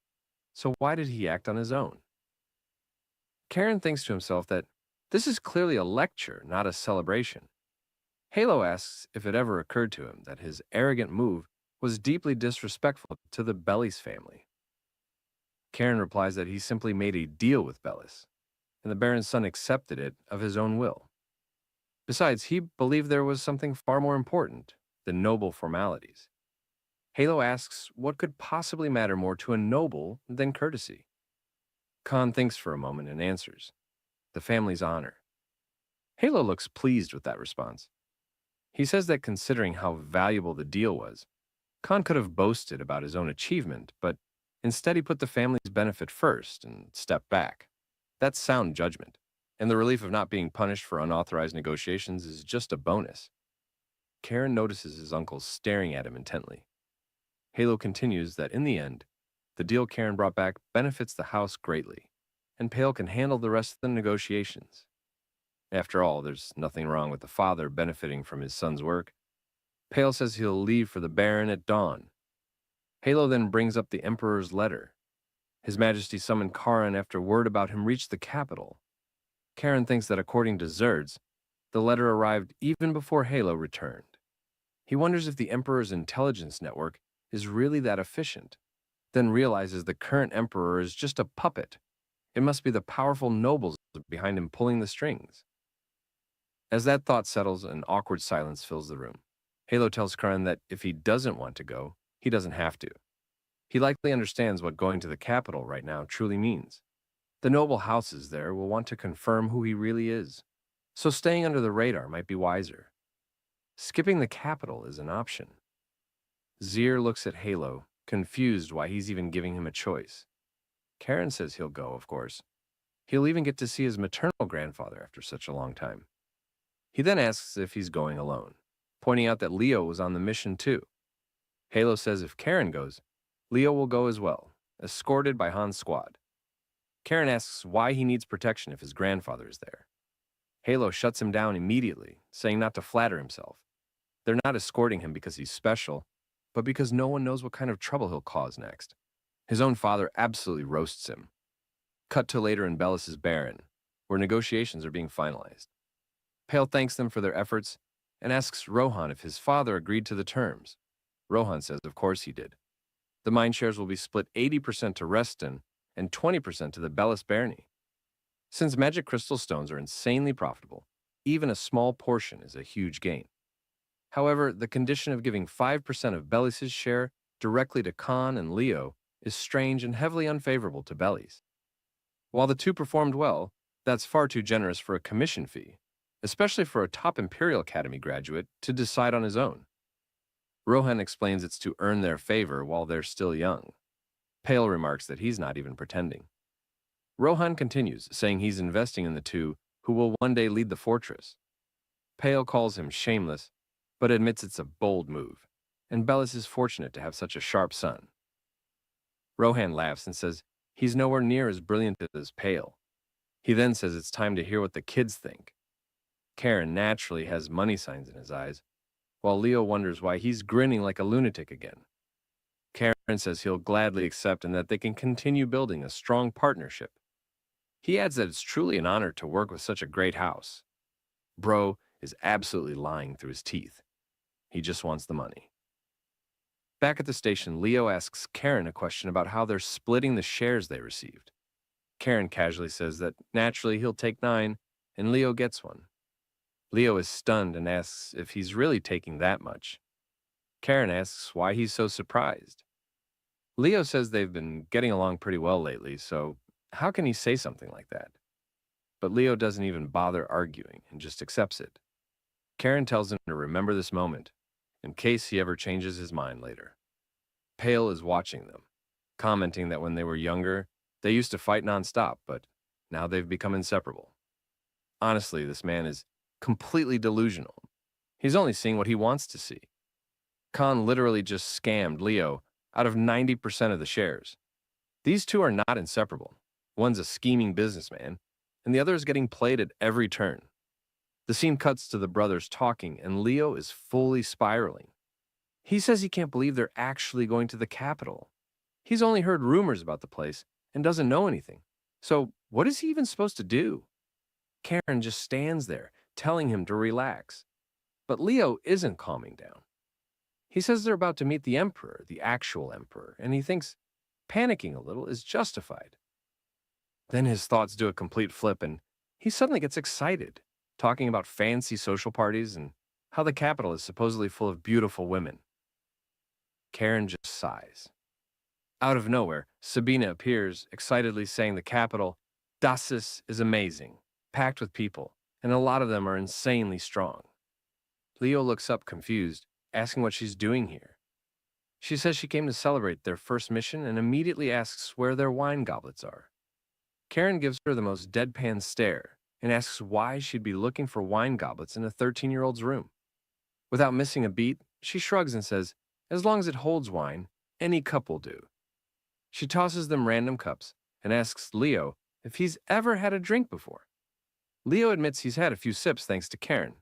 so why did he act on his own? Karen thinks to himself that this is clearly a lecture, not a celebration. Halo asks if it ever occurred to him that his arrogant move was deeply disrespectful to the Bellis family. Karen replies that he simply made a deal with Bellis, and the Baron's son accepted it of his own will. Besides, he believed there was something far more important than noble formalities. Halo asks what could possibly matter more to a noble than courtesy. Khan thinks for a moment and answers, the family's honor. Halo looks pleased with that response. He says that considering how valuable the deal was, Khan could have boasted about his own achievement, but instead he put the family's benefit first and stepped back. That's sound judgment, and the relief of not being punished for unauthorized negotiations is just a bonus. Karen notices his uncle staring at him intently. Halo continues that in the end, the deal Karen brought back benefits the house greatly, and Pale can handle the rest of the negotiations. After all, there's nothing wrong with the father benefiting from his son's work. Pale says he'll leave for the Baron at dawn. Halo then brings up the Emperor's letter. His Majesty summoned Karen after word about him reached the capital. Karen thinks that according to Zerds, the letter arrived even before Halo returned. He wonders if the Emperor's intelligence network is really that efficient, then realizes the current Emperor is just a puppet. It must be the powerful nobles behind him pulling the strings. As that thought settles, an awkward silence fills the room. Halo tells Karen that if he doesn't want to go, he doesn't have to. He likely understands what going to the capital right now truly means. The noble houses there will want to confirm who he really is, so staying under the radar might be wiser. Skipping the capital is an option. Zier looks at Halo, confused why he's even giving him a choice. Karen says he'll go, of course. He'll even get to see his maternal grandfather after such a long time. He then asks if he's going alone, pointing out that Leo was on the mission too. Halo says if Karen goes, Leo will go as well, escorted by Han's squad. Karen asks why he needs protection if his grandfather is there. Halo shuts him down immediately, saying not to flatter himself. They're not escorting him because he's special, but because no one knows what kind of trouble he'll cause next. His own father absolutely roasts him. Cut to later in Bellis's Baron, where negotiations are being finalized. Pale thanks them for their efforts and asks Rohan if his father agreed to the terms. Rohan says of course he did. The mine shares will be split 80% to Reston and 20% to the Bellis Barony. Since magic crystal stones are insanely profitable, even a small portion is a huge gain. However, the condition of giving 5% of Bellis' share directly to Khan and Leo is strange and heavily unfavorable to Bellis. While the two performed well, that's far too generous for a commission fee, especially for a top Imperial Academy graduate to decide on his own. Rohan explains it's to earn their favor while they're still young. Pale remarks that he's not even pretending. Rohan continues, saying he's investing in the two who will one day lead the fortress. Pale calls him shameless, but admits it's a bold move, and Bellis is fortunate to have such a sharp son. Rohan laughs and says he's nowhere near as brilliant as Pale. He then says it's time to hear what the kids think. Karen naturally has money signs in his eyes, while Leo wonders why he's grinning like a lunatic again. Karen says he'll gladly accept and that they can continue building a strong partnership. He adds that it's truly an honor to work with such a great house. Bro is absolutely lying through his teeth. He just wants the money. Back at the station, Leo asks Karen a question about how they're splitting the shares they received. Karen casually says that naturally he'll take 9, and Leo gets 1. Leo is stunned and asks if he's really taking that much. Karen asks why he's so surprised. Leo says they've been getting along pretty well lately, so how can he say something like that? But Leo doesn't even bother arguing and just accepts it. Karen tells him to remember this moment, in case he ever changes his mind later. Pale is watching them, commenting that when they were younger, they used to fight nonstop, but now they've become inseparable. Honestly, this man is completely delusional. He's only seeing what he wants to see. Khan literally just scammed Leo out of 90% of the shares. These two are not inseparable. One's a scheming businessman, and the other is getting played at every turn. The scene cuts to the brothers talking, and Leo is fully spiraling. He says he can't believe they're actually going to the capital. He's only heard rumors about the place and doesn't know anything. So, what is he even supposed to do? Karen just stands there, telling him to relax. But Leo isn't calming down. He says they're about to meet the emperor, the actual emperor, and he thinks panicking a little is justified. Then his thoughts do a complete flip, and he suddenly gets excited, talking about fancy social parties and how the capital is supposedly full of beautiful women. Karen just sighs. Out of nowhere, Sabina appears, excitedly saying the capital, Dasis, is amazing, packed with people, and a lot of them are insanely strong. Leo looks up confused, asking what she's doing here. She says she came to celebrate their first mission and immediately asks where their wine goblets are. Karen gives her the most deadpan stare and asks why she'd be looking for wine goblets in a 13-year-old's room. Without missing a beat, she shrugs and says, as long as it holds wine, any cup will do. She tosses them random cups and asks Leo if he's ever had a drink before. Leo admits he's had a few sips thanks to Karen.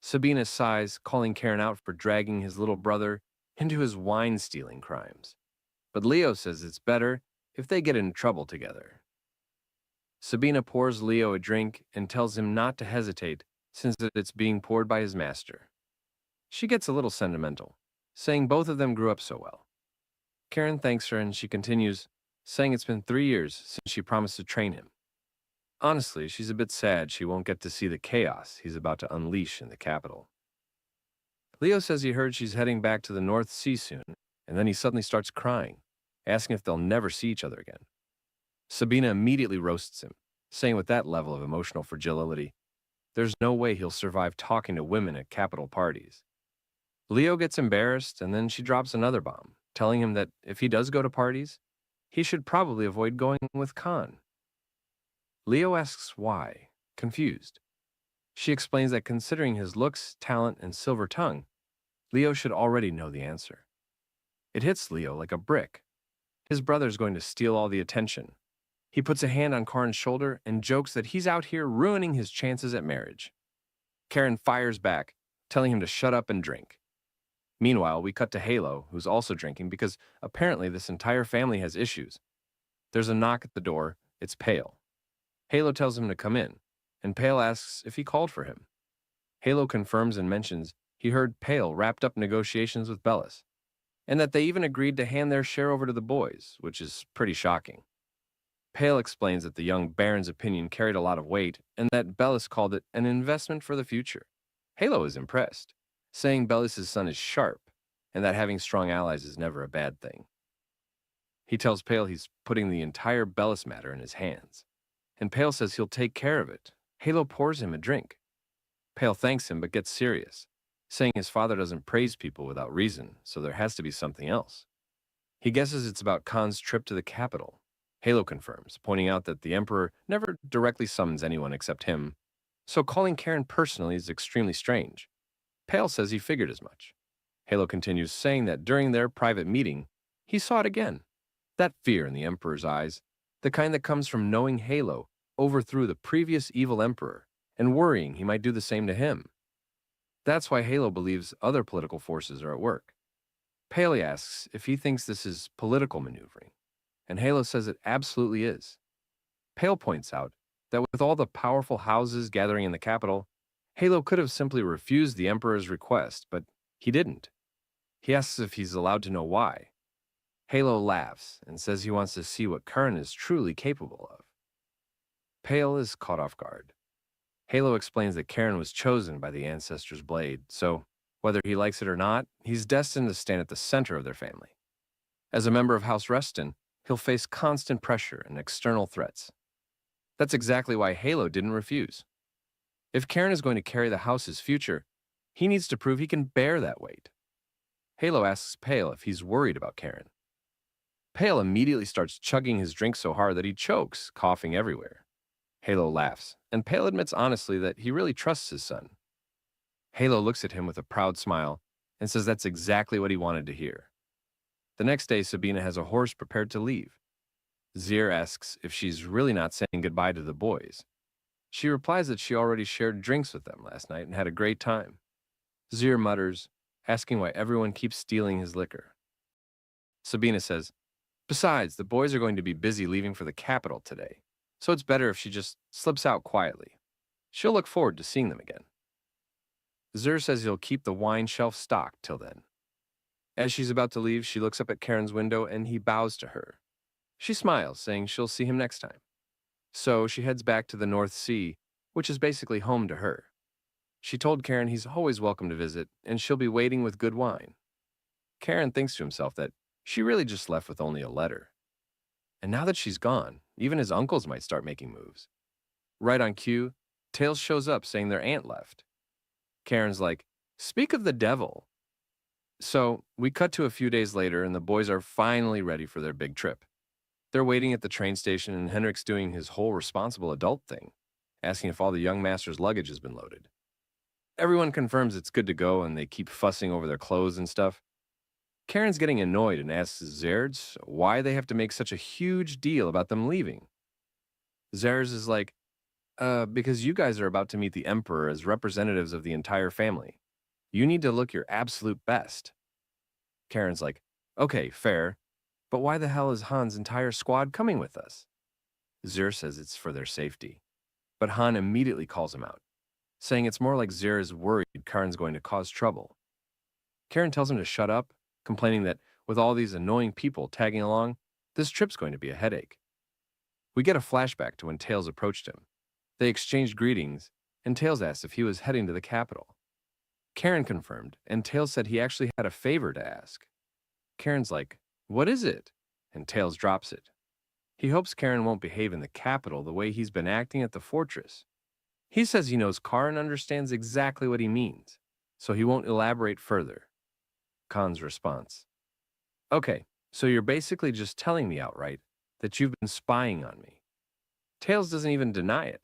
Sabina sighs, calling Karen out for dragging his little brother into his wine-stealing crimes. But Leo says it's better if they get in trouble together. Sabina pours Leo a drink and tells him not to hesitate since it's being poured by his master. She gets a little sentimental, saying both of them grew up so well. Karen thanks her and she continues, saying it's been 3 years since she promised to train him. Honestly, she's a bit sad she won't get to see the chaos he's about to unleash in the capital. Leo says he heard she's heading back to the North Sea soon, and then he suddenly starts crying, asking if they'll never see each other again. Sabina immediately roasts him, saying with that level of emotional fragility, there's no way he'll survive talking to women at capital parties. Leo gets embarrassed, and then she drops another bomb, telling him that if he does go to parties, he should probably avoid going with Khan. Leo asks why, confused. She explains that considering his looks, talent, and silver tongue, Leo should already know the answer. It hits Leo like a brick. His brother's going to steal all the attention. He puts a hand on Karen's shoulder and jokes that he's out here ruining his chances at marriage. Karen fires back, telling him to shut up and drink. Meanwhile, we cut to Halo, who's also drinking because apparently this entire family has issues. There's a knock at the door. It's Pale. Halo tells him to come in, and Pale asks if he called for him. Halo confirms and mentions he heard Pale wrapped up negotiations with Bellis, and that they even agreed to hand their share over to the boys, which is pretty shocking. Pale explains that the young Baron's opinion carried a lot of weight, and that Bellis called it an investment for the future. Halo is impressed, saying Bellis' son is sharp, and that having strong allies is never a bad thing. He tells Pale he's putting the entire Bellis matter in his hands, and Pale says he'll take care of it. Halo pours him a drink. Pale thanks him but gets serious, saying his father doesn't praise people without reason, so there has to be something else. He guesses it's about Khan's trip to the capital. Halo confirms, pointing out that the Emperor never directly summons anyone except him, so calling Karen personally is extremely strange. Pale says he figured as much. Halo continues, saying that during their private meeting, he saw it again. That fear in the Emperor's eyes, the kind that comes from knowing Halo overthrew the previous evil Emperor and worrying he might do the same to him. That's why Halo believes other political forces are at work. Pale asks if he thinks this is political maneuvering, and Halo says it absolutely is. Pale points out that with all the powerful houses gathering in the capital, Halo could have simply refused the Emperor's request, but he didn't. He asks if he's allowed to know why. Halo laughs and says he wants to see what Karen is truly capable of. Pale is caught off guard. Halo explains that Karen was chosen by the Ancestor's blade, so whether he likes it or not, he's destined to stand at the center of their family. As a member of House Reston, he'll face constant pressure and external threats. That's exactly why Halo didn't refuse. If Karen is going to carry the house's future, he needs to prove he can bear that weight. Halo asks Pale if he's worried about Karen. Pale immediately starts chugging his drink so hard that he chokes, coughing everywhere. Halo laughs, and Pale admits honestly that he really trusts his son. Halo looks at him with a proud smile and says that's exactly what he wanted to hear. The next day, Sabina has a horse prepared to leave. Zir asks if she's really not saying goodbye to the boys. She replies that she already shared drinks with them last night and had a great time. Zir mutters, asking why everyone keeps stealing his liquor. Sabina says, besides, the boys are going to be busy leaving for the capital today, so it's better if she just slips out quietly. She'll look forward to seeing them again. Zir says he'll keep the wine shelf stocked till then. As she's about to leave, she looks up at Karen's window and he bows to her. She smiles, saying she'll see him next time. So she heads back to the North Sea, which is basically home to her. She told Karen he's always welcome to visit, and she'll be waiting with good wine. Karen thinks to himself that she really just left with only a letter. And now that she's gone, even his uncles might start making moves. Right on cue, Tails shows up saying their aunt left. Karen's like, speak of the devil. So we cut to a few days later, and the boys are finally ready for their big trip. They're waiting at the train station, and Henrik's doing his whole responsible adult thing, asking if all the young master's luggage has been loaded. Everyone confirms it's good to go, and they keep fussing over their clothes and stuff. Karen's getting annoyed and asks Zerds why they have to make such a huge deal about them leaving. Zerds is like, because you guys are about to meet the Emperor as representatives of the entire family. You need to look your absolute best. Karen's like, okay, fair, but why the hell is Han's entire squad coming with us? Zer says it's for their safety, but Han immediately calls him out, saying it's more like Zer is worried Karen's going to cause trouble. Karen tells him to shut up, complaining that with all these annoying people tagging along, this trip's going to be a headache. We get a flashback to when Tails approached him. They exchanged greetings, and Tails asked if he was heading to the capital. Karen confirmed, and Tails said he actually had a favor to ask. Karen's like, what is it? And Tails drops it. He hopes Karen won't behave in the capital the way he's been acting at the fortress. He says he knows Karen understands exactly what he means, so he won't elaborate further. Khan's response. Okay, so you're basically just telling me outright that you've been spying on me. Tails doesn't even deny it.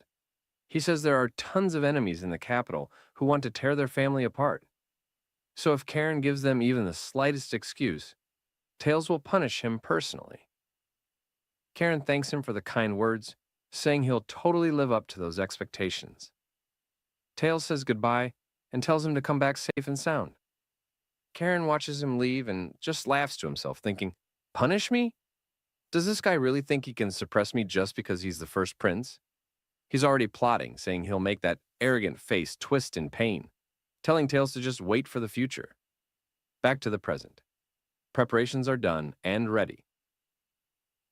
He says there are tons of enemies in the capital who want to tear their family apart. So if Karen gives them even the slightest excuse, Tails will punish him personally. Karen thanks him for the kind words, saying he'll totally live up to those expectations. Tails says goodbye and tells him to come back safe and sound. Karen watches him leave and just laughs to himself, thinking, punish me? Does this guy really think he can suppress me just because he's the first prince? He's already plotting, saying he'll make that arrogant face twist in pain, telling Tails to just wait for the future. Back to the present. Preparations are done and ready.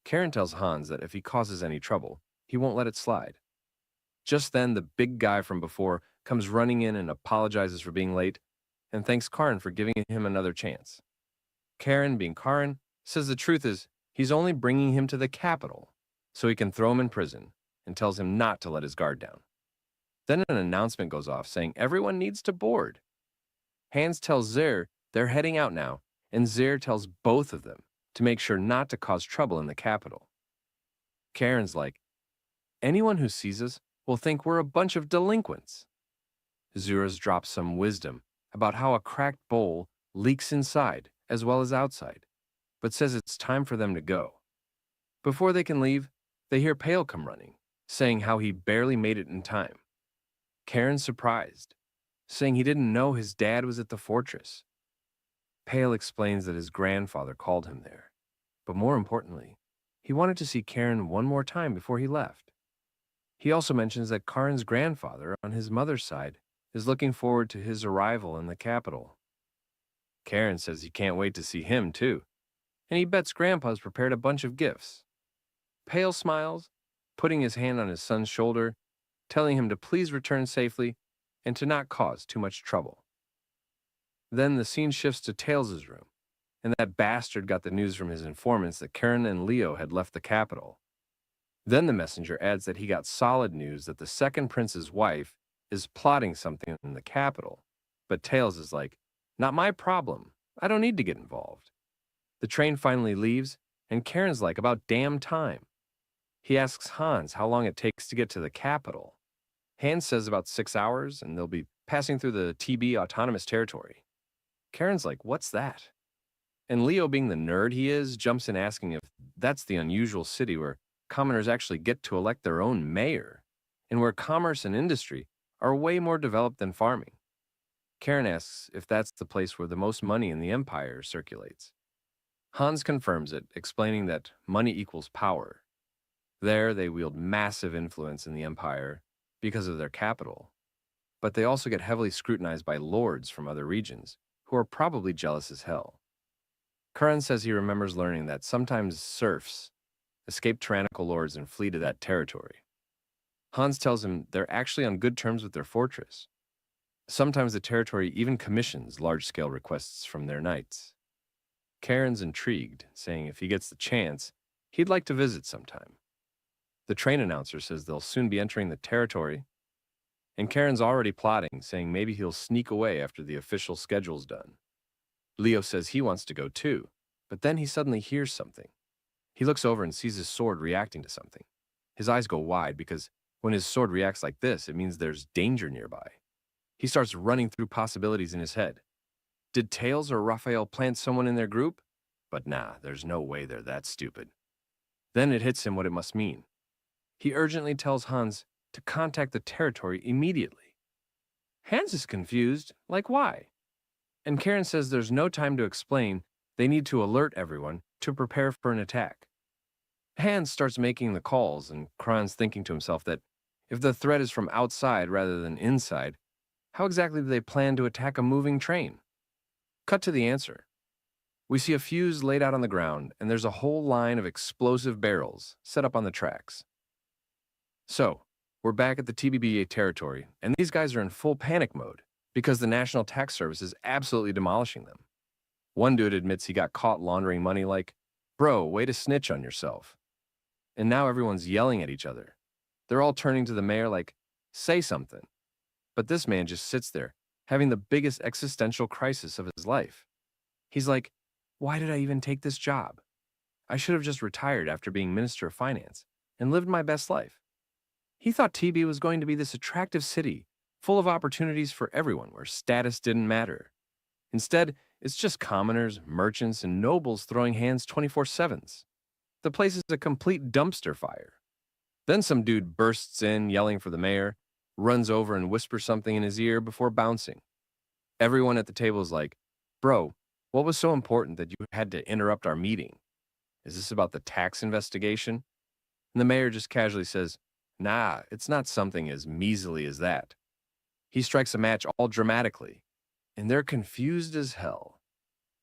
Karen tells Hans that if he causes any trouble, he won't let it slide. Just then, the big guy from before comes running in and apologizes for being late, and thanks Karen for giving him another chance. Karen, being Karen, says the truth is he's only bringing him to the capital so he can throw him in prison, and tells him not to let his guard down. Then an announcement goes off saying everyone needs to board. Hans tells Zer they're heading out now, and Zer tells both of them to make sure not to cause trouble in the capital. Karen's like, anyone who sees us will think we're a bunch of delinquents. Zuras drops some wisdom about how a cracked bowl leaks inside as well as outside, but says it's time for them to go. Before they can leave, they hear Pale come running, saying how he barely made it in time. Karen's surprised, saying he didn't know his dad was at the fortress. Pale explains that his grandfather called him there, but more importantly, he wanted to see Karen one more time before he left. He also mentions that Karen's grandfather, on his mother's side, is looking forward to his arrival in the capital. Karen says he can't wait to see him, too, and he bets Grandpa's prepared a bunch of gifts. Pale smiles, putting his hand on his son's shoulder, telling him to please return safely and to not cause too much trouble. Then the scene shifts to Tails' room, and that bastard got the news from his informants that Karen and Leo had left the capital. Then the messenger adds that he got solid news that the second prince's wife is plotting something in the capital, but Tails is like, not my problem, I don't need to get involved. The train finally leaves, and Karen's like, about damn time. He asks Hans how long it takes to get to the capital. Hans says about 6 hours, and they'll be passing through the TB autonomous territory. Karen's like, what's that? And Leo, being the nerd he is, jumps in asking if that's the unusual city where commoners actually get to elect their own mayor, and where commerce and industry are way more developed than farming. Karen asks if that's the place where the most money in the empire circulates. Hans confirms it, explaining that money equals power. There, they wield massive influence in the empire because of their capital, but they also get heavily scrutinized by lords from other regions, who are probably jealous as hell. Curran says he remembers learning that sometimes serfs escape tyrannical lords and flee to that territory. Hans tells him they're actually on good terms with their fortress. Sometimes the territory even commissions large-scale requests from their knights. Karen's intrigued, saying if he gets the chance, he'd like to visit sometime. The train announcer says they'll soon be entering the territory, and Karen's already plotting, saying maybe he'll sneak away after the official schedule's done. Leo says he wants to go too, but then he suddenly hears something. He looks over and sees his sword reacting to something. His eyes go wide because when his sword reacts like this, it means there's danger nearby. He starts running through possibilities in his head. Did Tails or Raphael plant someone in their group? But nah, there's no way they're that stupid. Then it hits him what it must mean. He urgently tells Hans to contact the territory immediately. Hans is confused, like why? And Karen says there's no time to explain, they need to alert everyone to prepare for an attack. Hans starts making the calls, and Kron's thinking to himself that if the threat is from outside rather than inside, how exactly do they plan to attack a moving train? Cut to the answer. We see a fuse laid out on the ground, and there's a whole line of explosive barrels set up on the tracks. So, we're back at the TBBA territory, and these guys are in full panic mode because the National Tax Service is absolutely demolishing them. One dude admits he got caught laundering money like, bro, way to snitch on yourself. And now everyone's yelling at each other. They're all turning to the mayor like, say something. But this man just sits there, having the biggest existential crisis of his life. He's like, why did I even take this job? I should have just retired after being Minister of Finance and lived my best life. He thought TB was going to be this attractive city, full of opportunities for everyone where status didn't matter. Instead, it's just commoners, merchants, and nobles throwing hands 24/7s. The place is a complete dumpster fire. Then some dude bursts in, yelling for the mayor, runs over and whispers something in his ear before bouncing. Everyone at the table is like, bro, what was so important that you had to interrupt our meeting? Is this about the tax investigation? And the mayor just casually says, nah, it's not something as measly as that. He strikes a match all dramatically, and they're confused as hell,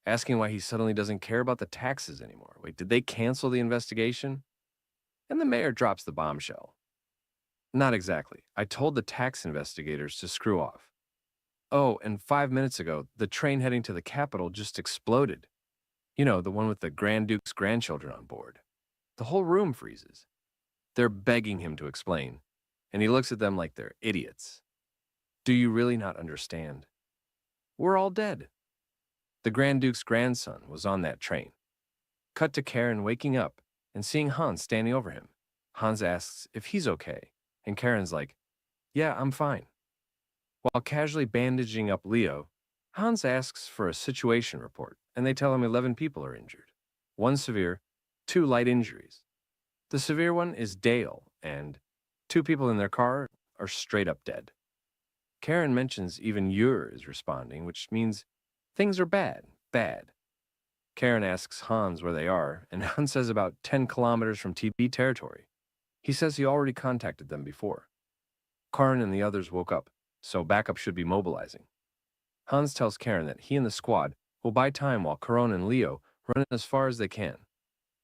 asking why he suddenly doesn't care about the taxes anymore. Wait, did they cancel the investigation? And the mayor drops the bombshell. Not exactly. I told the tax investigators to screw off. Oh, and 5 minutes ago, the train heading to the capital just exploded. You know, the one with the Grand Duke's grandchildren on board. The whole room freezes. They're begging him to explain, and he looks at them like they're idiots. Do you really not understand? We're all dead. The Grand Duke's grandson was on that train. Cut to Karen waking up and seeing Hans standing over him. Hans asks if he's okay, and Karen's like, yeah, I'm fine. While casually bandaging up Leo, Hans asks for a situation report, and they tell him 11 people are injured. 1 severe, 2 light injuries. The severe one is Dale, and 2 people in their car are straight up dead. Karen mentions even Ur is responding, which means things are bad, bad. Karen asks Hans where they are, and Hans says about 10 kilometers from TB territory. He says he already contacted them before. Karen and the others woke up, so backup should be mobilizing. Hans tells Karen that he and the squad will buy time while Karon and Leo run as far as they can.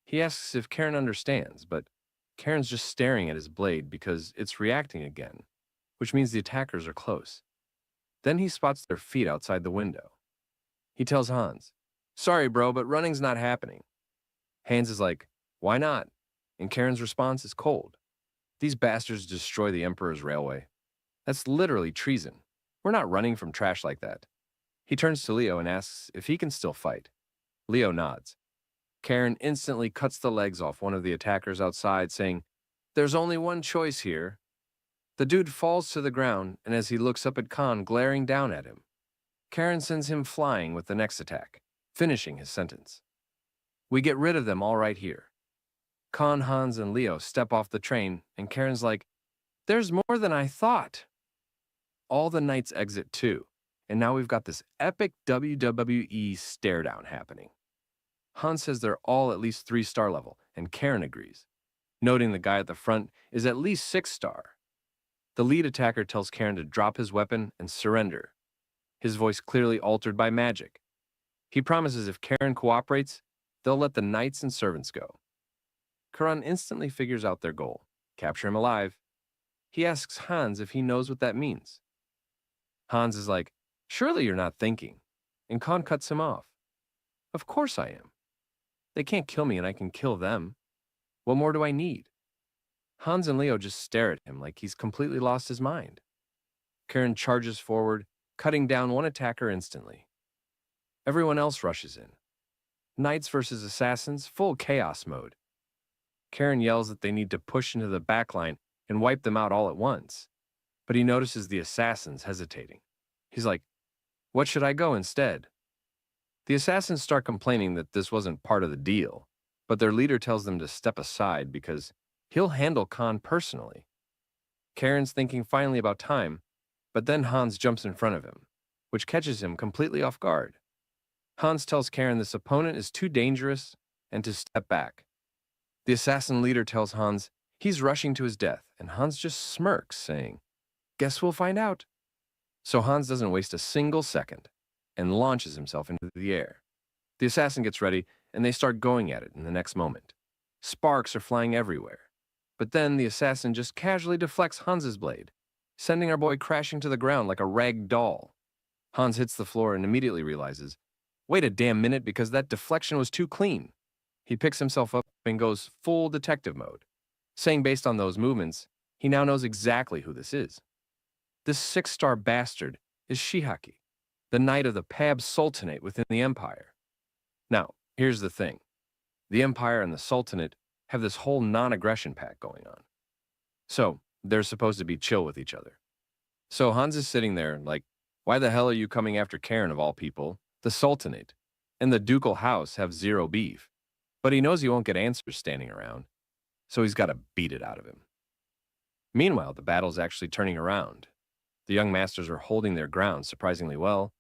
He asks if Karen understands, but Karen's just staring at his blade because it's reacting again, which means the attackers are close. Then he spots their feet outside the window. He tells Hans, sorry bro, but running's not happening. Hans is like, why not? And Karen's response is cold. These bastards destroy the Emperor's railway. That's literally treason. We're not running from trash like that. He turns to Leo and asks if he can still fight. Leo nods. Karen instantly cuts the legs off one of the attackers outside, saying, "There's only one choice here." The dude falls to the ground, and as he looks up at Khan glaring down at him, Karen sends him flying with the next attack, finishing his sentence. "We get rid of them all right here." Khan, Hans, and Leo step off the train, and Karen's like, "There's more than I thought." All the knights exit too, and now we've got this epic WWE stare down happening. Hans says they're all at least 3-star level, and Karen agrees, noting the guy at the front is at least 6-star. The lead attacker tells Karen to drop his weapon and surrender, his voice clearly altered by magic. He promises if Karen cooperates, they'll let the knights and servants go. Karan instantly figures out their goal, capture him alive. He asks Hans if he knows what that means. Hans is like, "Surely you're not thinking," and Khan cuts him off. "Of course I am. They can't kill me and I can kill them. What more do I need?" Hans and Leo just stare at him like he's completely lost his mind. Karen charges forward, cutting down one attacker instantly. Everyone else rushes in. Knights versus assassins, full chaos mode. Karen yells that they need to push into the backline and wipe them out all at once, but he notices the assassins hesitating. He's like, "What should I go instead?" The assassins start complaining that this wasn't part of the deal, but their leader tells them to step aside because he'll handle Khan personally. Karen's thinking finally about time, but then Hans jumps in front of him, which catches him completely off guard. Hans tells Karen this opponent is too dangerous and to step back. The assassin leader tells Hans he's rushing to his death, and Hans just smirks, saying, "Guess we'll find out." So Hans doesn't waste a single second and launches himself into the air. The assassin gets ready, and they start going at it in the next moment. Sparks are flying everywhere. But then the assassin just casually deflects Hans's blade, sending our boy crashing to the ground like a rag doll. Hans hits the floor and immediately realizes, wait a damn minute, because that deflection was too clean. He picks himself up and goes full detective mode, saying based on those movements, he now knows exactly who this is. This 6-star bastard is Shihaki, the knight of the Pab Sultanate within the Empire. Now, here's the thing. The Empire and the Sultanate have this whole non-aggression pact going on. So, they're supposed to be chill with each other. So Hans is sitting there like, why the hell are you coming after Karen of all people? The Sultanate and the ducal house have zero beef. But he knows he won't get answers standing around, so he's got to beat it out of him. Meanwhile, the battle's actually turning around. The young masters are holding their ground surprisingly well,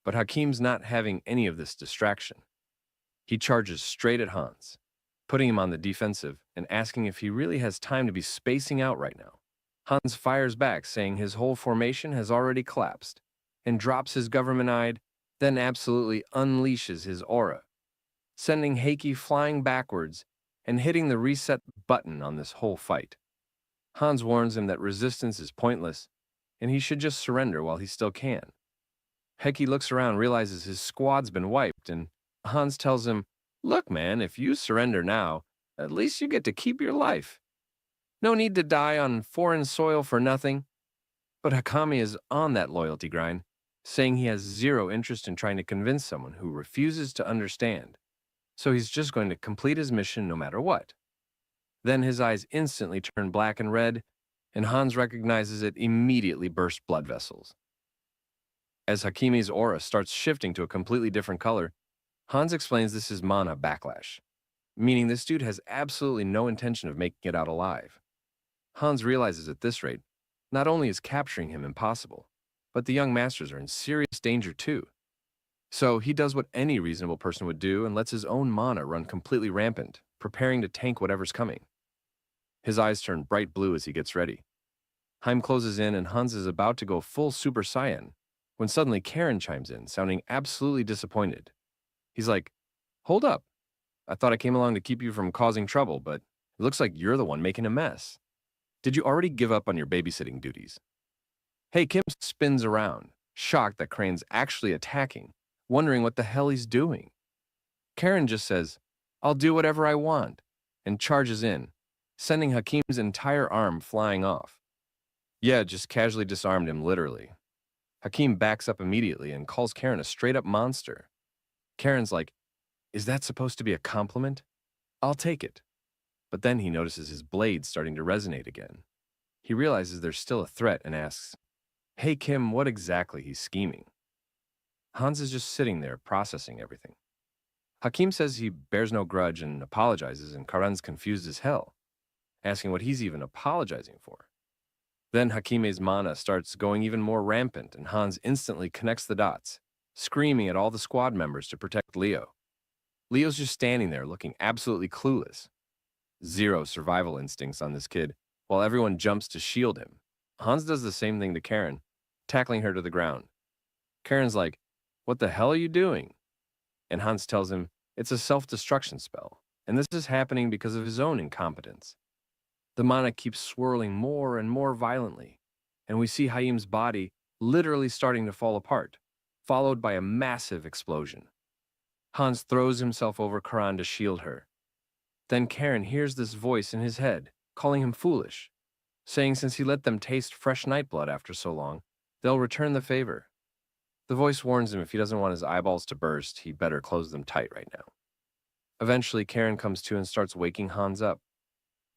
but Hakim's not having any of this distraction. He charges straight at Hans, putting him on the defensive and asking if he really has time to be spacing out right now. Hans fires back, saying his whole formation has already collapsed, and drops his government-eyed, then absolutely unleashes his aura, sending Heiki flying backwards and hitting the reset button on this whole fight. Hans warns him that resistance is pointless, and he should just surrender while he still can. Heiki looks around, realizes his squad's been wiped, and Hans tells him, look man, if you surrender now, at least you get to keep your life. No need to die on foreign soil for nothing. But Hakami is on that loyalty grind, saying he has zero interest in trying to convince someone who refuses to understand. So he's just going to complete his mission no matter what. Then his eyes instantly turn black and red, and Hans recognizes it immediately burst blood vessels. As Hakimi's aura starts shifting to a completely different color, Hans explains this is mana backlash, meaning this dude has absolutely no intention of making it out alive. Hans realizes at this rate, not only is capturing him impossible, but the young masters are in serious danger too. So he does what any reasonable person would do and lets his own mana run completely rampant, preparing to tank whatever's coming. His eyes turn bright blue as he gets ready. Heim closes in and Hans is about to go full Super Saiyan, when suddenly Karen chimes in, sounding absolutely disappointed. He's like, hold up. I thought I came along to keep you from causing trouble, but it looks like you're the one making a mess. Did you already give up on your babysitting duties? Hey, Kim spins around, shocked that Crane's actually attacking, wondering what the hell he's doing. Karen just says, I'll do whatever I want, and charges in, sending Hakim's entire arm flying off. Yeah, just casually disarmed him, literally. Hakim backs up immediately and calls Karen a straight-up monster. Karen's like, "Is that supposed to be a compliment? I'll take it." But then he notices his blade starting to resonate again. He realizes there's still a threat and asks, "Hey Kim, what exactly he's scheming?" Hans is just sitting there processing everything. Hakim says he bears no grudge and apologizes, and Karan's confused as hell, asking what he's even apologizing for. Then Hakime's mana starts going even more rampant, and Hans instantly connects the dots, screaming at all the squad members to protect Leo. Leo's just standing there looking absolutely clueless. Zero survival instincts on this kid, while everyone jumps to shield him. Hans does the same thing to Karen, tackling her to the ground. Karen's like, "What the hell are you doing?" And Hans tells him it's a self-destruction spell, and this is happening because of his own incompetence. The mana keeps swirling more and more violently, and we see Haim's body literally starting to fall apart, followed by a massive explosion. Hans throws himself over Karan to shield her. Then Karen hears this voice in his head, calling him foolish, saying since he let them taste fresh nightblood after so long, they'll return the favor. The voice warns him if he doesn't want his eyeballs to burst, he'd better close them tight right now. Eventually, Karen comes to and starts waking Hans up,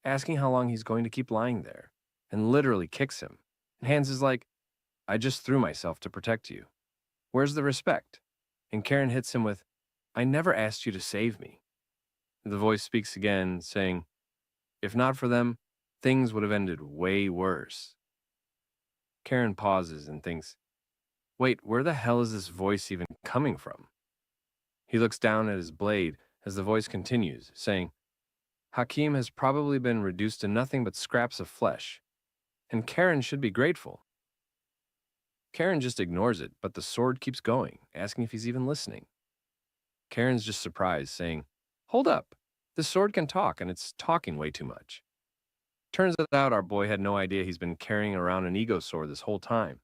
asking how long he's going to keep lying there, and literally kicks him. And Hans is like, "I just threw myself to protect you. Where's the respect?" And Karen hits him with, "I never asked you to save me." The voice speaks again, saying, "If not for them, things would have ended way worse." Karen pauses and thinks, "Wait, where the hell is this voice even coming from?" He looks down at his blade as the voice continues, saying, "Hakim has probably been reduced to nothing but scraps of flesh, and Karen should be grateful." Karen just ignores it, but the sword keeps going, asking if he's even listening. Karen's just surprised, saying, "Hold up, this sword can talk, and it's talking way too much." Turns out our boy had no idea he's been carrying around an ego sword this whole time.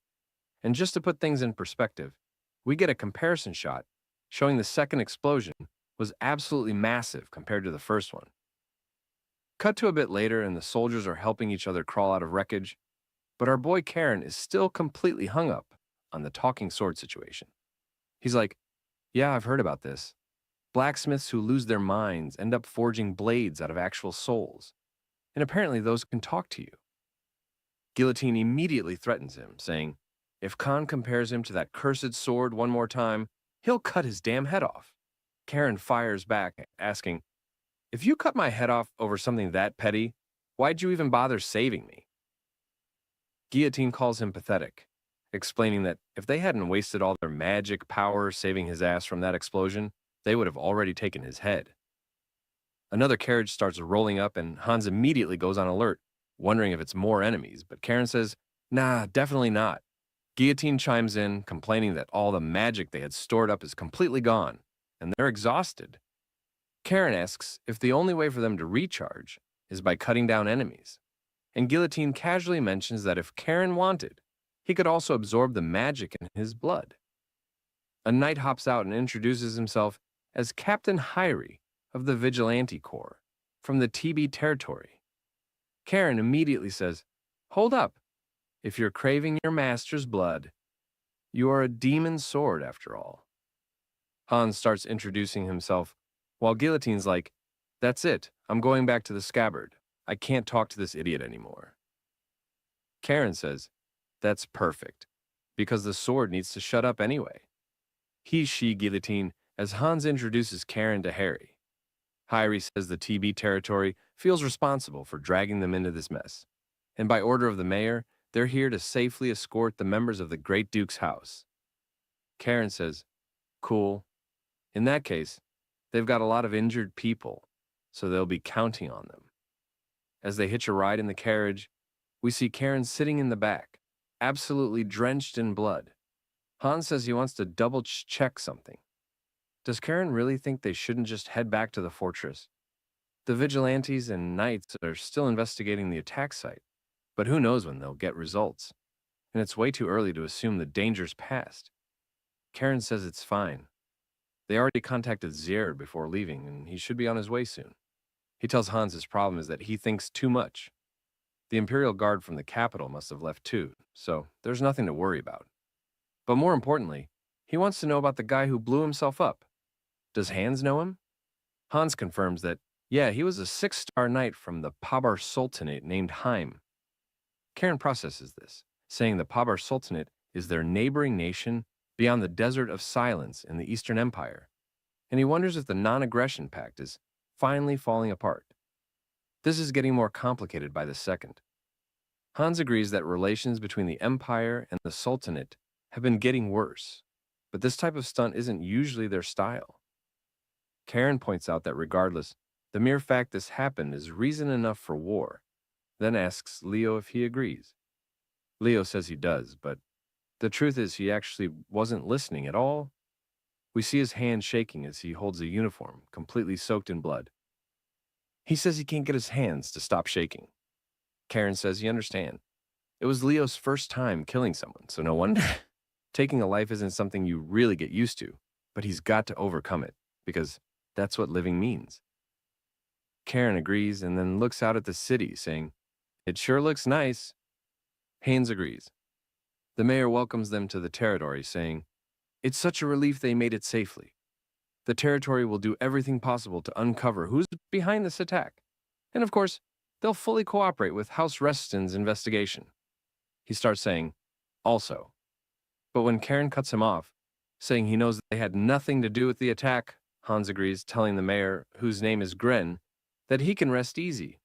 And just to put things in perspective, we get a comparison shot showing the second explosion was absolutely massive compared to the first one. Cut to a bit later, and the soldiers are helping each other crawl out of wreckage, but our boy Karen is still completely hung up on the talking sword situation. He's like, "Yeah, I've heard about this. Blacksmiths who lose their minds end up forging blades out of actual souls, and apparently those can talk to you." Guillotine immediately threatens him, saying, if Khan compares him to that cursed sword one more time, he'll cut his damn head off. Karen fires back, asking, "If you cut my head off over something that petty, why'd you even bother saving me?" Guillotine calls him pathetic, explaining that if they hadn't wasted all their magic power saving his ass from that explosion, they would have already taken his head. Another carriage starts rolling up, and Hans immediately goes on alert, wondering if it's more enemies, but Karen says, "Nah, definitely not." Guillotine chimes in, complaining that all the magic they had stored up is completely gone, and they're exhausted. Karen asks if the only way for them to recharge is by cutting down enemies, and Guillotine casually mentions that if Karen wanted, he could also absorb the magic in his blood. A knight hops out and introduces himself as Captain Hyrie of the Vigilante Corps from the TB territory. Karen immediately says, "Hold up. If you're craving your master's blood, you are a demon sword after all." Hans starts introducing himself, while Guillotine's like, "That's it, I'm going back to the scabbard. I can't talk to this idiot anymore." Karen says, "That's perfect, because the sword needs to shut up anyway." She, Guillotine, as Hans introduces Karen to Harry. Hyrie says the TB territory feels responsible for dragging them into this mess, and by order of the mayor, they're here to safely escort the members of the Great Duke's house. Karen says, "Cool. In that case, they've got a lot of injured people, so they'll be counting on them." As they hitch a ride in the carriage, we see Karen sitting in the back, absolutely drenched in blood. Hans says he wants to double-check something. Does Karen really think they shouldn't just head back to the fortress? The vigilantes and knights are still investigating the attack site, but who knows when they'll get results, and it's way too early to assume the danger's past. Karen says it's fine. They already contacted Zierd before leaving, and he should be on his way soon. He tells Hans his problem is that he thinks too much. The Imperial Guard from the capital must have left too, so there's nothing to worry about. But more importantly, he wants to know about the guy who blew himself up. Does Hans know him? Hans confirms that, yeah, he was a 6-star knight from the Pabar Sultanate named Haim. Karen processes this, saying the Pabar Sultanate is their neighboring nation beyond the Desert of Silence in the Eastern Empire, and he wonders if the non-aggression pact is finally falling apart. This is getting more complicated by the second. Hans agrees that relations between the Empire and the Sultanate have been getting worse, but this type of stunt isn't usually their style. Karen points out that regardless, the mere fact this happened is reason enough for war, then asks Leo if he agrees. Leo says he does, but the truth is he actually wasn't listening at all. We see his hand shaking as he holds a uniform, completely soaked in blood. He says he can't get his hands to stop shaking. Karen says he understands. It was Leo's first time killing someone, so no wonder. Taking a life isn't something you really get used to, but he's got to overcome it, because that's what living means. Karen agrees and then looks out at the city, saying, "It sure looks nice." Haynes agrees. The mayor welcomes them to the territory, saying, "It's such a relief they made it safely. The territory will do everything possible to uncover who's behind this attack. And of course, they'll fully cooperate with House Reston's investigation." He starts saying, "Also." But when Karen cuts him off, saying he knows they had nothing to do with the attack, Hans agrees, telling the mayor, whose name is Gren, that he can rest easy.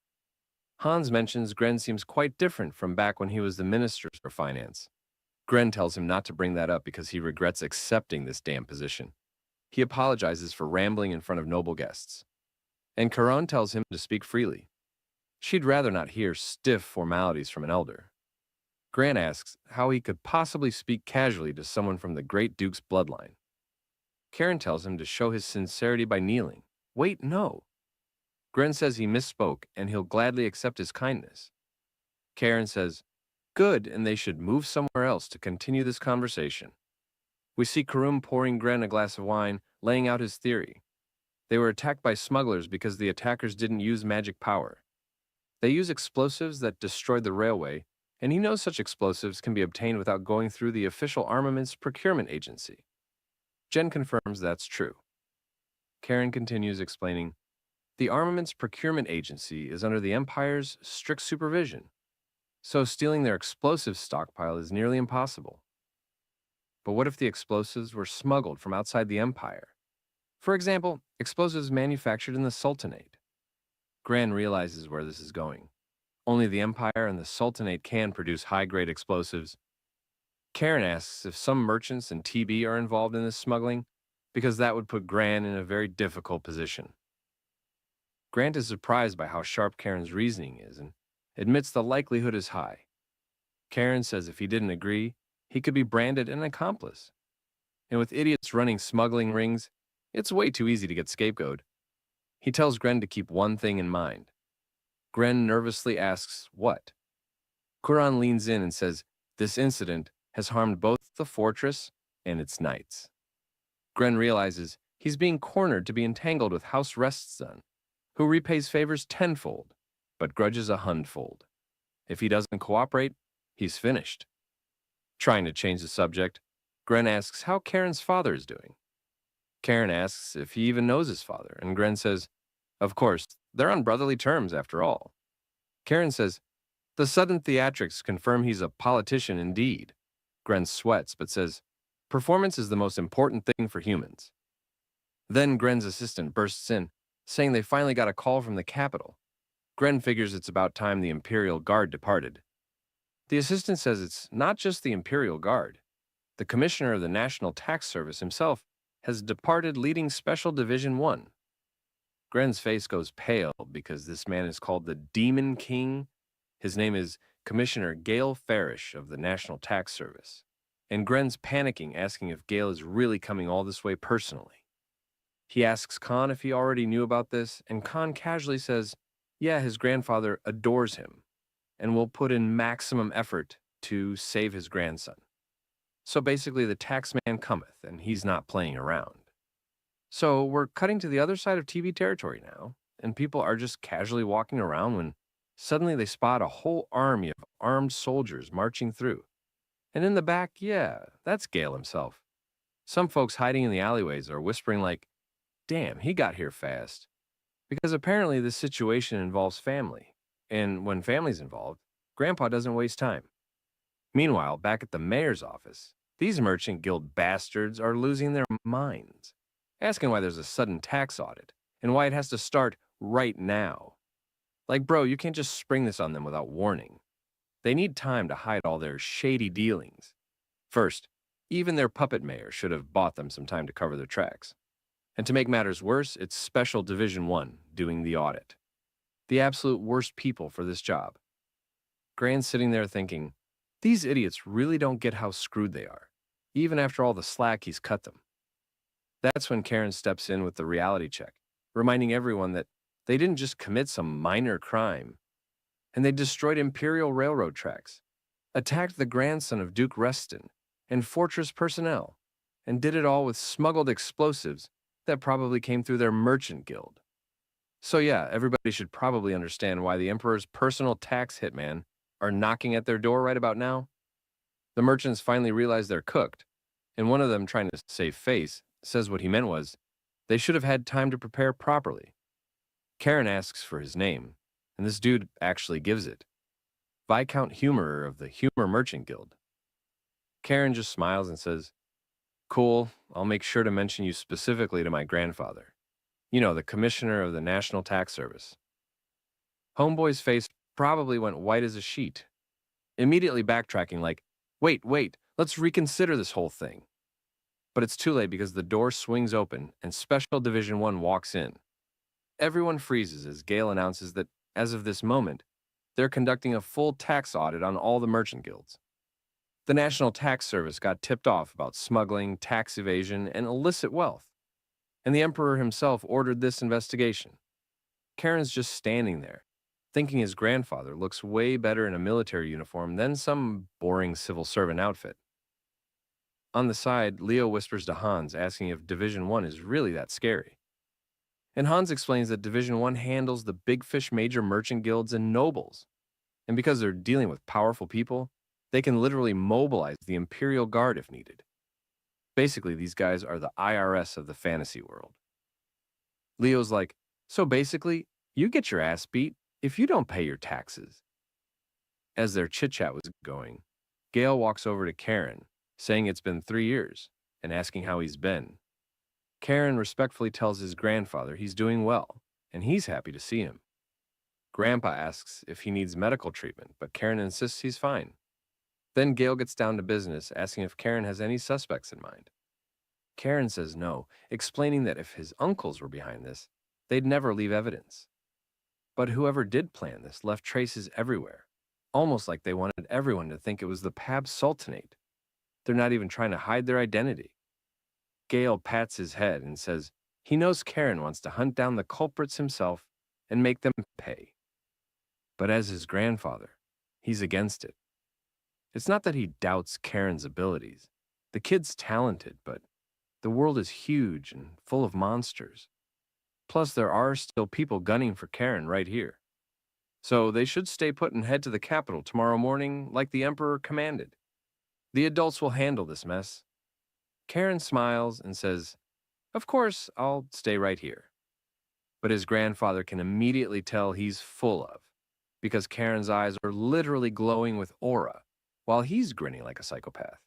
Hans mentions Gren seems quite different from back when he was the minister for finance. Gren tells him not to bring that up because he regrets accepting this damn position. He apologizes for rambling in front of noble guests. And Caron tells him to speak freely. She'd rather not hear stiff formalities from an elder. Grant asks how he could possibly speak casually to someone from the Great Duke's bloodline. Karen tells him to show his sincerity by kneeling. Wait, no. Gren says he misspoke and he'll gladly accept his kindness. Karen says, good, and they should move somewhere else to continue this conversation. We see Karum pouring Gren a glass of wine, laying out his theory. They were attacked by smugglers because the attackers didn't use magic power. They use explosives that destroyed the railway, and he knows such explosives can be obtained without going through the official armaments procurement agency. Jen confirms that's true. Karen continues explaining, the armaments procurement agency is under the Empire's strict supervision, so stealing their explosive stockpile is nearly impossible. But what if the explosives were smuggled from outside the Empire? For example, explosives manufactured in the Sultanate. Gran realizes where this is going. Only the Empire and the Sultanate can produce high-grade explosives. Karen asks if some merchants in TB are involved in this smuggling, because that would put Gran in a very difficult position. Grant is surprised by how sharp Karen's reasoning is and admits the likelihood is high. Karen says if he didn't agree, he could be branded an accomplice. And with idiots running smuggling rings, it's way too easy to get scapegoated. He tells Gren to keep one thing in mind. Gren nervously asks, what? Kuran leans in and says, this incident has harmed both the fortress and its knights. Gren realizes he's being cornered to be entangled with House Reston, who repays favors tenfold, but grudges a hundredfold. If he doesn't cooperate, he's finished. Trying to change the subject, Gren asks how Karen's father is doing. Karen asks if he even knows his father, and Gren says, of course, they're on brotherly terms after all. Karen says, the sudden theatrics confirm he's a politician indeed. Gren sweats, but says, performance is the most important thing for humans. Then Gren's assistant bursts in, saying they finally got a call from the capital. Gren figures it's about time the Imperial Guard departed. The assistant says it's not just the Imperial Guard. The Commissioner of the National Tax Service himself has departed leading Special Division 1. Gren's face goes pale because this man is called the Demon King. His name is Commissioner Gale Farish of the National Tax Service. And Gren's panicking, asking if Gale is really coming all this way personally. He asks Khan if he already knew about this, and Khan casually says, yeah, his grandfather adores him and will put in maximum effort to save his grandson. So basically the tax man cometh, and he's not playing around. So we're cutting to the other side of TB territory now, and people are just casually walking around when suddenly they spot a whole army of armed soldiers marching through. And in the back, yeah, that's Gale himself. Some folks hiding in the alleyways are whispering like, damn, he got here fast. Because apparently this situation involves family. And when family's involved, Grandpa doesn't waste time. Meanwhile, back at the mayor's office, these merchant guild bastards are losing their minds, asking why there's a sudden tax audit and why it has to start right now. Like, bro, you can't just spring this on them without warning. They need time to hide all their shady dealings. First, even their puppet mayor should have bought them some time to cover their tracks. And to make matters worse, it's Special Division 1 doing the audit. The absolute worst people for this job. Grant's sitting there thinking, these idiots really don't get how screwed they are, even after all the slack he's cut them. That's when Karen steps in with the reality check, reminding everyone that they didn't just commit some minor crime, and they destroyed Imperial Railroad tracks, attacked the grandson of Duke Reston and Fortress personnel, and did it all with smuggled explosives that probably came through their merchant guild. So yeah, everybody should probably understand why the Emperor's personal tax hitman are knocking at their door right about now. The merchants finally realize they're cooked, and one of them, trying to save face, says what he meant was, they should have had time to prepare properly. Karen asks for his name, and this dude actually gives it. Viscount Humorer of the Humor Merchant Guild. Karen just smiles and says, cool, I'll make sure to mention you specifically to my grandfather. You know, the Commissioner of the National Tax Service. Homeboy's face probably went white as a sheet, immediately backtracking like, wait, let's reconsider this whole thing. But it's too late because the door swings open and Special Division 1 walks in. Everyone freezes as Gale announces that, as of this moment, they're conducting a full tax audit on all the merchant guilds. The National Tax Service got tipped off about smuggling, tax evasion, and illicit wealth, and the Emperor himself ordered this investigation. Karen's just standing there, thinking his grandfather looks way better in a military uniform than some boring civil servant outfit. On the side, Leo whispers to Hans, asking if Division 1 is really that scary. And Hans explains that Division 1 handles the big fish major merchant guilds and nobles. And because they're dealing with powerful people, they can literally mobilize the Imperial Guard if needed. Basically, these guys are the IRS of the fantasy world. Leo's like, so basically, you get your ass beat if you don't pay your taxes. As their chit-chat was going, Gale walks over to Karen, saying it's been 3 years, and asking how he's been. Karen respectfully tells his grandfather he's doing well, and he's happy to see him. Grandpa asks if he needs medical treatment, but Karen insists he's fine. Then Gale gets down to business, asking if Karen has any suspects in mind. Karen says no, explaining that if his uncles were behind this, they'd never leave evidence. But whoever did plan this left traces everywhere, almost like they wanted everyone to think it was the Pab Sultanate. They're not even trying to hide their identity. Gale pats his head and says he knows Karen wants to hunt down the culprits himself and make them pay. But as his grandfather, he's against it. It's not that he doubts Karen's abilities. The kid's talented, but the world is huge and full of monsters. Plus, there are still people gunning for Karen right here. So they should stay put and head to the capital tomorrow morning like the Emperor commanded. The adults will handle this mess. Karen smiles and says, of course, I'll stay right here. But his grandfather can immediately tell he's full of, because Karen's eyes are literally glowing with aura, while he's grinning like a psychopath.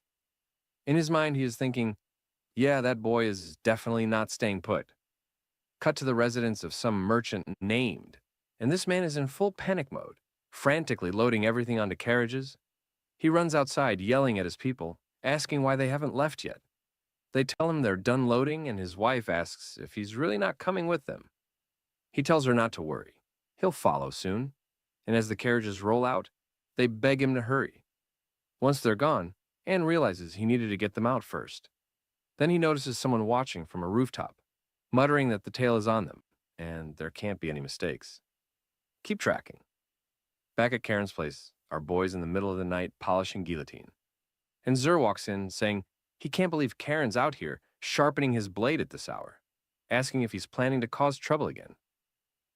In his mind, he is thinking, yeah, that boy is definitely not staying put. Cut to the residence of some merchant named, and this man is in full panic mode, frantically loading everything onto carriages. He runs outside, yelling at his people, asking why they haven't left yet. They tell him they're done loading, and his wife asks if he's really not coming with them. He tells her not to worry. He'll follow soon. And as the carriages roll out, they beg him to hurry. Once they're gone, Anne realizes he needed to get them out first. Then he notices someone watching from a rooftop, muttering that the tail is on them, and there can't be any mistakes. Keep tracking. Back at Karen's place, our boys in the middle of the night polishing guillotine. And Zur walks in, saying he can't believe Karen's out here, sharpening his blade at this hour, asking if he's planning to cause trouble again.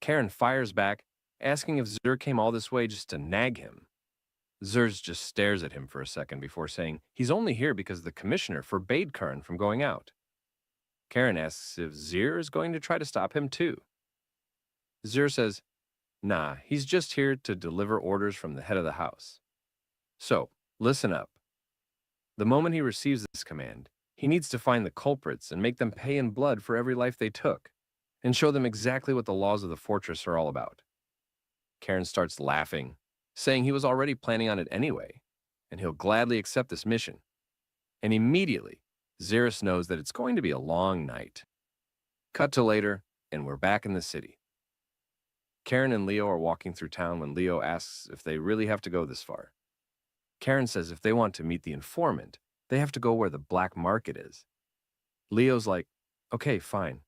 Karen fires back, asking if Zur came all this way just to nag him. Zers just stares at him for a second before saying he's only here because the commissioner forbade Karen from going out. Karen asks if Zir is going to try to stop him too. Zir says, nah, he's just here to deliver orders from the head of the house. So, listen up. The moment he receives this command, he needs to find the culprits and make them pay in blood for every life they took, and show them exactly what the laws of the fortress are all about. Karen starts laughing, saying he was already planning on it anyway, and he'll gladly accept this mission. And immediately, Xeris knows that it's going to be a long night. Cut to later, and we're back in the city. Karen and Leo are walking through town when Leo asks if they really have to go this far. Karen says if they want to meet the informant, they have to go where the black market is. Leo's like, okay, fine,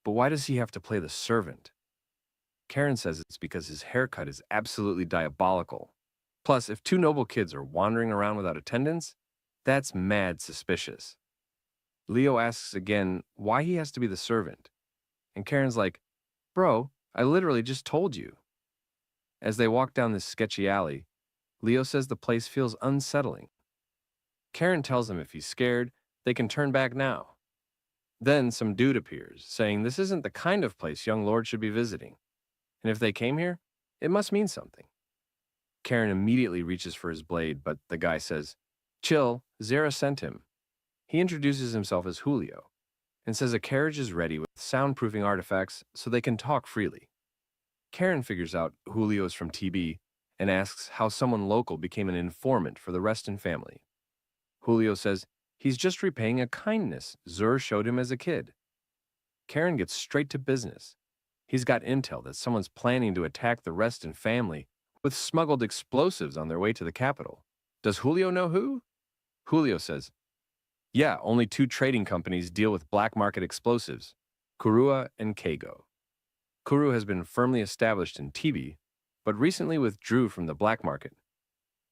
but why does he have to play the servant? Karen says it's because his haircut is absolutely diabolical. Plus, if two noble kids are wandering around without attendance, that's mad suspicious. Leo asks again why he has to be the servant, and Karen's like, bro, I literally just told you. As they walk down this sketchy alley, Leo says the place feels unsettling. Karen tells him if he's scared, they can turn back now. Then some dude appears, saying this isn't the kind of place young lords should be visiting, and if they came here, it must mean something. Karen immediately reaches for his blade, but the guy says, chill, Zara sent him. He introduces himself as Julio, and says a carriage is ready with soundproofing artifacts so they can talk freely. Karen figures out Julio is from TB and asks how someone local became an informant for the Reston family. Julio says he's just repaying a kindness Zur showed him as a kid. Karen gets straight to business. He's got intel that someone's planning to attack the Reston family with smuggled explosives on their way to the capital. Does Julio know who? Julio says, yeah, only two trading companies deal with black market explosives, Kurua and Keigo. Kuru has been firmly established in TB, but recently withdrew from the black market.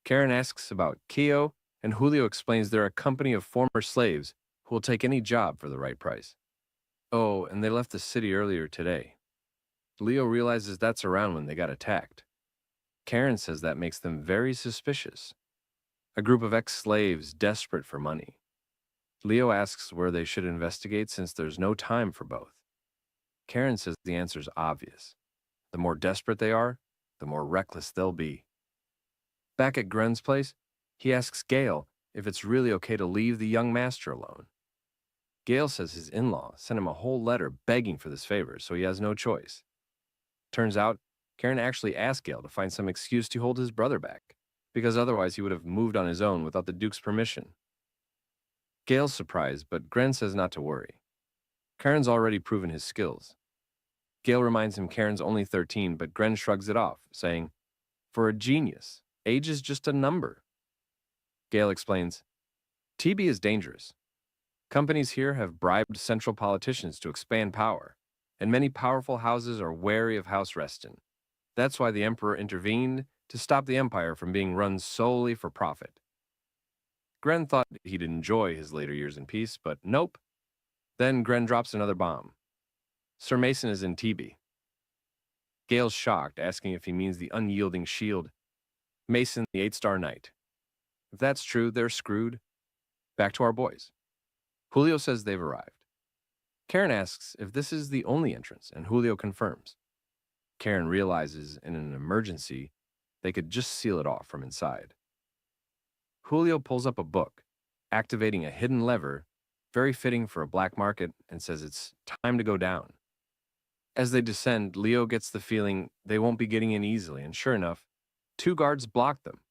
Karen asks about Keo, and Julio explains they're a company of former slaves who will take any job for the right price. Oh, and they left the city earlier today. Leo realizes that's around when they got attacked. Karen says that makes them very suspicious. A group of ex-slaves desperate for money. Leo asks where they should investigate since there's no time for both. Karen says the answer's obvious. The more desperate they are, the more reckless they'll be. Back at Gren's place, he asks Gale if it's really okay to leave the young master alone. Gale says his in-law sent him a whole letter begging for this favor, so he has no choice. Turns out, Karen actually asked Gale to find some excuse to hold his brother back, because otherwise he would have moved on his own without the Duke's permission. Gale's surprised, but Gren says not to worry. Karen's already proven his skills. Gale reminds him Karen's only 13, but Gren shrugs it off, saying, for a genius, age is just a number. Gale explains, TB is dangerous. Companies here have bribed central politicians to expand power, and many powerful houses are wary of House Reston. That's why the Emperor intervened to stop the Empire from being run solely for profit. Gren thought he'd enjoy his later years in peace, but nope. Then Gren drops another bomb. Sir Mason is in TB. Gale's shocked, asking if he means the unyielding shield. Mason, the 8-star knight. If that's true, they're screwed. Back to our boys. Julio says they've arrived. Karen asks if this is the only entrance, and Julio confirms. Karen realizes in an emergency, they could just seal it off from inside. Julio pulls up a book, activating a hidden lever, very fitting for a black market, and says it's time to go down. As they descend, Leo gets the feeling they won't be getting in easily, and sure enough, 2 guards block them.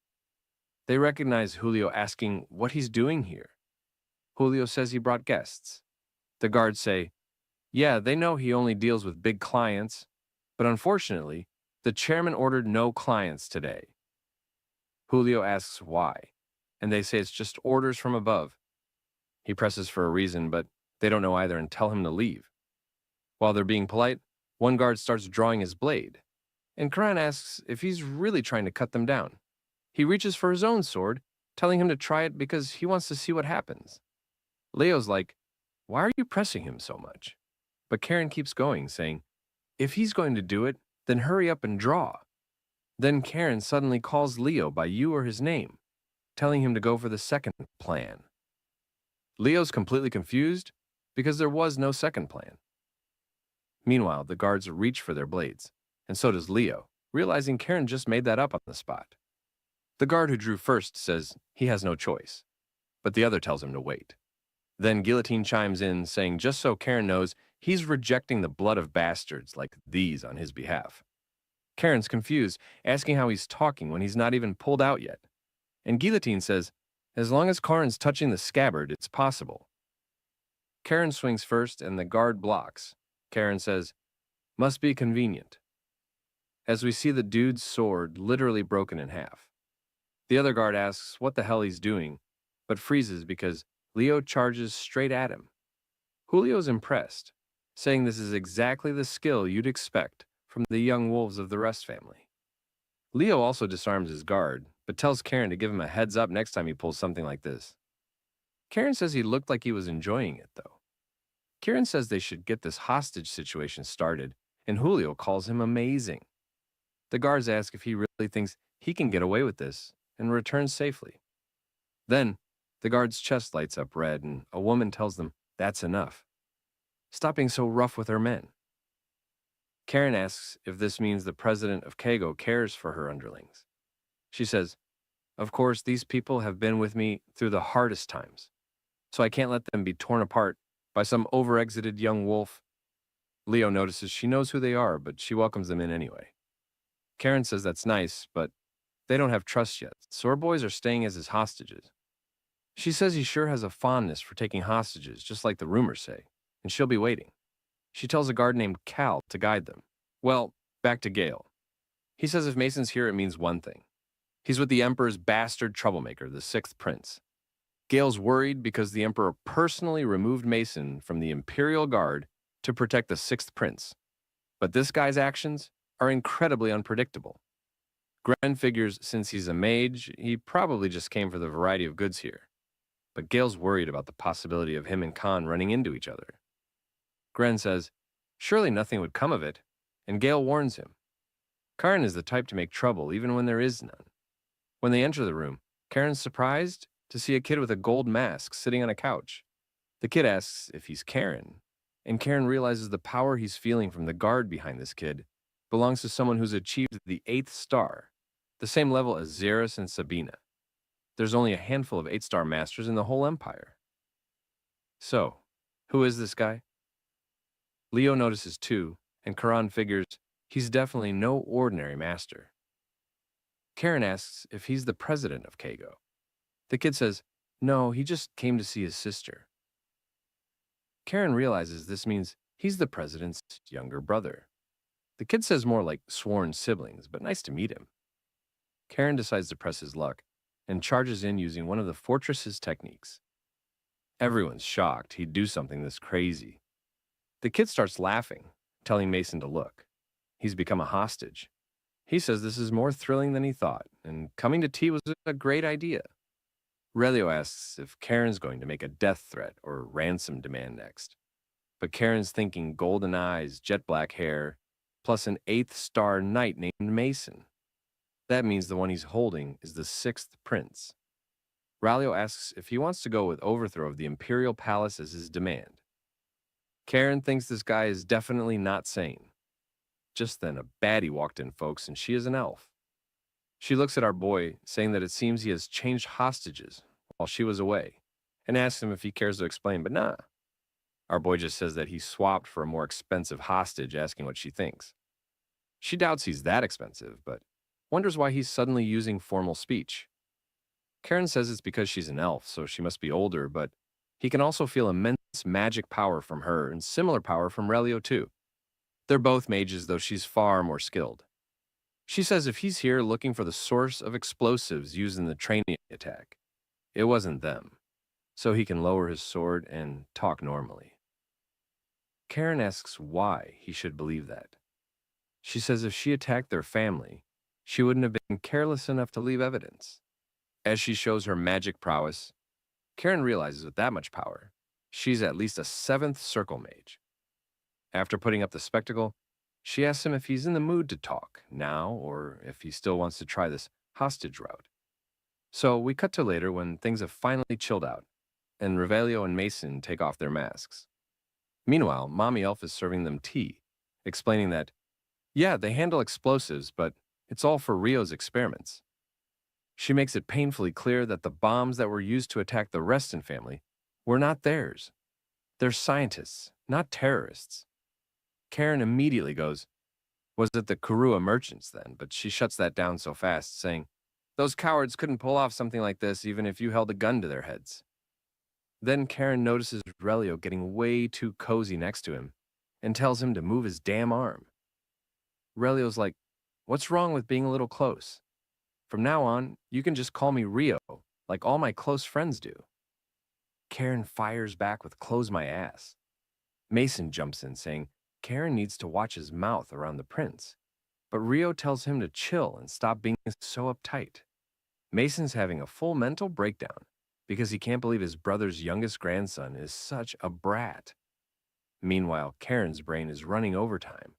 They recognize Julio asking what he's doing here. Julio says he brought guests. The guards say, yeah, they know he only deals with big clients, but unfortunately, the chairman ordered no clients today. Julio asks why, and they say it's just orders from above. He presses for a reason, but they don't know either and tell him to leave. While they're being polite, one guard starts drawing his blade, and Karan asks if he's really trying to cut them down. He reaches for his own sword, telling him to try it because he wants to see what happens. Leo's like, why are you pressing him so much? But Karen keeps going, saying, if he's going to do it, then hurry up and draw. Then Karen suddenly calls Leo by you or his name, telling him to go for the second plan. Leo's completely confused because there was no second plan. Meanwhile, the guards reach for their blades, and so does Leo, realizing Karen just made that up on the spot. The guard who drew first says he has no choice, but the other tells him to wait. Then Guillotine chimes in, saying just so Karen knows he's rejecting the blood of bastards like these on his behalf. Karen's confused, asking how he's talking when he's not even pulled out yet. And Guillotine says, as long as Karen's touching the scabbard, it's possible. Karen swings first and the guard blocks. Karen says, must be convenient. As we see the dude's sword literally broken in half. The other guard asks what the hell he's doing, but freezes because Leo charges straight at him. Julio's impressed, saying this is exactly the skill you'd expect from the young wolves of the Rust family. Leo also disarms his guard, but tells Karen to give him a heads up next time he pulls something like this. Karen says he looked like he was enjoying it, though. Karen says they should get this hostage situation started, and Julio calls him amazing. The guards ask if he really thinks he can get away with this, and returns safely. Then, the guard's chest lights up red, and a woman tells them that's enough. Stop being so rough with her men. Karen asks if this means the president of Kago cares for her underlings. She says, of course, these people have been with me through the hardest times, so I can't let them be torn apart by some over-exited young wolf. Leo notices she knows who they are, but she welcomes them in anyway. Karen says that's nice, but they don't have trust yet, so her boys are staying as his hostages. She says he sure has a fondness for taking hostages, just like the rumors say, and she'll be waiting. She tells a guard named Cal to guide them. Well, back to Gale. He says if Mason's here, it means one thing. He's with the Emperor's bastard troublemaker, the Sixth Prince. Gale's worried because the Emperor personally removed Mason from the Imperial Guard to protect the Sixth Prince. But this guy's actions are incredibly unpredictable. Gren figures since he's a mage, he probably just came for the variety of goods here. But Gale's worried about the possibility of him and Khan running into each other. Gren says, surely nothing would come of it, and Gale warns him. Karen is the type to make trouble even when there is none. When they enter the room, Karen's surprised to see a kid with a gold mask sitting on a couch. The kid asks if he's Karen, and Karen realizes the power he's feeling from the guard behind this kid belongs to someone who's achieved the 8th star, the same level as Xeris and Sabina. There's only a handful of 8-star masters in the whole empire. So, who is this guy? Leo notices too, and Karan figures he's definitely no ordinary master. Karen asks if he's the president of Kago. The kid says, no, he just came to see his sister. Karen realizes this means he's the president's younger brother. The kid says more like sworn siblings, but nice to meet him. Karen decides to press his luck and charges in using one of the fortress's techniques. Everyone's shocked he'd do something this crazy. The kid starts laughing, telling Mason to look. He's become a hostage. He says this is more thrilling than he thought, and coming to tea was a great idea. Relio asks if Karen's going to make a death threat or ransom demand next. But Karen's thinking golden eyes, jet black hair, plus an 8th-star knight named Mason. That means the one he's holding is the 6th prince. Ralio asks if he wants to go with overthrow of the Imperial Palace as his demand. Karen thinks this guy is definitely not sane. Just then, a baddie walked in, folks, and she is an elf. She looks at our boy, saying that it seems he has changed hostages while she was away, and asks him if he cares to explain, but nah. Our boy just says that he swapped for a more expensive hostage, asking what she thinks. She doubts he's that expensive, but wonders why he's suddenly using formal speech. Karen says it's because she's an elf, so she must be older, but he can also feel immense magic power from her and similar power from Relio too. They're both mages, though she's far more skilled. She says if he's here looking for the source of explosives used in the training attack, it wasn't them, so he can lower his sword and talk normally. Karen asks why he should believe that. She says if she attacked their family, she wouldn't have been careless enough to leave evidence. As she shows her magic prowess, Karen realizes with that much power, she's at least a 7th circle mage. After putting up the spectacle, She asks him if he's in the mood to talk now or if he still wants to try this hostage route. So we cut to later when things have finally chilled out, and Revelio and Mason take off their masks. Meanwhile, Mommy Elf is serving them tea, explaining that, yeah, they handle explosives, but it's all for Rio's experiments. She makes it painfully clear that the bombs that were used to attack the Reston family were not theirs. They're scientists, not terrorists. Karen immediately goes, was it the Kurua merchants then? But she shuts that down so fast, saying, those cowards couldn't pull off something like this even if you held a gun to their heads. Then Karen notices Relio getting way too cozy next to him and tells him to move his damn arm. Relio's like, what's wrong with being a little close? From now on, you can just call me Rio, like all my close friends do. Karen fires back with close my ass. Mason jumps in saying Karen needs to watch his mouth around the prince, but Rio tells him to chill and stop being so uptight. Mason's having a full mental breakdown because he can't believe his brother's youngest grandson is such a brat. Meanwhile, Karen's brain is running overtime,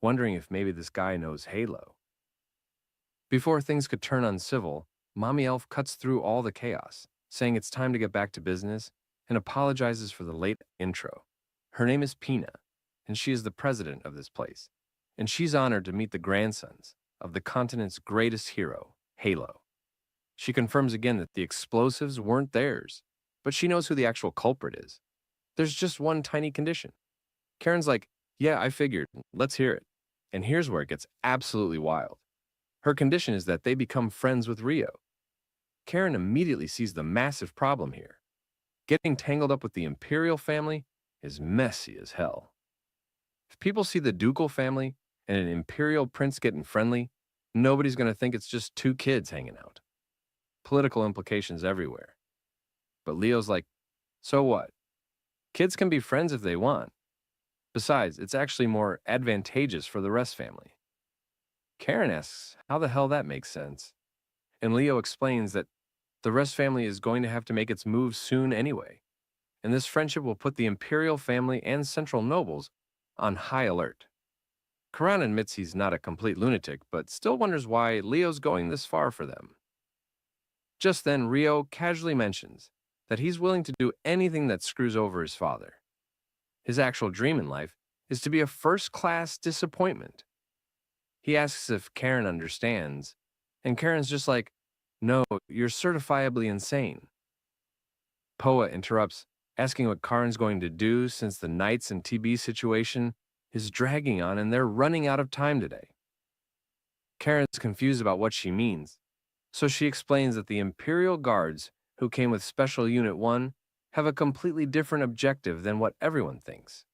wondering if maybe this guy knows Halo. Before things could turn uncivil, Mommy Elf cuts through all the chaos, saying it's time to get back to business, and apologizes for the late intro. Her name is Pina, and she is the president of this place, and she's honored to meet the grandsons of the continent's greatest hero, Halo. She confirms again that the explosives weren't theirs, but she knows who the actual culprit is. There's just one tiny condition. Karen's like, yeah, I figured, let's hear it. And here's where it gets absolutely wild. Her condition is that they become friends with Rio. Karen immediately sees the massive problem here. Getting tangled up with the Imperial family is messy as hell. If people see the Ducal family and an Imperial prince getting friendly, nobody's going to think it's just two kids hanging out. Political implications everywhere. But Leo's like, so what? Kids can be friends if they want. Besides, it's actually more advantageous for the Rest family. Karen asks how the hell that makes sense. And Leo explains that the Rest family is going to have to make its move soon anyway, and this friendship will put the Imperial family and Central nobles on high alert. Karan admits he's not a complete lunatic, but still wonders why Leo's going this far for them. Just then, Rio casually mentions that he's willing to do anything that screws over his father. His actual dream in life is to be a first-class disappointment. He asks if Karen understands, and Karen's just like, no, you're certifiably insane. Poa interrupts, asking what Karen's going to do since the Knights and TB situation is dragging on and they're running out of time today. Karen's confused about what she means, so she explains that the Imperial Guards who came with Special Unit 1 have a completely different objective than what everyone thinks.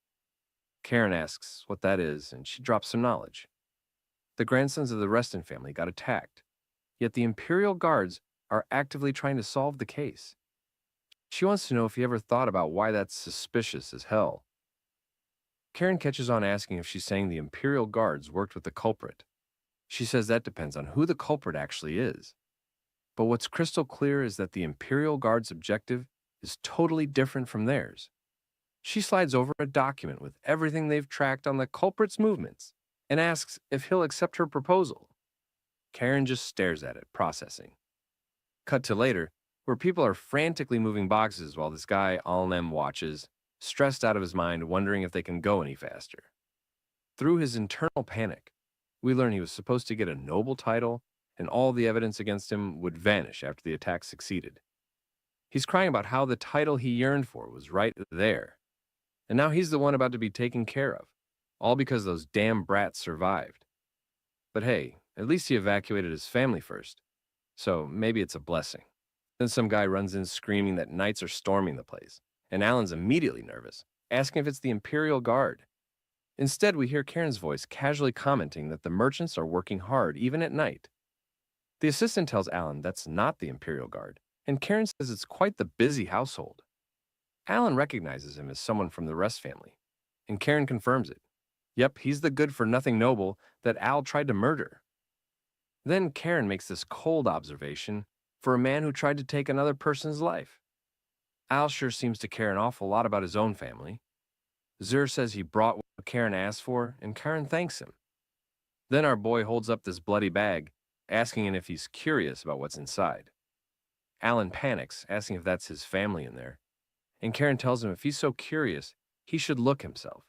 Karen asks what that is, and she drops some knowledge. The grandsons of the Reston family got attacked, yet the Imperial Guards are actively trying to solve the case. She wants to know if he ever thought about why that's suspicious as hell. Karen catches on asking if she's saying the Imperial Guards worked with the culprit. She says that depends on who the culprit actually is. But what's crystal clear is that the Imperial Guard's objective is totally different from theirs. She slides over a document with everything they've tracked on the culprit's movements and asks if he'll accept her proposal. Karen just stares at it, processing. Cut to later, where people are frantically moving boxes while this guy Alnem watches, stressed out of his mind, wondering if they can go any faster. Through his internal panic, we learn he was supposed to get a noble title, and all the evidence against him would vanish after the attack succeeded. He's crying about how the title he yearned for was right there, and now he's the one about to be taken care of, all because those damn brats survived. But hey, at least he evacuated his family first, so maybe it's a blessing. Then some guy runs in screaming that knights are storming the place, and Alan's immediately nervous, asking if it's the Imperial Guard. Instead, we hear Karen's voice casually commenting that the merchants are working hard even at night. The assistant tells Alan that's not the Imperial Guard, and Karen says it's quite the busy household. Alan recognizes him as someone from the Rest family, and Karen confirms it. Yep, he's the good-for-nothing noble that Al tried to murder. Then Karen makes this cold observation for a man who tried to take another person's life. Al sure seems to care an awful lot about his own family. Zur says he brought what Karen asked for, and Karen thanks him. Then our boy holds up this bloody bag, asking him if he's curious about what's inside. Alan panics, asking if that's his family in there, and Karen tells him if he's so curious, he should look himself.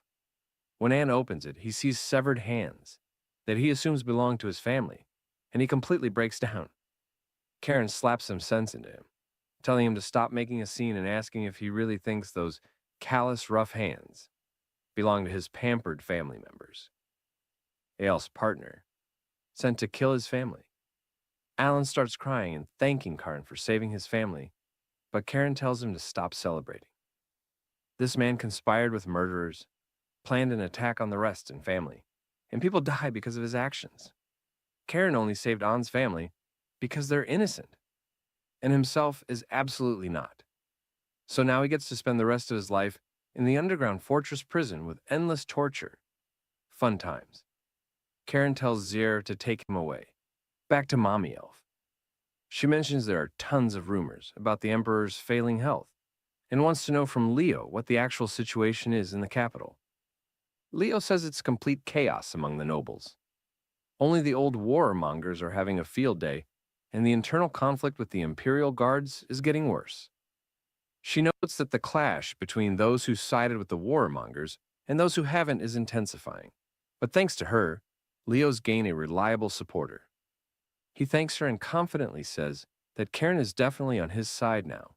When Anne opens it, he sees severed hands that he assumes belong to his family, and he completely breaks down. Karen slaps some sense into him, telling him to stop making a scene and asking if he really thinks those callous, rough hands belong to his pampered family members. Eyal's partner, sent to kill his family. Alan starts crying and thanking Karen for saving his family, but Karen tells him to stop celebrating. This man conspired with murderers, planned an attack on the rest and family, and people die because of his actions. Karen only saved An's family because they're innocent, and himself is absolutely not. So now he gets to spend the rest of his life in the underground fortress prison with endless torture. Fun times. Karen tells Zier to take him away, back to Mommy Elf. She mentions there are tons of rumors about the Emperor's failing health, and wants to know from Leo what the actual situation is in the capital. Leo says it's complete chaos among the nobles. Only the old warmongers are having a field day, and the internal conflict with the Imperial Guards is getting worse. She notes that the clash between those who sided with the warmongers and those who haven't is intensifying. But thanks to her, Leo's gained a reliable supporter. He thanks her and confidently says that Karen is definitely on his side now,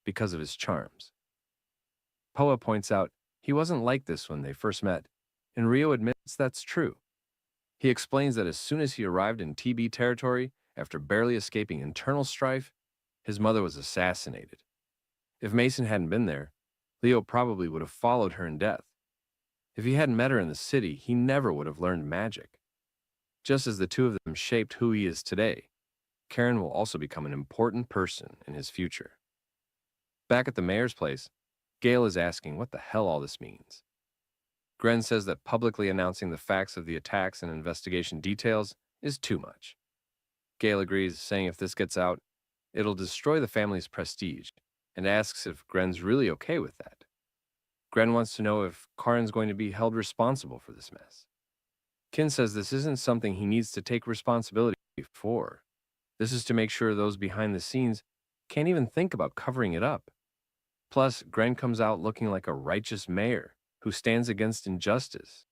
because of his charms. Poa points out he wasn't like this when they first met, and Rio admits that's true. He explains that as soon as he arrived in TB territory, after barely escaping internal strife, his mother was assassinated. If Mason hadn't been there, Leo probably would have followed her in death. If he hadn't met her in the city, he never would have learned magic. Just as the two of them shaped who he is today, Karen will also become an important person in his future. Back at the mayor's place, Gale is asking what the hell all this means. Gren says that publicly announcing the facts of the attacks and investigation details is too much. Gale agrees, saying if this gets out, it'll destroy the family's prestige, and asks if Gren's really okay with that. Gren wants to know if Karin's going to be held responsible for this mess. Kin says this isn't something he needs to take responsibility for. This is to make sure those behind the scenes can't even think about covering it up. Plus, Gren comes out looking like a righteous mayor who stands against injustice.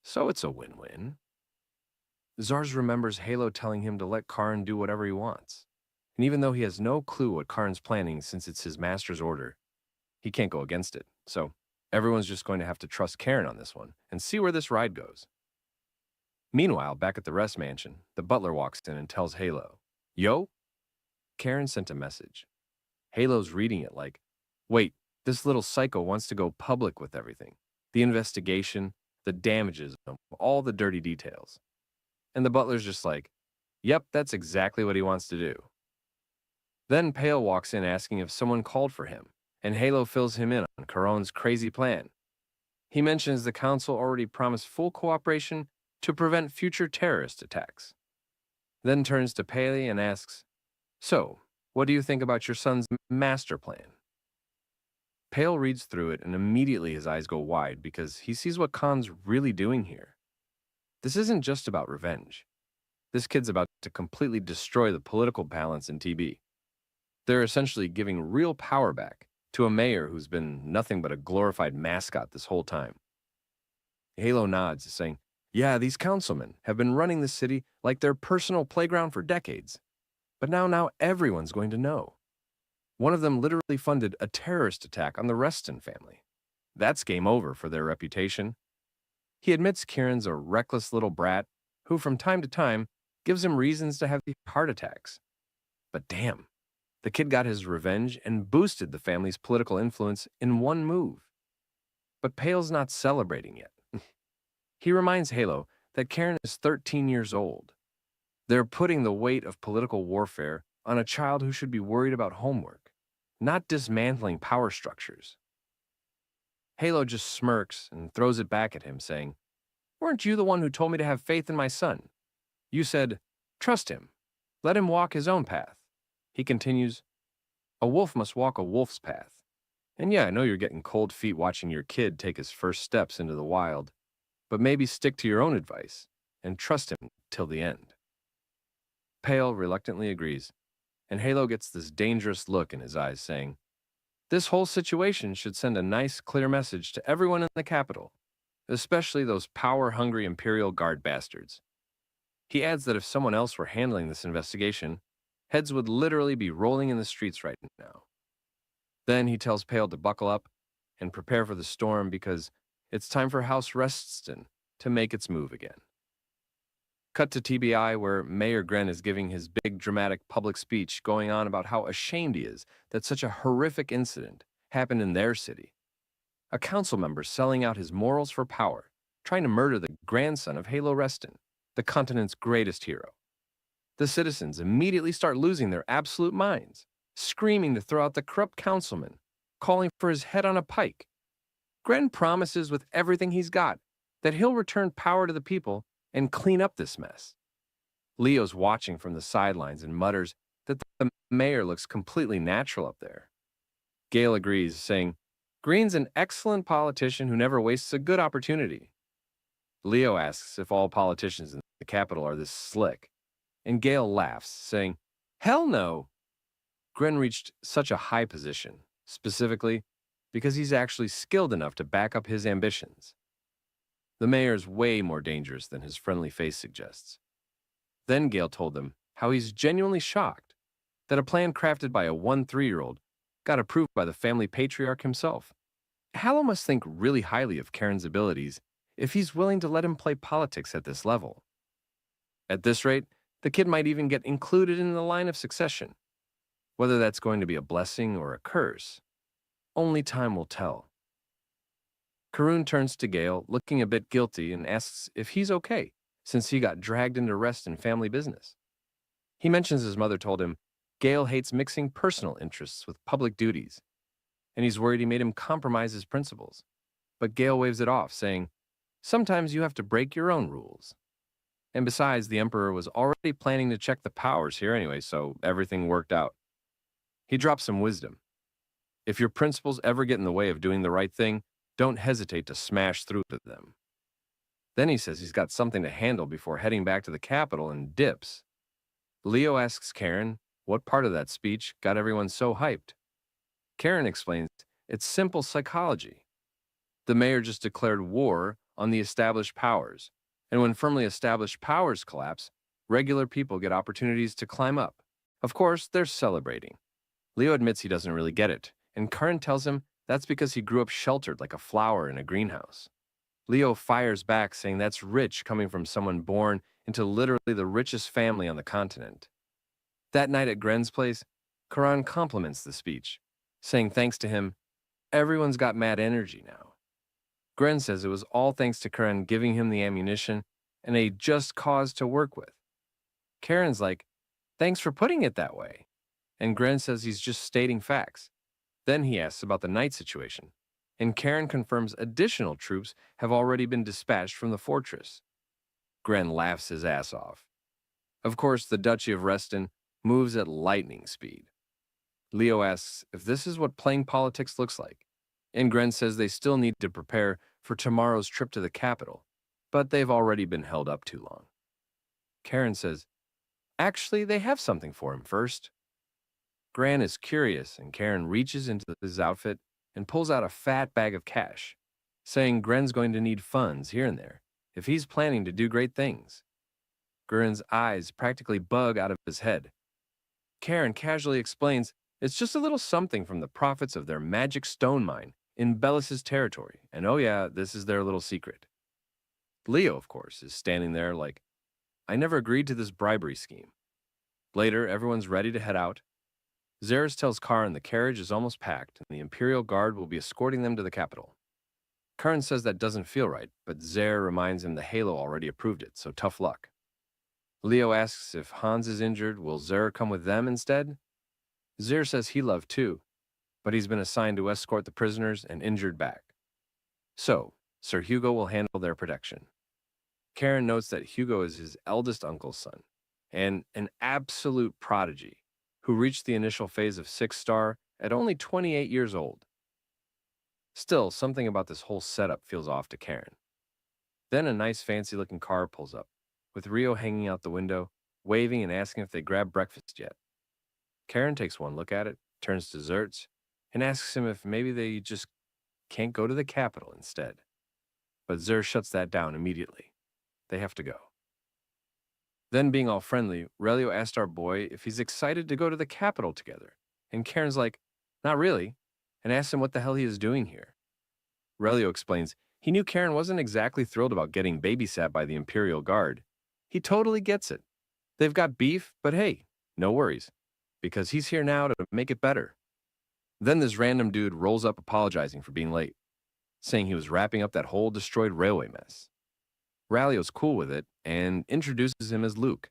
So it's a win-win. Zars remembers Halo telling him to let Karin do whatever he wants. And even though he has no clue what Karin's planning since it's his master's order, he can't go against it. So everyone's just going to have to trust Karen on this one and see where this ride goes. Meanwhile, back at the rest mansion, the butler walks in and tells Halo, "Yo?" Karen sent a message. Halo's reading it like, wait, this little psycho wants to go public with everything. The investigation, the damages, all the dirty details. And the butler's just like, yep, that's exactly what he wants to do. Then Pale walks in asking if someone called for him, and Halo fills him in on Caron's crazy plan. He mentions the council already promised full cooperation to prevent future terrorist attacks. Then turns to Paley and asks, so, what do you think about your son's master plan? Pale reads through it, and immediately his eyes go wide because he sees what Khan's really doing here. This isn't just about revenge. This kid's about to completely destroy the political balance in TB. They're essentially giving real power back to a mayor who's been nothing but a glorified mascot this whole time. Halo nods, saying, yeah, these councilmen have been running the city like their personal playground for decades. But now everyone's going to know. One of them literally funded a terrorist attack on the Reston family. That's game over for their reputation. He admits Kieran's a reckless little brat who from time to time gives him reasons to have heart attacks. But damn, the kid got his revenge and boosted the family's political influence in one move. But Pale's not celebrating yet. He reminds Halo that Karen is 13 years old. They're putting the weight of political warfare on a child who should be worried about homework, not dismantling power structures. Halo just smirks and throws it back at him, saying, weren't you the one who told me to have faith in my son? You said, trust him. Let him walk his own path. He continues, a wolf must walk a wolf's path. And yeah, I know you're getting cold feet watching your kid take his first steps into the wild, but maybe stick to your own advice and trust him till the end. Pale reluctantly agrees, and Halo gets this dangerous look in his eyes, saying, this whole situation should send a nice, clear message to everyone in the capital, especially those power-hungry Imperial Guard bastards. He adds that if someone else were handling this investigation, heads would literally be rolling in the streets right now. Then he tells Pale to buckle up and prepare for the storm because it's time for House Reston to make its move again. Cut to TBI, where Mayor Gren is giving his big dramatic public speech going on about how ashamed he is that such a horrific incident happened in their city. A council member selling out his morals for power, trying to murder the grandson of Halo Reston, the continent's greatest hero. The citizens immediately start losing their absolute minds, screaming to throw out the corrupt councilman, calling for his head on a pike. Gren promises with everything he's got that he'll return power to the people and clean up this mess. Leo's watching from the sidelines and mutters that the mayor looks completely natural up there. Gale agrees, saying, Green's an excellent politician who never wastes a good opportunity. Leo asks if all politicians in the capital are this slick, and Gale laughs, saying, hell no! Gren reached such a high position, specifically because he's actually skilled enough to back up his ambitions. The mayor's way more dangerous than his friendly face suggests. Then Gale told them how he's genuinely shocked that a plan crafted by a 1-3-year-old got approved by the family patriarch himself. Hallow must think really highly of Karen's abilities if he's willing to let him play politics at this level. At this rate, the kid might even get included in the line of succession. Whether that's going to be a blessing or a curse, only time will tell. Karun turns to Gale, looking a bit guilty, and asks if he's okay, since he got dragged into rest and family business. He mentions his mother told him Gale hates mixing personal interests with public duties, and he's worried he made him compromise his principles. But Gale waves it off, saying, sometimes you have to break your own rules. And besides, the Emperor was already planning to check the powers here anyway, so everything worked out. He drops some wisdom. If your principles ever get in the way of doing the right thing, don't hesitate to smash through to them. Then he says he's got something to handle before heading back to the capital and dips. Leo asks Karen what part of that speech got everyone so hyped. Karen explains it's simple psychology. The mayor just declared war on the established powers, and when firmly established powers collapse, regular people get opportunities to climb up. Of course, they're celebrating. Leo admits he doesn't really get it, and Karen tells him that's because he grew up sheltered like a flower in a greenhouse. Leo fires back, saying that's rich coming from someone born into literally the richest family on the continent. That night at Gren's place, Karan compliments the speech, saying thanks to him, everyone's got mad energy now. Gren says it was all thanks to Karan giving him the ammunition and a just cause to work with. Karen's like, thanks for putting it that way. And Gren says he's just stating facts. Then he asks about the night situation, and Karen confirms additional troops have already been dispatched from the fortress. Gren laughs his ass off. Of course, the Duchy of Reston moves at lightning speed. Leo asks if this is what playing politics looks like, and Gren says they still need to prepare for tomorrow's trip to the capital, but they've already been held up too long. Karen says, actually, they have something for him first. Gran is curious, and Karen reaches into his outfit and pulls out a fat bag of cash, saying Gren's going to need funds here and there if he's planning to do great things. Gren's eyes practically bug out of his head. Karen casually explains it's just a little something from the profits of their magic stone mine in Bellis's territory, and oh yeah, this is their little secret. Leo, of course, is standing there like, I never agreed to this bribery scheme. Later, everyone's ready to head out. Zeres tells Karan the carriage is almost packed and the Imperial Guard will be escorting them to the capital. Karan says that doesn't feel right, but Zer reminds him the Halo already approved it, so tough luck. Leo asks if Hans is injured, will Zer come with them instead? Zer says he loved too, but he's been assigned to escort the prisoners and injured back. So, Sir Hugo will handle their protection. Karen notes that Hugo is his eldest uncle's son, and an absolute prodigy, who reached the initial phase of 6-star at only 28 years old. Still, something about this whole setup feels off to Karen. Then a nice fancy-looking car pulls up, with Rio hanging out the window, waving and asking if they grabbed breakfast yet. Karen takes one look at it, turns to Zertz, and asks him if maybe they just can't go to the capital instead. But Zer shuts that down immediately. They have to go. Then, being all friendly, Relio asked our boy if he's excited to go to the capital together. And Karen's like, not really, and asks him what the hell he is doing here. Relio explains he knew Karen wasn't exactly thrilled about getting babysat by the Imperial Guard. He totally gets it. They've got beef, but hey, no worries, because he's here now to make it better. Then this random dude rolls up apologizing for being late, saying he was wrapping up that whole destroyed railway mess. Ralio's cool with it and introduces him as Luke,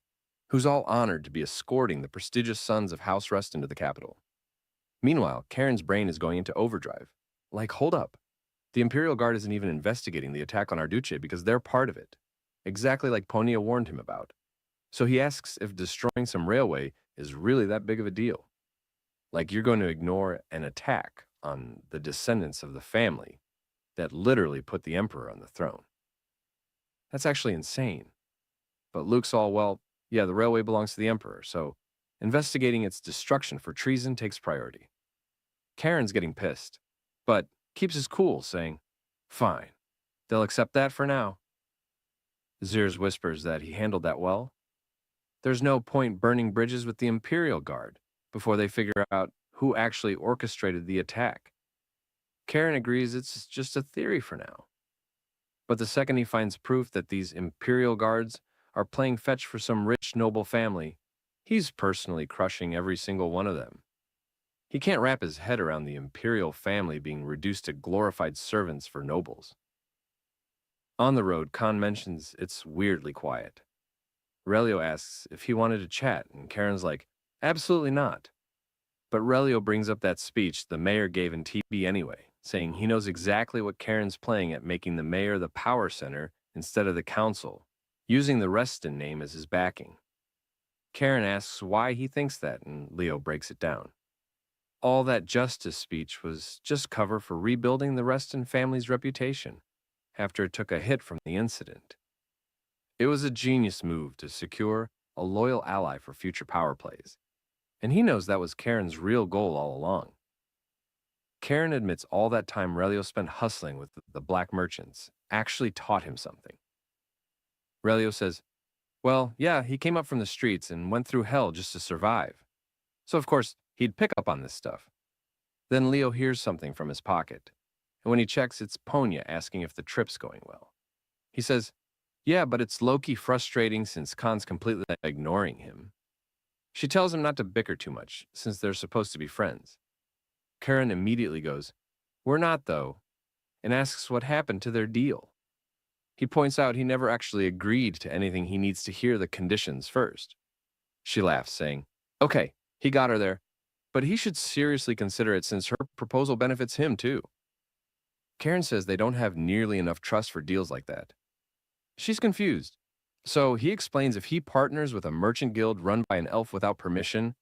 who's all honored to be escorting the prestigious sons of House Rust into the capital. Meanwhile, Karen's brain is going into overdrive. Like, hold up. The Imperial Guard isn't even investigating the attack on Arduce because they're part of it, exactly like Ponia warned him about. So he asks if destroying some railway is really that big of a deal. Like you're going to ignore an attack on the descendants of the family that literally put the Emperor on the throne. That's actually insane. But Luke's all, well, yeah, the railway belongs to the Emperor, so investigating its destruction for treason takes priority. Karen's getting pissed, but keeps his cool, saying, fine, they'll accept that for now. Zirs whispers that he handled that well. There's no point burning bridges with the Imperial Guard before they figure out who actually orchestrated the attack. Karen agrees it's just a theory for now. But the second he finds proof that these Imperial Guards are playing fetch for some rich noble family, he's personally crushing every single one of them. He can't wrap his head around the Imperial family being reduced to glorified servants for nobles. On the road, Khan mentions it's weirdly quiet. Relio asks if he wanted to chat, and Karen's like, absolutely not. But Relio brings up that speech the mayor gave in TB anyway, saying he knows exactly what Karen's playing at making the mayor the power center instead of the council, using the Reston name as his backing. Karen asks why he thinks that, and Leo breaks it down. All that justice speech was just cover for rebuilding the Reston family's reputation after it took a hit from the incident. It was a genius move to secure a loyal ally for future power plays, and he knows that was Karen's real goal all along. Karen admits all that time Relio spent hustling with the black merchants actually taught him something. Relio says, well, yeah, he came up from the streets and went through hell just to survive. So of course, he'd pick up on this stuff. Then Leo hears something from his pocket, and when he checks, it's Ponia asking if the trip's going well. He says, yeah, but it's low-key frustrating since Khan's completely ignoring him. She tells him not to bicker too much, since they're supposed to be friends. Karen immediately goes, we're not though, and asks what happened to their deal. He points out he never actually agreed to anything. He needs to hear the conditions first. She laughs, saying, okay, he got her there, but he should seriously consider it since her proposal benefits him too. Karen says they don't have nearly enough trust for deals like that. She's confused. So he explains if he partners with a merchant guild run by an elf without permission,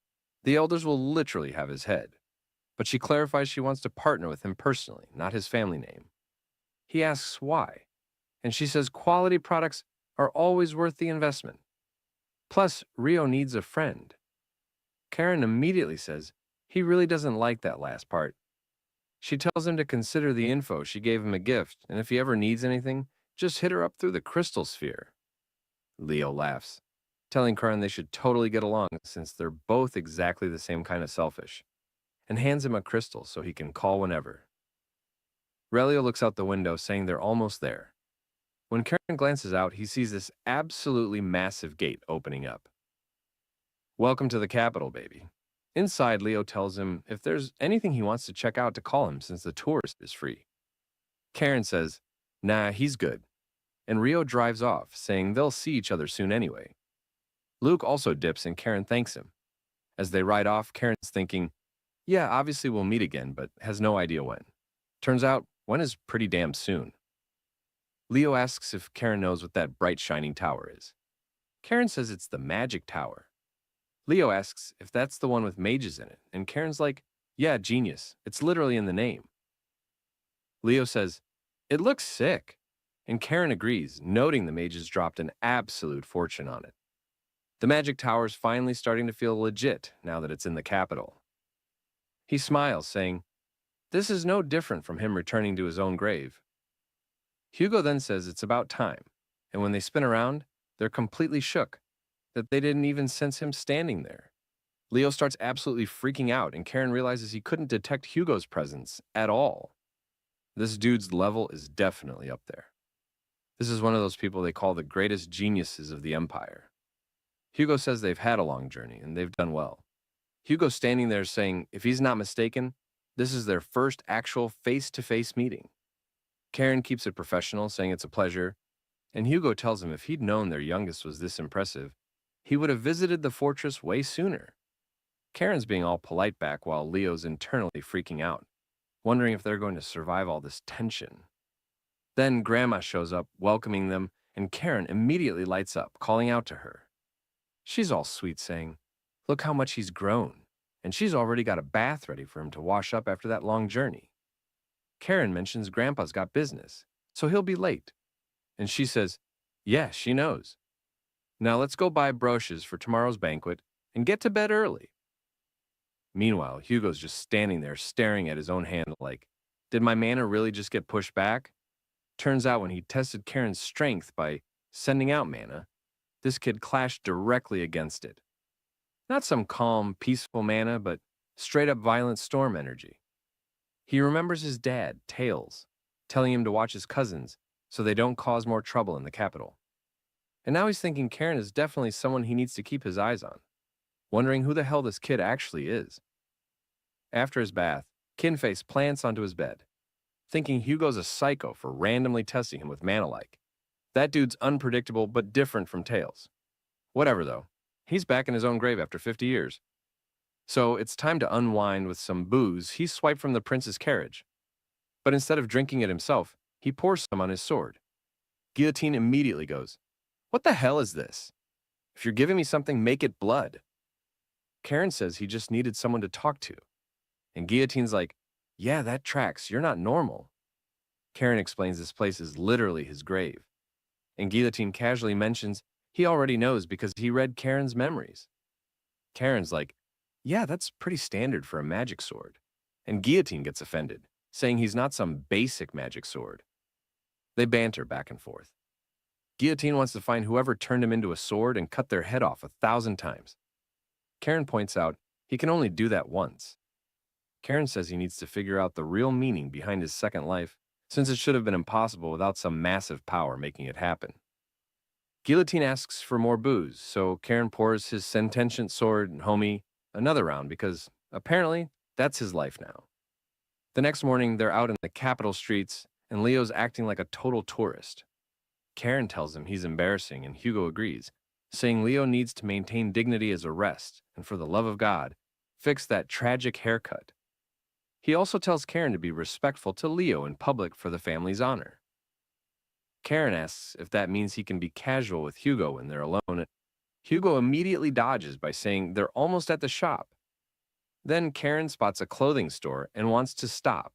the elders will literally have his head. But she clarifies she wants to partner with him personally, not his family name. He asks why, and she says quality products are always worth the investment. Plus, Rio needs a friend. Karen immediately says he really doesn't like that last part. She tells him to consider the info she gave him a gift, and if he ever needs anything, just hit her up through the crystal sphere. Leo laughs, telling Karen they should totally get along since they're both exactly the same kind of selfish, and hands him a crystal so he can call whenever. Relio looks out the window, saying they're almost there. When Karen glances out, he sees this absolutely massive gate opening up. Welcome to the capital, baby. Inside, Leo tells him if there's anything he wants to check out to call him since the tour is free. Karen says, nah, he's good. And Rio drives off, saying they'll see each other soon anyway. Luke also dips and Karen thanks him. As they ride off, Karen's thinking, yeah, obviously we'll meet again, but has no idea when. Turns out, when is pretty damn soon. Leo asks if Karen knows what that bright shining tower is. Karen says it's the magic tower. Leo asks if that's the one with mages in it, and Karen's like, yeah, genius. It's literally in the name. Leo says, "It looks sick." And Karen agrees, noting the mages dropped an absolute fortune on it. The magic tower's finally starting to feel legit now that it's in the capital. He smiles, saying, "This is no different from him returning to his own grave." Hugo then says it's about time, and when they spin around, they're completely shook that they didn't even sense him standing there. Leo starts absolutely freaking out, and Karen realizes he couldn't detect Hugo's presence at all. This dude's level is definitely up there. This is one of those people they call the greatest geniuses of the Empire. Hugo says they've had a long journey, and they've done well. Hugo's standing there saying, if he's not mistaken, this is their first actual face-to-face meeting. Karen keeps it professional, saying it's a pleasure, and Hugo tells him if he'd known their youngest was this impressive, he would have visited the fortress way sooner. Karen's being all polite back while Leo's internally freaking out, wondering if they're going to survive all this tension. Then Grandma shows up, welcoming them, and Karen immediately lights up, calling out to her. She's all sweet, saying, "Look how much he's grown," and she's already got a bath ready for him to wash up after that long journey. Karen mentions Grandpa's got business, so he'll be late. And she says, yeah, she knows. Now let's go buy brooches for tomorrow's banquet and get to bed early. Meanwhile, Hugo's just standing there staring at his own hand like, did my mana really just get pushed back? Turns out when he tested Karen's strength by sending out mana, this kid clashed directly against it. Not some calm, peaceful mana, but straight up violent storm energy. He remembers his dad, Tails, telling him to watch his cousins so they don't cause more trouble in the capital. And now he's thinking Karen is definitely someone he needs to keep his eyes on, wondering who the hell this kid actually is. After his bath, Kinface plants onto his bed, thinking Hugo's a psycho for randomly testing him with mana-like. That dude's unpredictable but different from Tails. Whatever though, he's back in his own grave after 50 years. So it's time to unwind with some booze he swiped from the prince's carriage. But instead of drinking it himself, he pours some on his sword. Guillotine immediately goes, "What the hell is this? If you're giving me something, make it blood." Karen says he just needed someone to talk to. And Guillotine's like, yeah, that tracks, you're not normal. Karen explains this place is literally his grave. And Guillotine casually mentions he already knows because he read Karen's memories. Karen's like, yeah, that's pretty standard for a magic sword. And Guillotine gets offended, saying he's not some basic magic sword. They banter back and forth. Guillotine wants to find whoever turned him into a sword and cut their head off 1,000 times. Karen points out he can only do that once. Karen says he needs to figure out the real meaning behind his second life, since it should have been impossible without some massive power making it happen. Guillotine asks for more booze, so Karen pours his sentient sword homie another round because, apparently, that's his life now. The next morning, they're out in the capital streets, and Leo's acting like a total tourist. Karen tells him he's embarrassing, and Hugo agrees, saying Leo needs to maintain dignity as a rest, and for the love of God, fix that tragic haircut. He also tells Karen to be respectful to Leo in public for the family's honor. Karen asks if that means he can be casual with Hugo when they're alone. Hugo immediately dodges by saying they're almost at the shop. Then Karen spots a clothing store and wants to stop.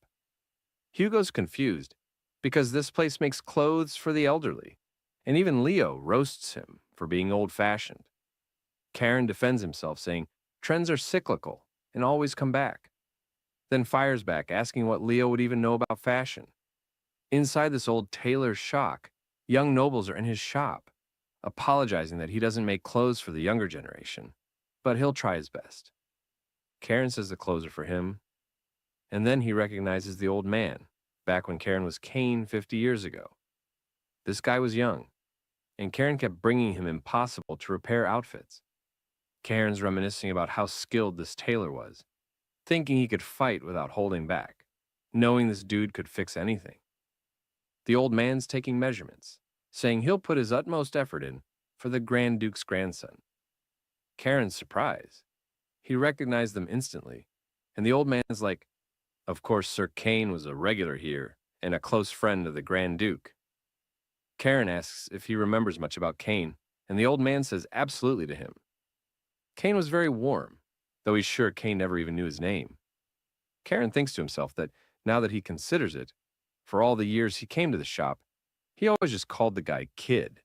Hugo's confused because this place makes clothes for the elderly, and even Leo roasts him for being old-fashioned. Karen defends himself, saying trends are cyclical and always come back. Then fires back, asking what Leo would even know about fashion. Inside this old tailor's shock, young nobles are in his shop, apologizing that he doesn't make clothes for the younger generation, but he'll try his best. Karen says the clothes are for him, and then he recognizes the old man, back when Karen was Kane 50 years ago. This guy was young, and Karen kept bringing him impossible to repair outfits. Karen's reminiscing about how skilled this tailor was, thinking he could fight without holding back, knowing this dude could fix anything. The old man's taking measurements, saying he'll put his utmost effort in for the Grand Duke's grandson. Karen's surprised. He recognized them instantly, and the old man's like, of course Sir Kane was a regular here and a close friend of the Grand Duke. Karen asks if he remembers much about Kane, and the old man says absolutely to him. Kane was very warm, though he's sure Kane never even knew his name. Karen thinks to himself that now that he considers it, for all the years he came to the shop, he always just called the guy Kid.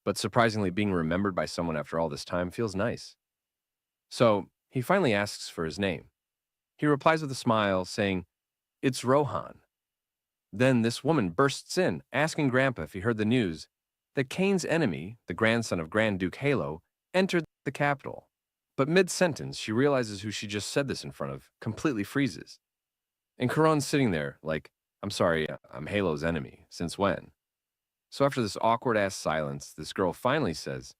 But surprisingly, being remembered by someone after all this time feels nice. So he finally asks for his name. He replies with a smile, saying, "It's Rohan." Then this woman bursts in, asking Grandpa if he heard the news that Kane's enemy, the grandson of Grand Duke Halo, entered the capital. But mid-sentence, she realizes who she just said this in front of, completely freezes. And Karan's sitting there like, "I'm sorry, I'm Halo's enemy. Since when?" So after this awkward-ass silence, this girl finally says,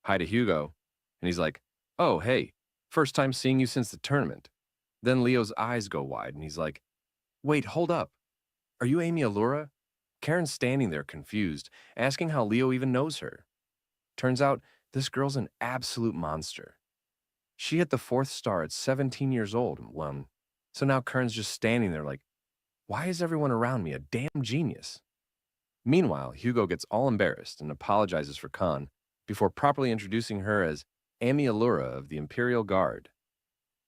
"Hi to Hugo." And he's like, "Oh, hey, first time seeing you since the tournament." Then Leo's eyes go wide, and he's like, "Wait, hold up. Are you Amy Allura?" Karen's standing there confused, asking how Leo even knows her. Turns out, this girl's an absolute monster. She hit the 4th star at 17 years old and won. So now Karen's just standing there like, why is everyone around me a damn genius? Meanwhile, Hugo gets all embarrassed and apologizes for Khan before properly introducing her as Amy Allura of the Imperial Guard.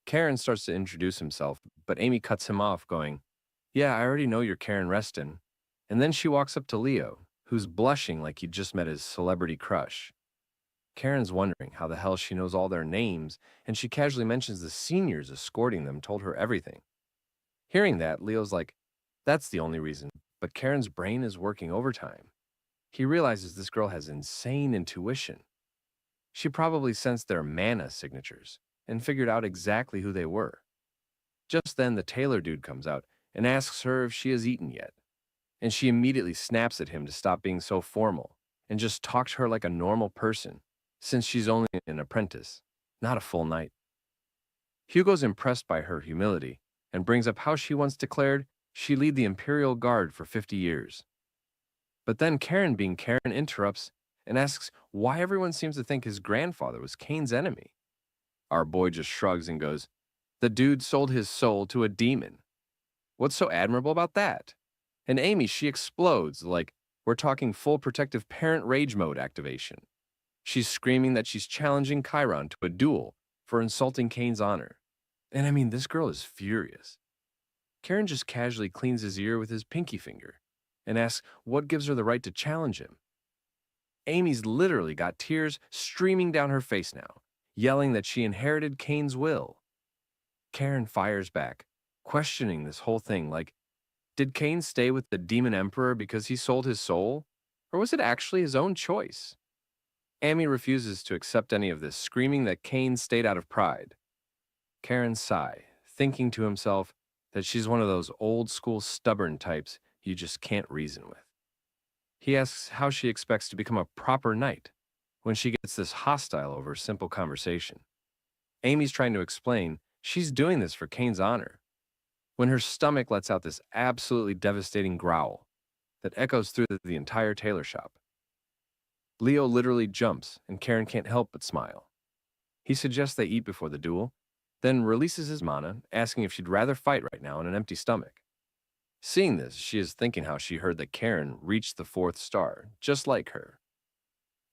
Karen starts to introduce himself, but Amy cuts him off, going, "Yeah, I already know you're Karen Reston." And then she walks up to Leo, who's blushing like he'd just met his celebrity crush. Karen's wondering how the hell she knows all their names, and she casually mentions the seniors escorting them told her everything. Hearing that, Leo's like, that's the only reason, but Karen's brain is working overtime. He realizes this girl has insane intuition. She probably sensed their mana signatures and figured out exactly who they were. Just then, the tailor dude comes out and asks her if she has eaten yet. And she immediately snaps at him to stop being so formal and just talk to her like a normal person, since she's only an apprentice, not a full knight. Hugo's impressed by her humility and brings up how she once declared she'd lead the Imperial Guard for 50 years. But then Karen, being Karen, interrupts and asks why everyone seems to think his grandfather was Kane's enemy. Our boy just shrugs and goes, "The dude sold his soul to a demon. What's so admirable about that?" And Amy, she explodes like, we're talking full protective parent rage mode activation. She's screaming that she's challenging Chiron to a duel for insulting Kane's honor. And I mean, this girl is furious. Karen just casually cleans his ear with his pinky finger and asks what gives her the right to challenge him. Amy's literally got tears streaming down her face now, yelling that she inherited Kane's will. Karen fires back, questioning this whole thing like, did Kane stay with the Demon Emperor because he sold his soul? Or was it actually his own choice? Amy refuses to accept any of this, screaming that Kane stayed out of pride. Karen sigh, thinking to himself that she's one of those old-school stubborn types you just can't reason with. He asks how she expects to become a proper knight when she gets this hostile over a simple conversation. Amy's trying to explain she's doing this for Kane's honor, when her stomach lets out this absolutely devastating growl that echoes through the entire tailor shop. Leo literally jumps, and Karen can't help but smile. He suggests they eat before the duel, then releases his mana, asking if she'd rather fight right now on an empty stomach. Seeing this, she is thinking how she heard that Karen reached the 4th star, just like her.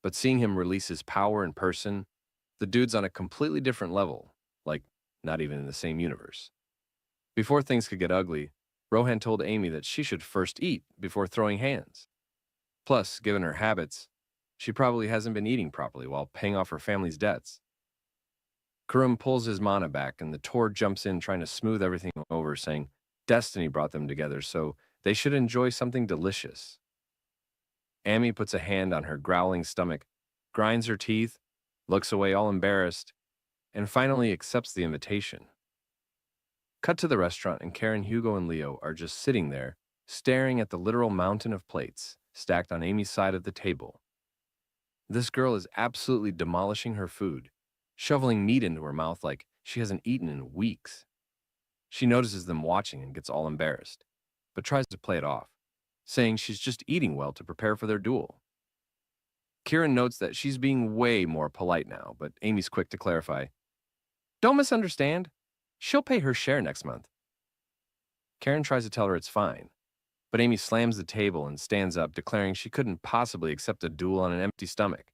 But seeing him release his power in person, the dude's on a completely different level, like not even in the same universe. Before things could get ugly, Rohan told Amy that she should first eat before throwing hands. Plus, given her habits, she probably hasn't been eating properly while paying off her family's debts. Kurum pulls his mana back, and the Tor jumps in trying to smooth everything over, saying destiny brought them together, so they should enjoy something delicious. Amy puts a hand on her growling stomach, grinds her teeth, looks away all embarrassed, and finally accepts the invitation. Cut to the restaurant, and Karen, Hugo, and Leo are just sitting there, staring at the literal mountain of plates stacked on Amy's side of the table. This girl is absolutely demolishing her food, shoveling meat into her mouth like she hasn't eaten in weeks. She notices them watching and gets all embarrassed, but tries to play it off, saying she's just eating well to prepare for their duel. Kieran notes that she's being way more polite now, but Amy's quick to clarify, "Don't misunderstand. She'll pay her share next month." Karen tries to tell her it's fine, but Amy slams the table and stands up, declaring she couldn't possibly accept a duel on an empty stomach.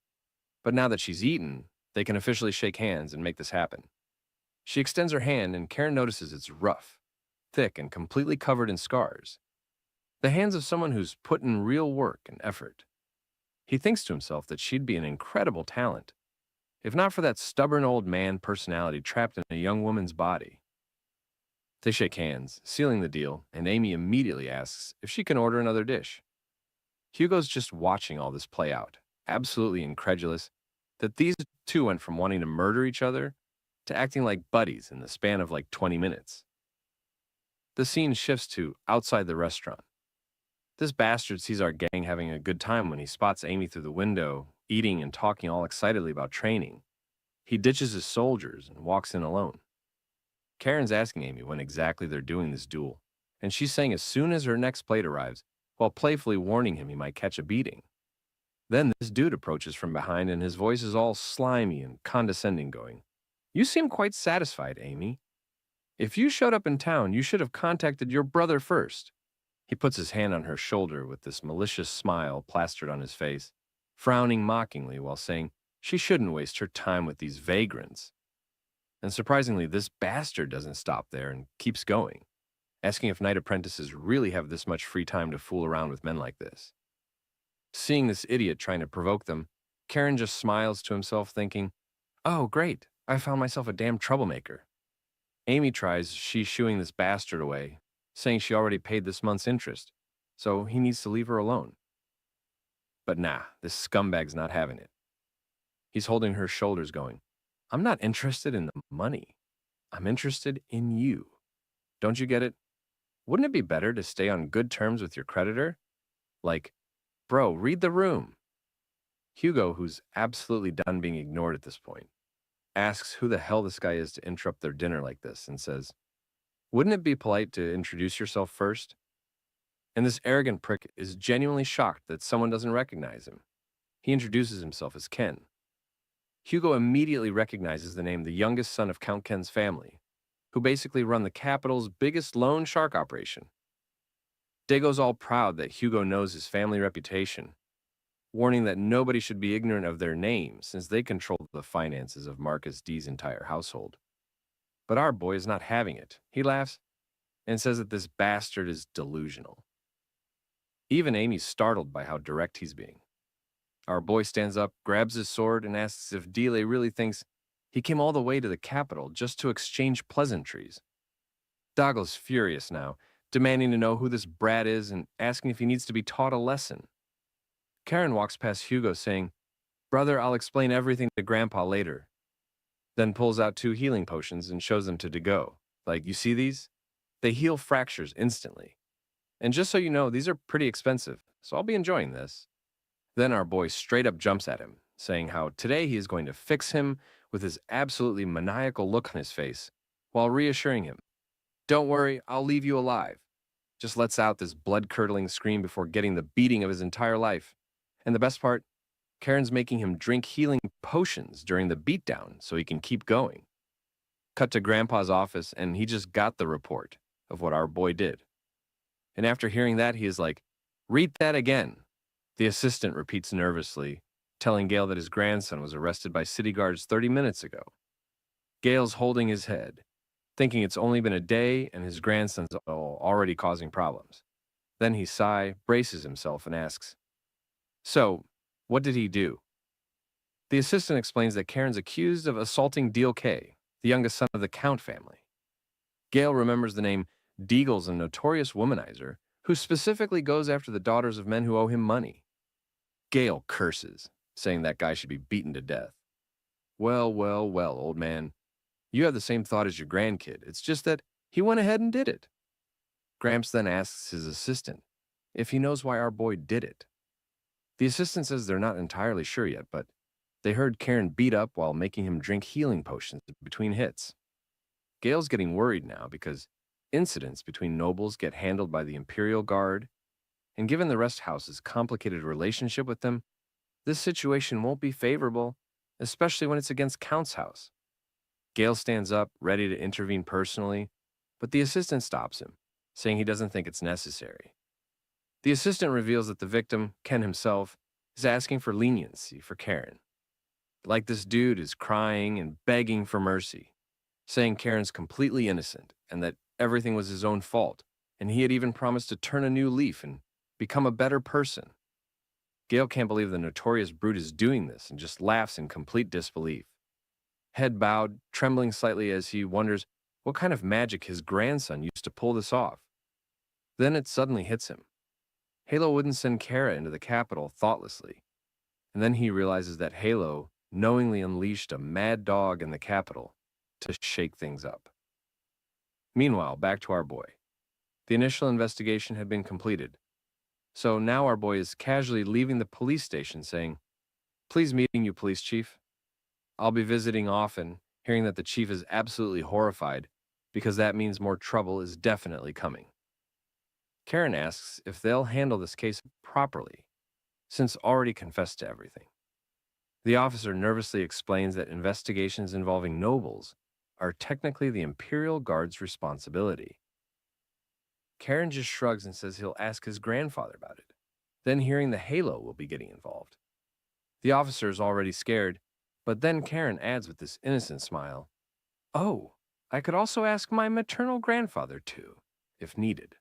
But now that she's eaten, they can officially shake hands and make this happen. She extends her hand, and Karen notices it's rough, thick, and completely covered in scars. the hands of someone who's put in real work and effort. He thinks to himself that she'd be an incredible talent, if not for that stubborn old man personality trapped in a young woman's body. They shake hands, sealing the deal, and Amy immediately asks if she can order another dish. Hugo's just watching all this play out, absolutely incredulous that these two went from wanting to murder each other to acting like buddies in the span of like 20 minutes. The scene shifts to outside the restaurant. This bastard sees our gang having a good time when he spots Amy through the window, eating and talking all excitedly about training. He ditches his soldiers and walks in alone. Karen's asking Amy when exactly they're doing this duel, and she's saying as soon as her next plate arrives, while playfully warning him he might catch a beating. Then this dude approaches from behind, and his voice is all slimy and condescending, going, "You seem quite satisfied, Amy. If you showed up in town, you should have contacted your brother first." He puts his hand on her shoulder with this malicious smile plastered on his face, frowning mockingly while saying she shouldn't waste her time with these vagrants. And surprisingly, this bastard doesn't stop there and keeps going, asking if night apprentices really have this much free time to fool around with men like this. Seeing this idiot trying to provoke them, Karen just smiles to himself, thinking, "Oh, great, I found myself a damn troublemaker." Amy tries shooing this bastard away, saying she already paid this month's interest, so he needs to leave her alone. But nah, this scumbag's not having it. He's holding her shoulders going, "I'm not interested in the money. I'm interested in you. Don't you get it? Wouldn't it be better to stay on good terms with your creditor? Like, bro, read the room." Hugo, who's absolutely done being ignored at this point, asks who the hell this guy is to interrupt their dinner like this and says, "Wouldn't it be polite to introduce yourself first?" And this arrogant prick is genuinely shocked that someone doesn't recognize him. He introduces himself as Ken. Hugo immediately recognizes the name the youngest son of Count Ken's family, who basically run the capital's biggest loan shark operation. Dago's all proud that Hugo knows his family reputation, warning that nobody should be ignorant of their name since they control the finances of Marcus D's entire household. But our boy is not having it. He laughs and says that this bastard is delusional. Even Amy's startled by how direct he's being. Our boy stands up, grabs his sword, and asks if Dile really thinks he came all the way to the capital just to exchange pleasantries. Dago's furious now, demanding to know who this brat is and asking if he needs to be taught a lesson. Karen walks past Hugo saying, "Brother, I'll explain everything to Grandpa later." Then pulls out 2 healing potions and shows them to Dago. Like, "You see these? They heal fractures instantly. And just so you know, these are pretty expensive, so I'll be enjoying this." Then our boy straight up jumps at him, saying how today he is going to fix him with his absolutely maniacal look on his face, while reassuring him, "Don't worry, I'll leave you alive." Just lets out this blood-curdling scream before getting the beating of his entire life. And the best part, Karen's making him drink healing potions during the beatdown so he can keep going. Cut to Grandpa's office, and he just got the report of what our boy did. And after hearing that, he is like, "Read that again." The assistant repeats nervously, telling Gale that his grandson was arrested by city guards 30 minutes ago. Gale's holding his head, thinking it's only been a day and his grandson's already causing problems. Then he sighs, braces himself, and asks, "So, what did he do?" The assistant explains that Karen's accused of assaulting Deal K, the youngest son of the Count family. Gale remembers the name Deagle's a notorious womanizer who specifically goes after the daughters of men who owe him money. Gale curses, saying that guy should be beaten to death. Well, well, well, old man. You have the same thought as your grandkid. It's just that he went ahead and did it. Gramps then asks his assistant if he knows why our boy did it. The assistant says they're not entirely sure yet, but they heard Karen beat up while making him drink healing potions between hits. Gale's getting worried now because incidents between nobles get handled by the Imperial Guard, and given the rest house's complicated relationship with them, this situation won't be favorable, especially when it's against Count's house. Gale stands up, ready to intervene personally, but the assistant stops him, saying he doesn't think it's necessary. The assistant reveals that the victim, Ken himself, is asking for leniency for Karen. Like this dude is crying and begging for mercy, saying Karen's completely innocent and that everything was his own fault, and he had even promised to turn a new leaf and become a better person. Gale can't believe the notorious brute is doing this and just laughs in complete disbelief. Head bowed, trembling slightly as he wonders what kind of magic his grandson used to pull this off. Then it suddenly hits him. Halo wouldn't send Kara into the capital thoughtlessly, and then he realizes that Halo knowingly unleashed a mad dog in the capital to shake things up. Meanwhile, back to our boy. The initial investigation had been completed, so now our boy is casually leaving the police station saying, "Pleased meeting you, police chief. I'll be visiting often," hearing that the chief is absolutely horrified because that means more trouble is definitely coming. Karen asks if they'll handle this case properly, since already confessed to everything. The officer nervously explains that investigations involving nobles are technically the Imperial Guard's responsibility. Karen just shrugs and says he'll ask his grandfather about it. Then hearing the Halo will be getting involved. The officer is already scared, but then Karen adds with this innocent smile, "Oh, I could also ask my maternal grandfather too, if needed."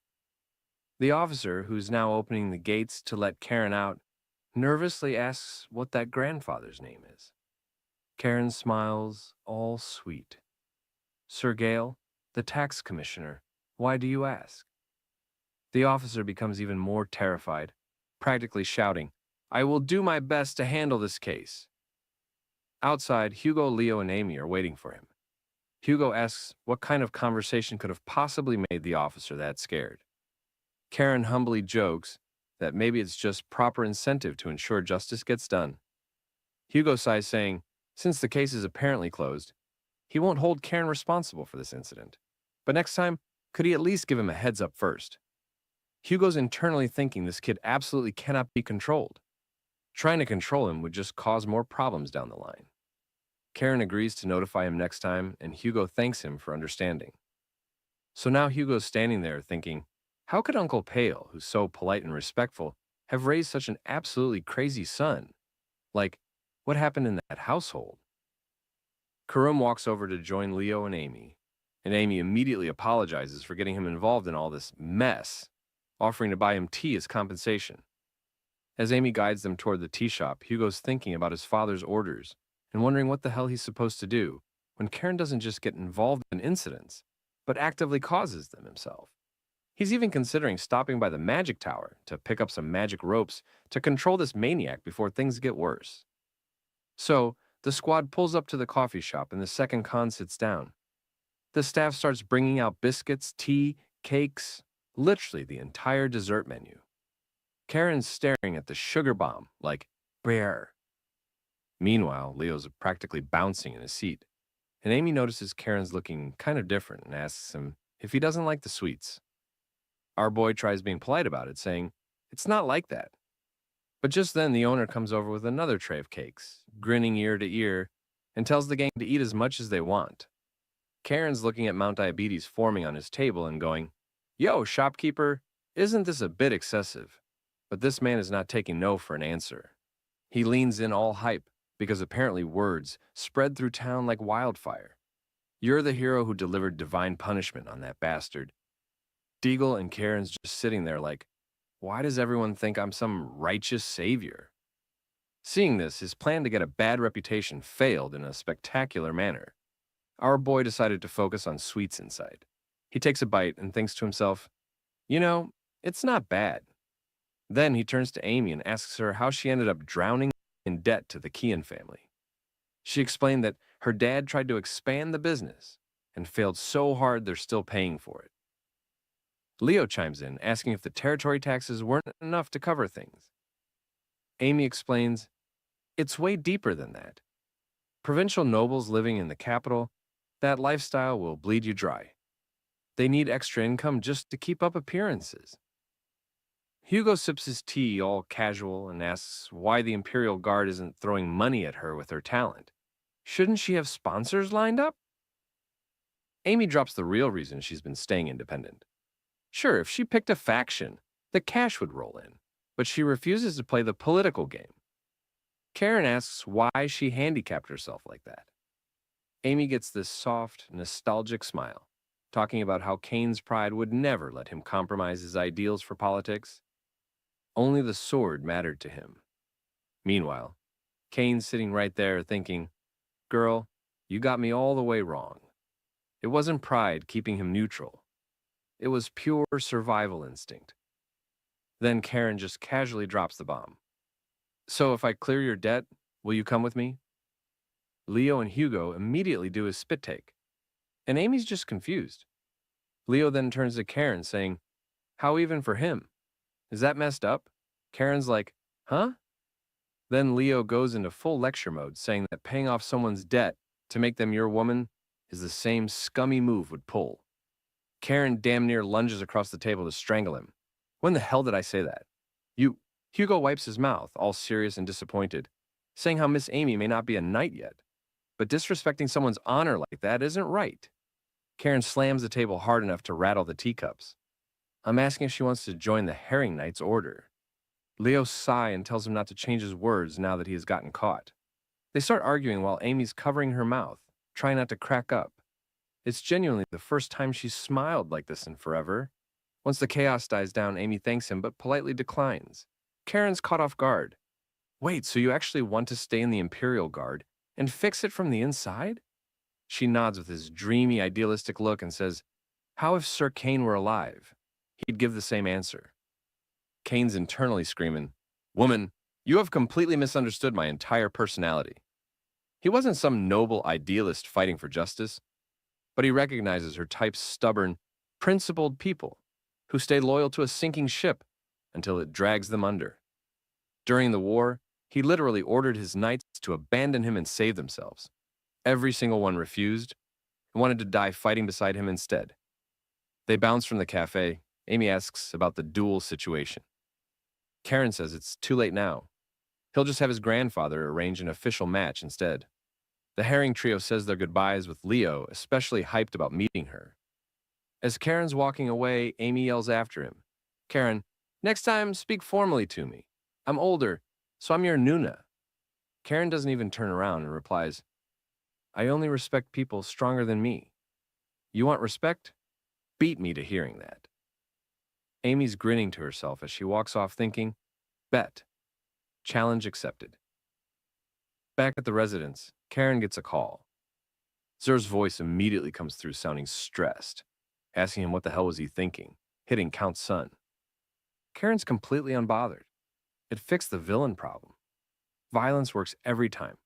The officer, who's now opening the gates to let Karen out, nervously asks what that grandfather's name is. Karen smiles, all sweet. "Sir Gale, the tax commissioner. Why do you ask?" The officer becomes even more terrified, practically shouting, "I will do my best to handle this case." Outside, Hugo, Leo, and Amy are waiting for him. Hugo asks what kind of conversation could have possibly made the officer that scared. Karen humbly jokes that maybe it's just proper incentive to ensure justice gets done. Hugo sighs, saying, since the case is apparently closed, he won't hold Karen responsible for this incident. But next time, could he at least give him a heads up first? Hugo's internally thinking this kid absolutely cannot be controlled. Trying to control him would just cause more problems down the line. Karen agrees to notify him next time, and Hugo thanks him for understanding. So now Hugo's standing there thinking, how could Uncle Pale, who's so polite and respectful, have raised such an absolutely crazy son? Like, what happened in that household? Karum walks over to join Leo and Amy Amy immediately apologizes for getting him involved in all this mess, offering to buy him tea as compensation. As Amy guides them toward the tea shop, Hugo's thinking about his father's orders and wondering what the hell he's supposed to do when Karen doesn't just get involved in incidents, but actively causes them himself. He's even considering stopping by the magic tower to pick up some magic ropes to control this maniac before things get worse. So, the squad pulls up to the coffee shop and the second con sits down. The staff starts bringing out biscuits, tea, cakes, literally the entire dessert menu. Karen's staring at the sugar bomb like, bear. Meanwhile, Leo's practically bouncing in his seat, and Amy notices Karen's looking kind of different and asks him if he doesn't like the sweets. Our boy tries being polite about it, saying, it's not like that. But just then the owner comes over with another tray of cakes, grinning ear to ear, and tells the gang to eat as much as they want. Karen's looking at Mount Diabetes forming on his table and going, yo, shopkeeper, isn't this a bit excessive? But this man is not taking no for an answer. He leans in all hype, because apparently words spread through town like wildfire. You're the hero who delivered divine punishment on that bastard. Deagle and Karen's just sitting there like, why does everyone think I'm some righteous savior? Seeing this, his plan to get a bad reputation failed in a spectacular manner. Our boy decided to focus on sweets inside. He takes a bite and thinks to himself, you know, it's not bad. Then he turns to Amy and asks her how she ended up drowning in debt to the Kian family. She explained that her dad tried to expand the business and failed so hard they're still paying for it. Leo chimes in, asking if the territory taxes weren't enough to cover things. Amy explains, it's way deeper than that. Provincial nobles living in the capital, that lifestyle will bleed you dry. They need extra income just to keep up appearances. Hugo sips his tea all casual and asks why the Imperial Guard isn't throwing money at her with her talent. Shouldn't she have sponsors lined up? Amy drops the real reason she's been staying independent. Sure, if she picked a faction, the cash would roll in, but she refuses to play the political game. Karen asks why she handicapped herself like that. Amy gets this soft, nostalgic smile. talking about how Kane's pride would never let him compromise his ideals for politics. Only the sword mattered to him. Meanwhile, Kane's sitting right there thinking, "Girl, you got me all the way wrong." It wasn't pride keeping him neutral. It was pure survival instinct. Then Karen just casually drops the bomb. "So if I clear your debt, will you come with me?" Leo and Hugo immediately do his spit take, and Amy's just confused. Leo then turns to Karen saying, "How even for him? Is that messed up?" Karen's like, "Huh?" Then Leo goes into full lecture mode, saying that paying off someone's debt to make them your woman is the same scummy move would pull. Karen damn near lunges across the table to strangle him. "When the hell did I say that?" "You." Hugo wipes his mouth, all serious and disappointed, saying how Miss Amy may not be a knight yet, but disrespecting someone's honor like that isn't right. Karen slams the table hard enough to rattle the teacups. "I'm asking if she wants to join the Herring Knight's order." Leo sighs and tells him not to change his words now that he has gotten caught. They start arguing while Amy's covering her mouth, trying not to crack up. It's genuinely the first time she's smiled like this in forever. Once the chaos dies down, Amy thanks him but politely declines. Karen's caught off guard. "Wait, so you actually want to stay in the Imperial Guard and fix it from the inside?" She nods with his dreamy, idealistic look and says, "How if Sir Kane were alive?" He'd give the same answer. Kane's internally screaming, "Woman, you have completely misunderstood my entire personality." He wasn't some noble idealist fighting for justice, but he recognizes her type's stubborn, principled people who stay loyal to a sinking ship until it drags them under. During the war, he literally ordered his knights to abandon him and save themselves. Every single one refused and wanted to die fighting beside him instead. They bounce from the cafe. Amy asks about the duel situation. Karen says it's too late now. He'll just have his grandfather arrange an official match instead. The Herring trio says their goodbyes with Leo, especially hyped about meeting her. As Karen's walking away, Amy yells after him, "Karen, next time speak formally to me. I'm older, so I'm your Nuna." Karen doesn't even turn around and replies, "I only respect people stronger than me. You want respect? Beat me to hearing that." Amy's grinning to herself as she walks off thinking, "Bet. Challenge accepted." Back at the residence, Karen gets a call. Zer's voice immediately comes through sounding stressed, asking him what the hell was he thinking, hitting Count's son. Karen's completely unbothered. It fixed the villain problem. Violence works every time.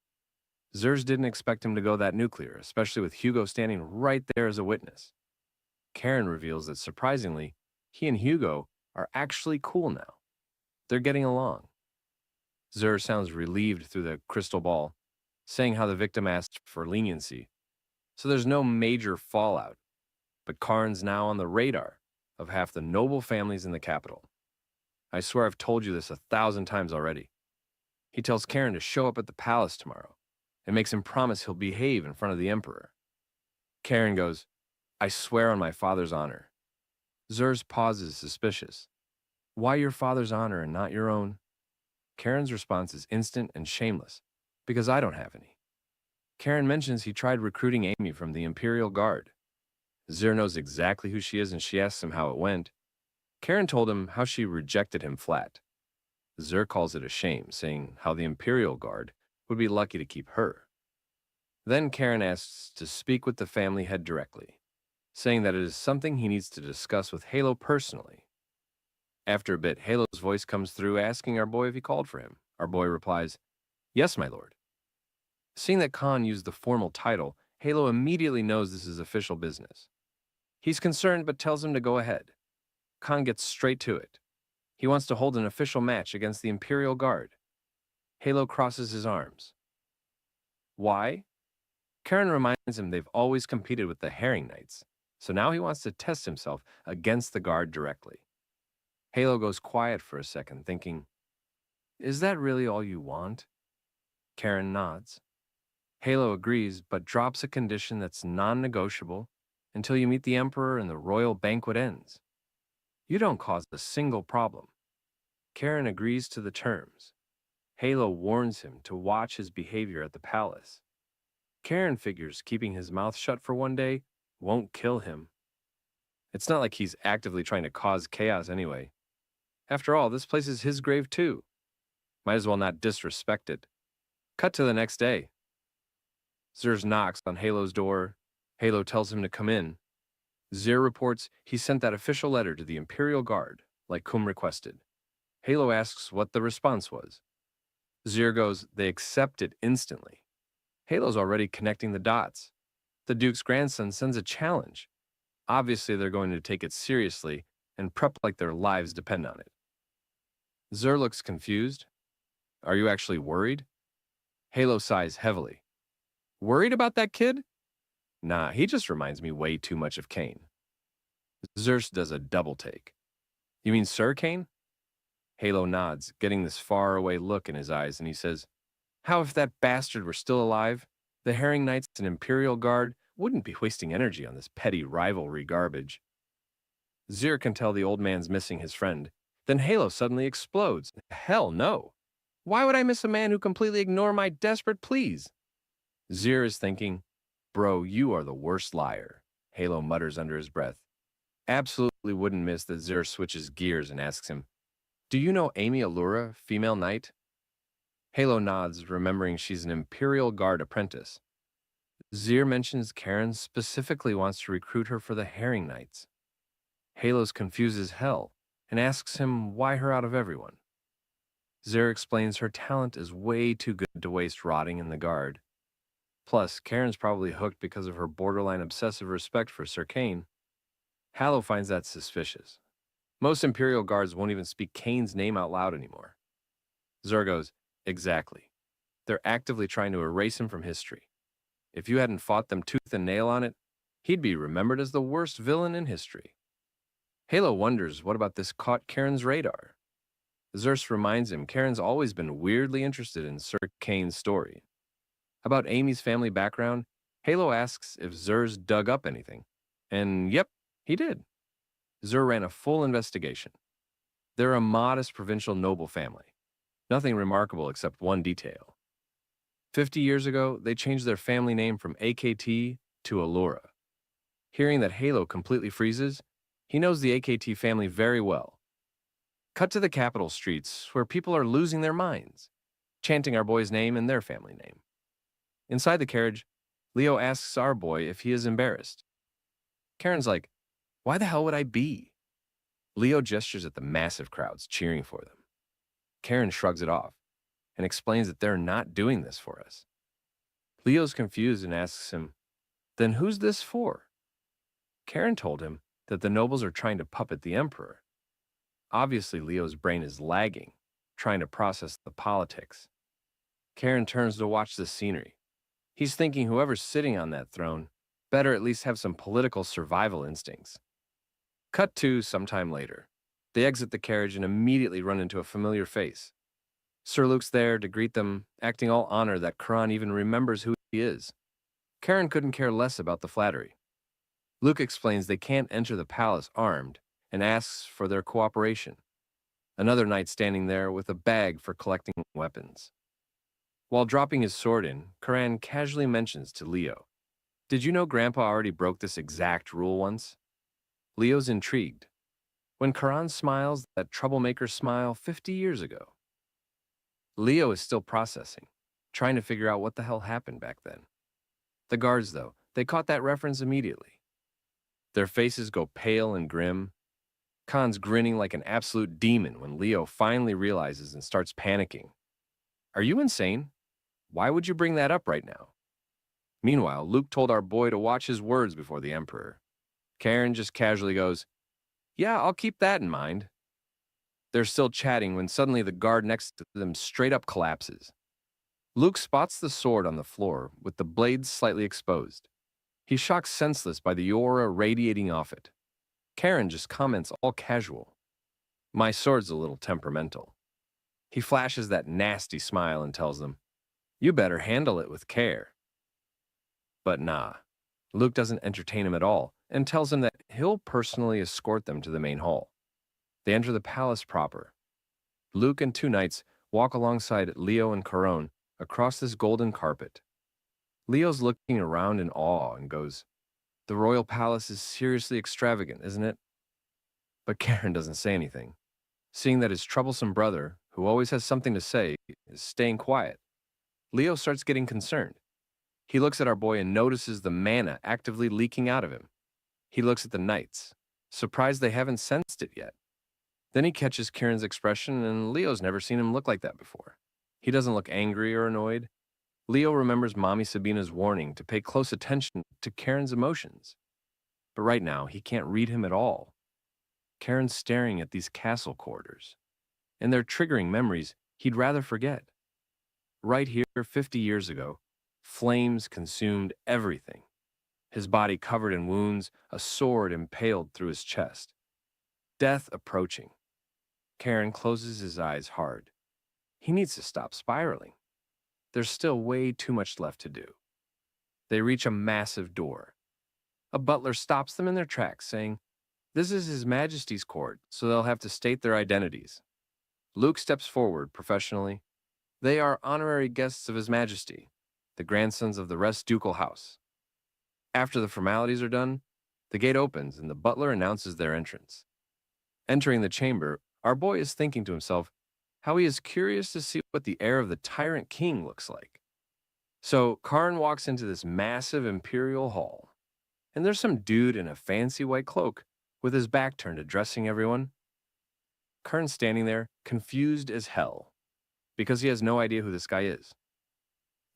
Zers didn't expect him to go that nuclear, especially with Hugo standing right there as a witness. Karen reveals that surprisingly, he and Hugo are actually cool now. They're getting along. Zer sounds relieved through the crystal ball, saying how the victim asked for leniency, so there's no major fallout. But Karn's now on the radar of half the noble families in the capital. "I swear I've told you this 1,000 times already." He tells Karen to show up at the palace tomorrow and makes him promise he'll behave in front of the emperor. Karen goes, "I swear on my father's honor." Zer's pauses suspicious. "Why your father's honor and not your own?" Karen's response is instant and shameless, "Because I don't have any." Karen mentions he tried recruiting Amy from the Imperial Guard. Zer knows exactly who she is and she asks him how it went. Karen told him how she rejected him flat. Zer calls it a shame, saying how the Imperial Guard would be lucky to keep her. Then Karen asks to speak with the family head directly, saying that it is something he needs to discuss with Halo personally. After a bit, Halo's voice comes through asking our boy if he called for him. Our boy replies, "Yes, my lord." Seeing that Khan used the formal title, Halo immediately knows this is official business. He's concerned but tells him to go ahead. Khan gets straight to it. He wants to hold an official match against the Imperial Guard. Halo crosses his arms. Why? Karen reminds him they've always competed with the Herring Knights, so now he wants to test himself against the Guard directly. Halo goes quiet for a second, thinking, "Is that really all you want?" Karen nods. Halo agrees, but drops a condition that's non-negotiable until you meet the Emperor and the royal banquet ends. "You don't cause a single problem." Karen agrees to the terms. Halo warns him to watch his behavior at the palace. Karen figures keeping his mouth shut for one day won't kill him, It's not like he's actively trying to cause chaos anyway. After all, this place is his grave too. Might as well not disrespect it. Cut to the next day. Zer's knocks on Halo's door. Halo tells him to come in. Zer reports he sent that official letter to the Imperial Guard, like Kum requested. Halo asks what the response was. Zer goes, they accept it instantly. Halo's already connecting the dots. The Duke's grandson sends a challenge. Obviously, they're going to take it seriously and prep like their lives depend on it. Zer looks confused. Are you actually worried? Halo sighs heavily. Worried about that kid? Nah, he just reminds me way too much of Kane. Zerst does a double take. You mean Sir Kane? Halo nods, getting this faraway look in his eyes, and he says, how if that bastard were still alive? The Herring Knights and Imperial Guard wouldn't be wasting energy on this petty rivalry garbage. Zer can tell the old man's missing his friend. Then Halo suddenly explodes. Hell no. Why would I miss a man who completely ignored my desperate pleas? Zer is thinking, bro, you are the worst liar, Halo mutters under his breath. Absolutely wouldn't miss that Zer switches gears and asks him, do you know Amy Allura, female knight? Halo nods, remembering she's an Imperial Guard apprentice. Zer mentions Karen specifically wants to recruit her for the Herring Knights. Halo's confused as hell and asks him why her out of everyone. Zer explains her talent is way too good to waste rotting in the Guard. Plus, Karen's probably hooked because of her borderline obsessive respect for Sir Kane. Halo finds that suspicious. Most Imperial Guards won't even speak Kane's name out loud anymore. Zer goes, exactly. They're actively trying to erase him from history. If you hadn't fought them tooth and nail on it, he'd be remembered as the worst villain in history. Halo wonders what about this caught Karen's radar. Zerst reminds him Karen's always been weirdly interested in Sir Kane's story. About Amy's family background, Halo asks if Zer's dug up anything. And yep, he did. Zer ran a full investigation. They're a modest provincial noble family. Nothing remarkable except one detail. 50 years ago, they changed their family name from AKT to Allura. Hearing that Halo completely freezes, he knows the AKT family very well. Cut to the capital streets, where people are losing their minds, chanting our boy's name and their family name. Inside the carriage, Leo asks our boy if he is embarrassed. Karen's like, why the hell would I be? Leo gestures at the massive crowds cheering for them. Karen shrugs it off and explains that they're not doing this for us. Leo's confused and asks him, then who's this for? Karen told him that the nobles are trying to puppet the emperor. Obviously, Leo's brain is lagging, trying to process the politics. Karen turns to watch the scenery. He's thinking whoever's sitting on that throne better at least have some political survival instincts. Cut to sometime later. They exit the carriage and immediately run into a familiar face. Sir Luke's there to greet them, acting all honor that Karan even remembers who he is. Karen couldn't care less about the flattery. Luke explains they can't enter the palace armed and asks for their cooperation. Another knight standing there with a bag for collecting weapons. While dropping his sword in, Karan casually mentions to Leo, did you know Grandpa already broke this exact rule once? Leo's intrigued. When Karan smiles that troublemaker smile 50 years ago. Leo is still processing, trying to figure out what the hell happened back then. The guards, though, they caught that reference immediately. Their faces go pale and grim. Khan's grinning like an absolute demon when Leo finally realizes and starts panicking. Are you insane? Why would you bring that up right now? Meanwhile, Luke told our boy to watch his words before the Emperor. Karen just casually goes, yeah, I'll keep that in mind. They're still chatting when suddenly the guard next to them straight up collapses. Luke spots the sword on the floor with the blades slightly exposed. He's shocked senseless by the aura radiating off it. Karen just comments all casual. My sword's a little temperamental. He flashes that nasty smile and tells them, you better handle it with care. But nah, Luke doesn't entertain him at all and tells him that he'll personally escort them to the main hall. They enter the palace proper. Luke and two knights walk alongside Leo and Caron across this golden carpet. Leo's looking around in awe and goes, The royal palace is seriously extravagant, isn't it? But Karen doesn't say anything, seeing that his troublesome brother, who always has something to say, is staying quiet. Leo starts getting concerned. He looks at our boy and notices the mana actively leaking out of him. He looks at the knights, surprised they haven't sensed it yet. Then he catches Kieran's expression, and Leo's never seen him look like that before. He doesn't look angry or annoyed. Leo remembers Mommy Sabina's warning to pay close attention to Karen's emotions. But right now, he can't read him at all. Karen's staring at these castle corridors, and they're triggering memories he'd rather forget. Right here, 50 years ago, flames consumed everything. His body covered in wounds, a sword impaled through his chest. Death approaching. Karen closes his eyes hard. He needs to stop spiraling. There's still way too much left to do. They reach a massive door. A butler stops them in their tracks, saying, "This is His Majesty's court, so they'll have to state their identities." Luke steps forward professionally. "They are honorary guests of His Majesty, the grandsons of the Rest Ducal House." After the formalities are done, the gate opens and the butler announces their entrance. Entering the chamber, our boy is thinking to himself how he is curious to see what the heir of the tyrant king looks like. So Karn walks into this massive imperial hall, and there's some dude in a fancy white cloak with his back turned addressing everyone. Karn's standing there, confused as hell, because he has no idea who this guy is.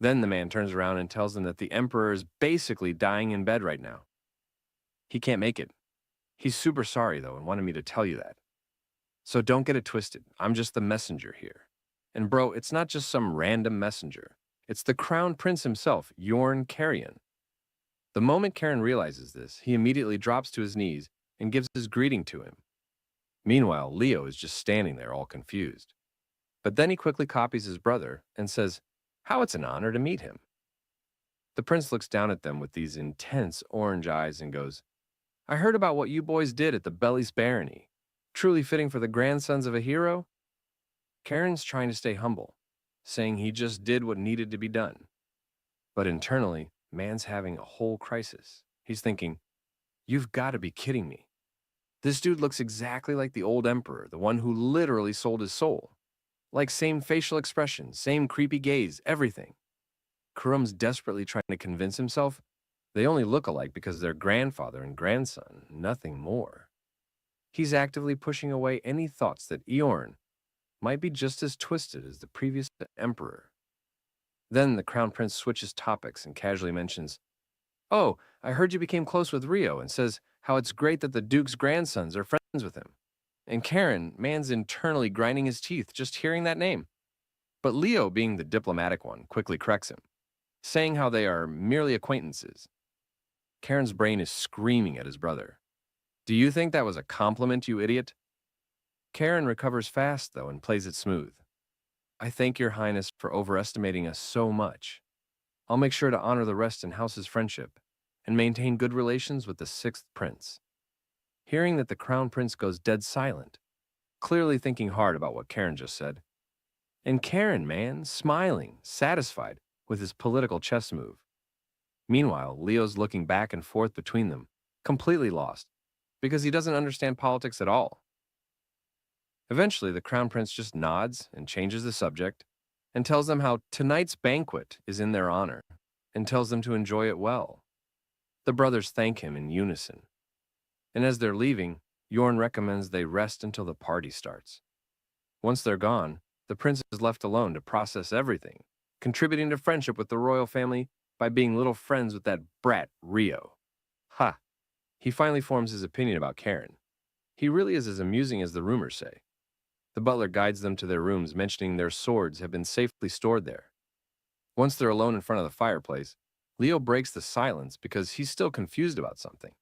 Then the man turns around and tells them that the emperor is basically dying in bed right now. He can't make it. He's super sorry, though, and wanted me to tell you that. So don't get it twisted. I'm just the messenger here. And bro, it's not just some random messenger. It's the crown prince himself, Yorn Carrion. The moment Karen realizes this, he immediately drops to his knees and gives his greeting to him. Meanwhile, Leo is just standing there all confused. But then he quickly copies his brother and says, how it's an honor to meet him. The prince looks down at them with these intense orange eyes and goes, I heard about what you boys did at the Belly's Barony. Truly fitting for the grandsons of a hero? Karen's trying to stay humble, saying he just did what needed to be done. But internally, man's having a whole crisis. He's thinking, you've got to be kidding me. This dude looks exactly like the old emperor, the one who literally sold his soul. Like same facial expression, same creepy gaze, everything. Kurum's desperately trying to convince himself they only look alike because they're grandfather and grandson, nothing more. He's actively pushing away any thoughts that Eorn might be just as twisted as the previous emperor. Then the crown prince switches topics and casually mentions, oh, I heard you became close with Rio, and says how it's great that the duke's grandsons are friends with him. And Karen, man's internally grinding his teeth just hearing that name. But Leo, being the diplomatic one, quickly corrects him, saying how they are merely acquaintances. Karen's brain is screaming at his brother. Do you think that was a compliment, you idiot? Karen recovers fast, though, and plays it smooth. I thank your highness for overestimating us so much. I'll make sure to honor the rest in house's friendship and maintain good relations with the sixth prince. Hearing that the crown prince goes dead silent, clearly thinking hard about what Karen just said. And Karen, man, smiling, satisfied with his political chess move. Meanwhile, Leo's looking back and forth between them, completely lost, because he doesn't understand politics at all. Eventually, the crown prince just nods and changes the subject and tells them how tonight's banquet is in their honor and tells them to enjoy it well. The brothers thank him in unison. And as they're leaving, Yorn recommends they rest until the party starts. Once they're gone, the prince is left alone to process everything, contributing to friendship with the royal family by being little friends with that brat, Rio. Ha! He finally forms his opinion about Karen. He really is as amusing as the rumors say. The butler guides them to their rooms, mentioning their swords have been safely stored there. Once they're alone in front of the fireplace, Leo breaks the silence because he's still confused about something.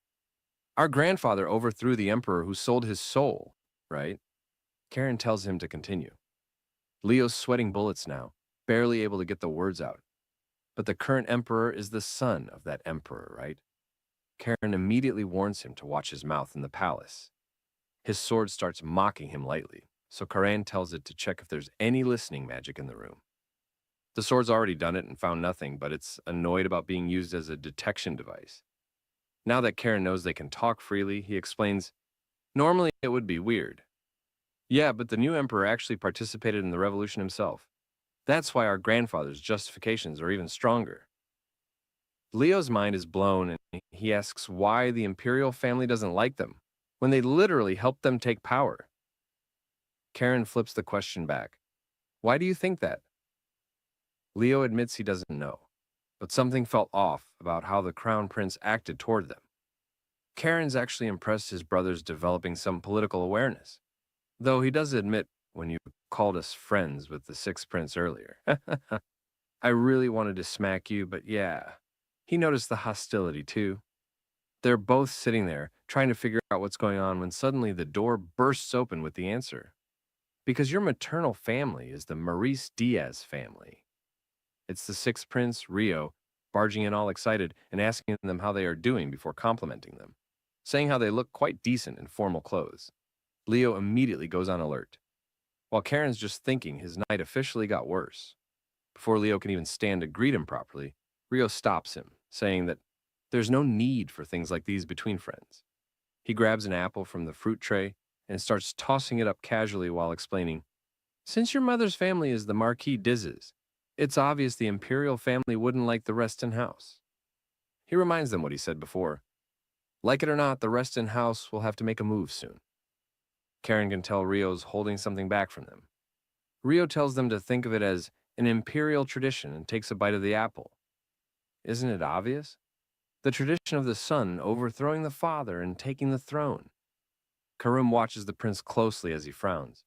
Our grandfather overthrew the emperor who sold his soul, right? Karen tells him to continue. Leo's sweating bullets now, barely able to get the words out. But the current emperor is the son of that emperor, right? Karen immediately warns him to watch his mouth in the palace. His sword starts mocking him lightly, so Karen tells it to check if there's any listening magic in the room. The sword's already done it and found nothing, but it's annoyed about being used as a detection device. Now that Karen knows they can talk freely, he explains, normally it would be weird. Yeah, but the new emperor actually participated in the revolution himself. That's why our grandfather's justifications are even stronger. Leo's mind is blown and he asks why the imperial family doesn't like them, when they literally helped them take power. Karen flips the question back. Why do you think that? Leo admits he doesn't know, but something felt off about how the crown prince acted toward them. Karen's actually impressed his brother's developing some political awareness, though he does admit when you called us friends with the sixth prince earlier. I really wanted to smack you, but yeah. He noticed the hostility too. They're both sitting there, trying to figure out what's going on when suddenly the door bursts open with the answer. Because your maternal family is the Maurice Diaz family. It's the sixth prince, Rio, barging in all excited and asking them how they are doing before complimenting them, saying how they look quite decent in formal clothes. Leo immediately goes on alert, while Karen's just thinking his night officially got worse. Before Leo can even stand to greet him properly, Rio stops him, saying that there's no need for things like these between friends. He grabs an apple from the fruit tray and starts tossing it up casually while explaining, since your mother's family is the Marquis d'Izes, it's obvious the imperial family wouldn't like the Reston house. He reminds them what he said before. Like it or not, the Reston house will have to make a move soon. Karen can tell Rio's holding something back from them. Rio tells them to think of it as an imperial tradition and takes a bite of the apple. Isn't it obvious? The tradition of the son overthrowing the father and taking the throne. Karum watches the prince closely as he frowns.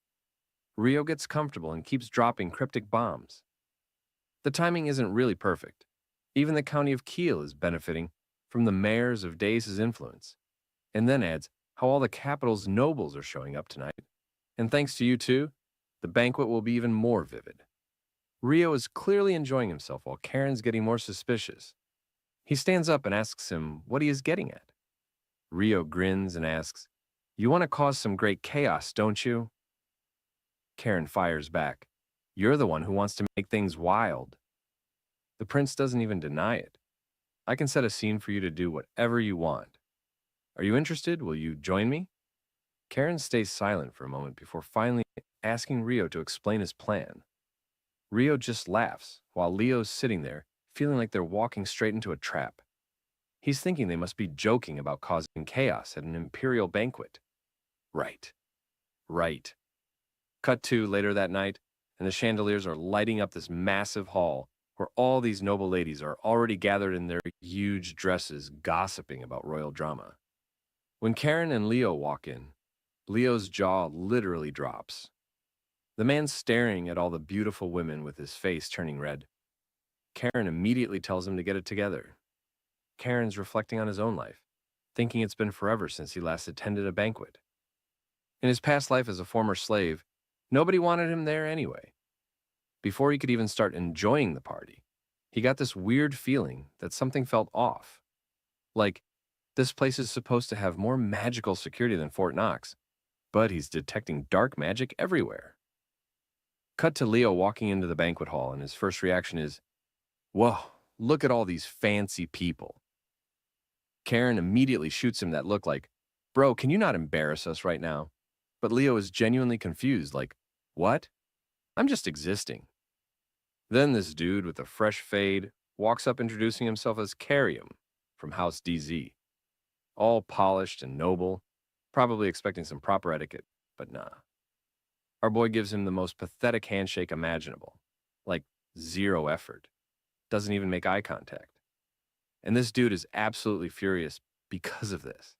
Rio gets comfortable and keeps dropping cryptic bombs. The timing isn't really perfect. Even the county of Kiel is benefiting from the mayors of Dace's influence. And then adds how all the capital's nobles are showing up tonight. And thanks to you two, the banquet will be even more vivid. Rio is clearly enjoying himself while Karen's getting more suspicious. He stands up and asks him what he is getting at. Rio grins and asks, you want to cause some great chaos, don't you? Karen fires back. You're the one who wants to make things wild. The prince doesn't even deny it. I can set a scene for you to do whatever you want. Are you interested? Will you join me? Karen stays silent for a moment before finally asking Rio to explain his plan. Rio just laughs while Leo's sitting there, feeling like they're walking straight into a trap. He's thinking they must be joking about causing chaos at an imperial banquet. Right. Cut to later that night, and the chandeliers are lighting up this massive hall where all these noble ladies are already gathered in their huge dresses gossiping about royal drama. When Karen and Leo walk in, Leo's jaw literally drops. The man's staring at all the beautiful women with his face turning red. Karen immediately tells him to get it together. Karen's reflecting on his own life, thinking it's been forever since he last attended a banquet. In his past life as a former slave, nobody wanted him there anyway. Before he could even start enjoying the party, he got this weird feeling that something felt off. Like, this place is supposed to have more magical security than Fort Knox, but he's detecting dark magic everywhere. Cut to Leo walking into the banquet hall, and his first reaction is, whoa, look at all these fancy people. Karen immediately shoots him that look like, bro, can you not embarrass us right now? But Leo is genuinely confused, like, what? I'm just existing. Then this dude with a fresh fade walks up introducing himself as Carium from House DZ. All polished and noble, probably expecting some proper etiquette, but nah. Our boy gives him the most pathetic handshake imaginable, like zero effort. Doesn't even make eye contact. And this dude is absolutely furious because of this.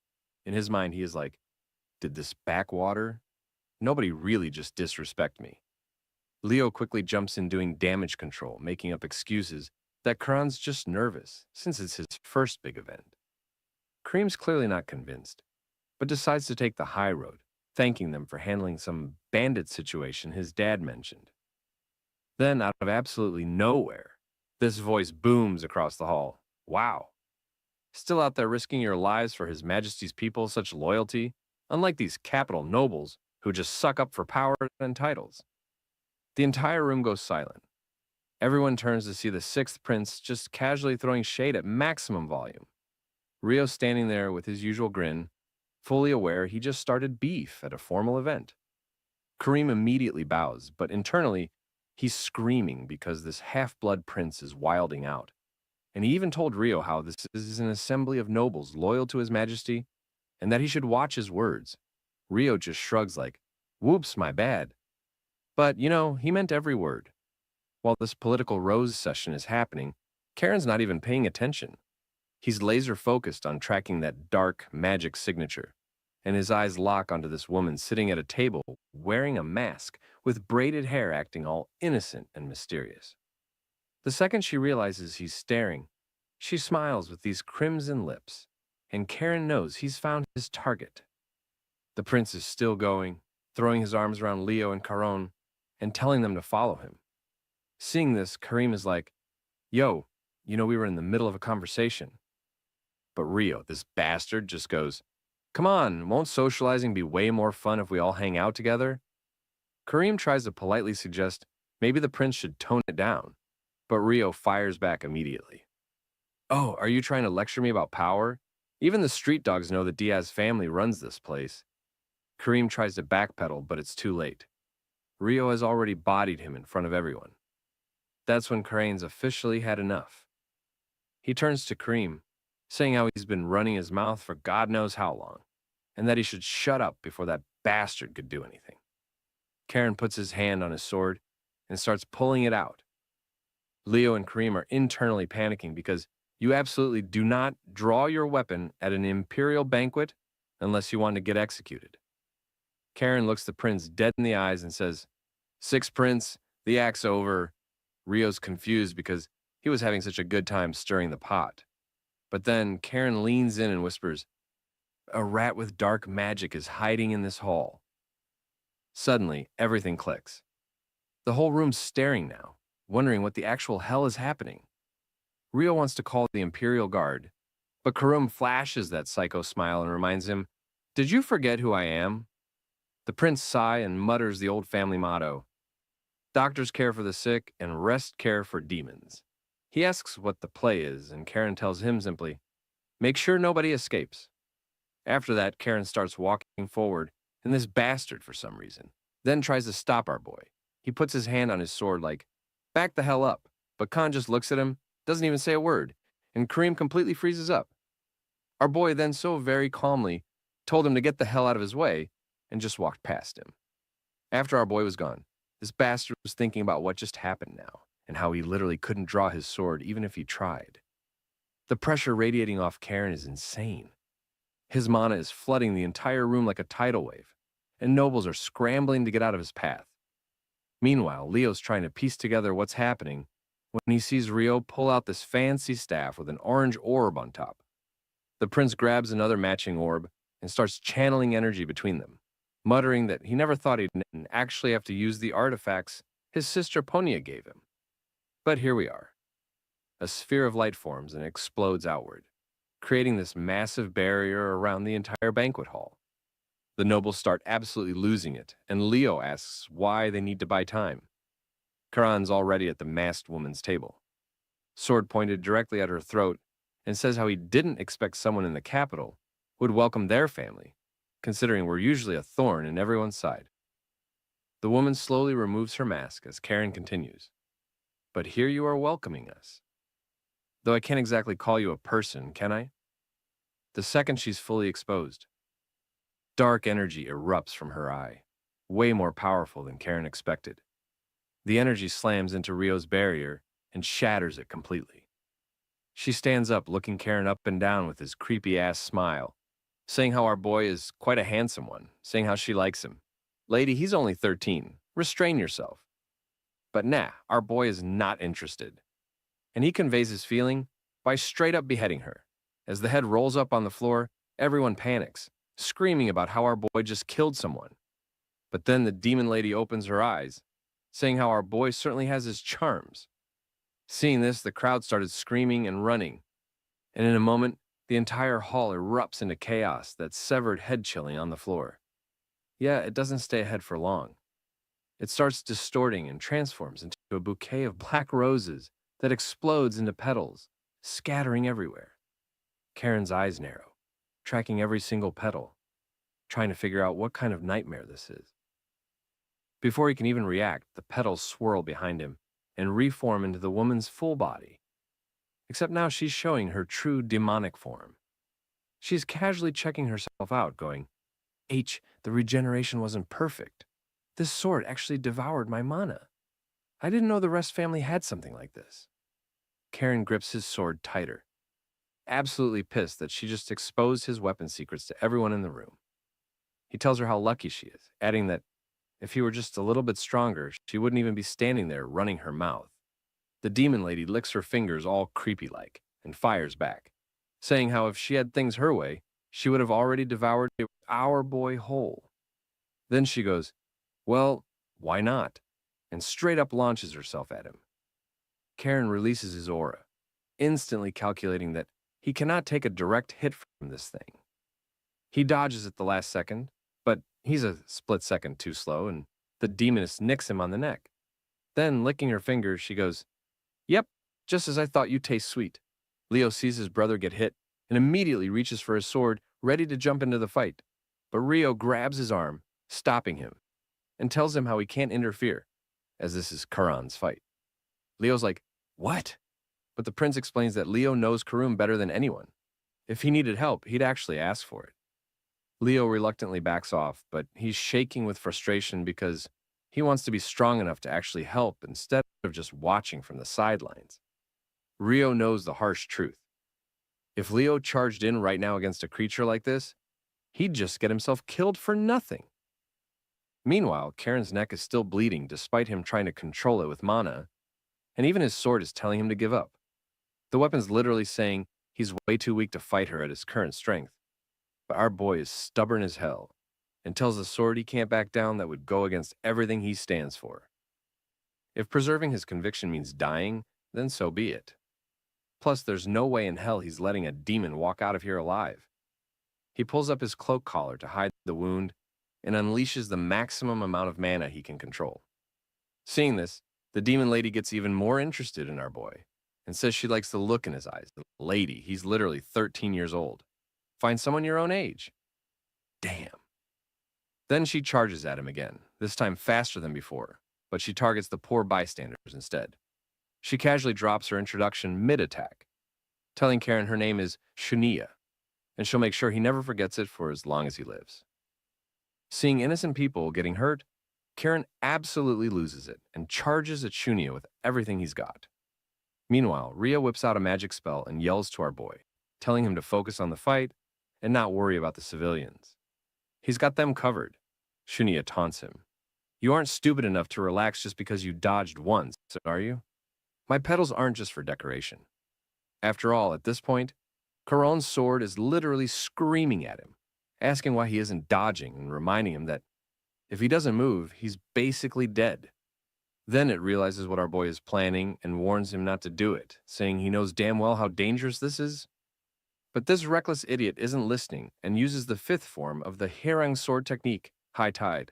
In his mind, he is like, did this backwater? Nobody really just disrespect me. Leo quickly jumps in doing damage control, making up excuses that Karan's just nervous, since it's his first big event. Kareem's clearly not convinced, but decides to take the high road, thanking them for handling some bandit situation his dad mentioned. Then, out of absolutely nowhere, this voice booms across the hall. Wow. Still out there risking your lives for His Majesty's people, such loyalty, unlike these capital nobles who just suck up for power and titles. The entire room goes silent. Everyone turns to see the sixth prince just casually throwing shade at maximum volume. Rio's standing there with his usual grin, fully aware he just started beef at a formal event. Kareem immediately bows, but internally, he's screaming because this half-blood prince is wilding out. And he even told Rio how this is an assembly of nobles loyal to his majesty and that he should watch his words. Rio just shrugs like, whoops, my bad. But, he meant every word. While this political rose session is happening, Karen's not even paying attention. He's laser focused on tracking that dark, magic signature, and his eyes lock onto this woman sitting at a table wearing a mask with braided hair acting all innocent and mysterious. The second she realizes he's staring, she smiles with these crimson lips, and Karen knows he's found his target. The prince is still going, throwing his arms around Leo and Caron, and telling them to follow him. Seeing this, Kareem is like, yo, we were in the middle of a conversation. But Rio, this bastard, just goes, come on, won't socializing be way more fun if we all hang out together? Kareem tries to politely suggest maybe the prince should tone it down, but Rio fires back immediately. Oh, are you trying to lecture me about power? Even the street dogs know that Diaz's family runs this place. Kareem tries to backpedal, but it's too late. Rio has already bodied him in front of everyone. That's when Crane's officially had enough. He turns to Kareem, saying how he's been running his mouth for God knows how long, and that he should shut up before that bastard could do anything. Karen puts his hand on his sword and starts pulling it out. Leo and Kareem are internally panicking because you absolutely do not draw your weapon at an imperial banquet unless you want to get executed. Karen looks the prince dead in the eyes and says, "Six, Prince, the act's over." Rio's confused because he was having such a good time stirring the pot. But then Karen leans in and whispers, "A rat with dark magic is hiding in this hall." Suddenly, everything clicks. The whole room's staring now, wondering what the actual hell is happening. Rio wants to call the Imperial Guard, but Karum flashes that psycho smile and reminds him, "Did you forget who I am?" The prince sighs and mutters the old family motto, "Doctors care for the sick and rest care for demons." He asks what the play is, and Karen tells him simply, "Make sure nobody escapes." After that, Karen starts walking forward, and this bastard, for some reason, then tries to stop our boy. He puts his hand on his sword like, "Back the hell up," but Khan just looks at him, doesn't even say a word, and Kareem completely freezes up. Our boy then so very calmly told him to get the hell out of his way and just walked past him. After our boy was gone, this bastard was thinking about what just happened now and how he literally couldn't draw his sword even if he tried. The pressure radiating off Karen is insane. His mana is flooding the entire room like a tidal wave, and nobles are scrambling to get out of his path. Meanwhile, Leo's trying to piece together what's happening when he sees Rio pull out this fancy staff with an orange orb on top. The prince grabs another matching orb and starts channeling energy between them, muttering that he never thought he'd actually have to use the artifacts his sister Ponia gave him. But here we are. A sphere of light forms and explodes outward, creating this massive barrier around the entire banquet hall. The nobles start absolutely losing it, and Leo asks why they need to buy time. Karan's already at the masked woman's table, sword pointed directly at her throat, and says how he didn't expect someone in the capital would welcome their family, considering we're usually a thorn in everyone's side. The woman slowly removes her mask as Karen continues. "But here you are welcoming us. Though I can't exactly call you a person, can I?" The second she's fully exposed, dark energy erupts from her eye, way more powerful than Karen expected. The energy slams into Rio's barrier and shatters it completely. She stands up, looking Karen up and down with his creepy-ass smile, saying how our boy is quite a handsome one, saying how she likes him. "Lady, he's only 13. Restrain yourself." But nah, our boy is not interested. And he conveys his feeling by straight up beheading her. As the head rolls up on the floor, everyone panics, screaming about how our boy just killed someone. But then the demon lady opens her eyes, saying how our boy certainly has his charms. Seeing this, the crowd started screaming and running, and in a moment, the entire hall erupts into chaos that's severed head chilling on the floor. Yeah, it doesn't stay ahead for long. It starts distorting and transforms into a bouquet of black roses that explodes into petals, scattering everywhere. Karen's eyes narrow, tracking every single petal, trying to figure out what kind of nightmare this is. Before he can even react, the petals swirl behind him and reform into the woman's full body. Except now she's showing her true demonic form. She's casually checking herself out, going, the regeneration wasn't perfect. This sword actually devoured my mana. I didn't know the rest family had something like this. Karen grips his sword tighter, absolutely pissed that she just exposed his weapon secrets to everyone in the room. He tells her how lucky she is, adding that if he were just a little bit stronger, she wouldn't even be standing there running her mouth. The demon lady licks her fingers all creepy-like and fires back, saying how if she had things her way, she would have already devoured our boy whole. Then she goes, well, why not? And straight up launches herself at him. Karen releases his aura, instantly calculating that he cannot take a direct hit from this thing. He dodges at the last second, but he's a split second too slow, and the demoness nicks him on the neck. Then, licking her fingers, she goes, yep, just as I thought you'd taste sweet. Leo sees his brother get hit and immediately reaches for his sword, ready to jump into the fight. But Rio grabs his arm, stopping him, and tells him how he can't interfere, as this is Karan's fight. Leo's like, what? But the prince explains that Leo knows Karun better than anyone. If he needed help, he'd actually ask for it. Leo reluctantly backs off, but he's shaking with frustration because he wants to be strong enough to actually help instead of just watching from the sidelines. Rio knows the harsh truth. If Leo charged in right now against a creature like this, he'd just get himself killed for nothing. Meanwhile, Karen's neck is still bleeding despite him trying to control it with mana, and even his sword is telling him to give up. The weapon's literally saying he's way too weak to fight her at his current strength. But our boy is stubborn as hell and tells the sword he can't back down that would go against everything he stands for. If preserving his conviction means dying, then so be it. Plus, there's no way in hell he's letting a demon walk out of here alive. He pulls up his cloak collar to hide the wound and unleashes the maximum amount of mana he can control. Seeing this, the demon lady gets even more interested in our boy and says she likes the look in his eyes. The lady, he's literally 13 years old. Find someone your own age. Damn. Then she charges at him again, this time faster than before, but she targets the poor bystanders instead. She casually drops her introduction mid-attack, telling Karen her name is Shunia, and she'll make sure he never forgets it for as long as he lives. Seeing innocent people getting hurt, Karen absolutely loses it and charges at Shunia with everything he's got. Meanwhile, Ria whips out a magic spell and yells to our boy, telling him to focus on the fight and not worry about the civilians. He's got them covered. Shunia taunts him. You aren't stupid enough to relax just because you dodged once, are you? My petals aren't just for decoration. After all, at this point, Karon's sword is literally screaming at him, asking why he isn't dodging and reminding him that if he doesn't move, he's basically dead. Then it realizes what our boy is planning and warns him not to do it, saying he knows damn well how dangerous this is. But this reckless idiot isn't listening and uses the fifth form of the Herang sword technique, High Tide.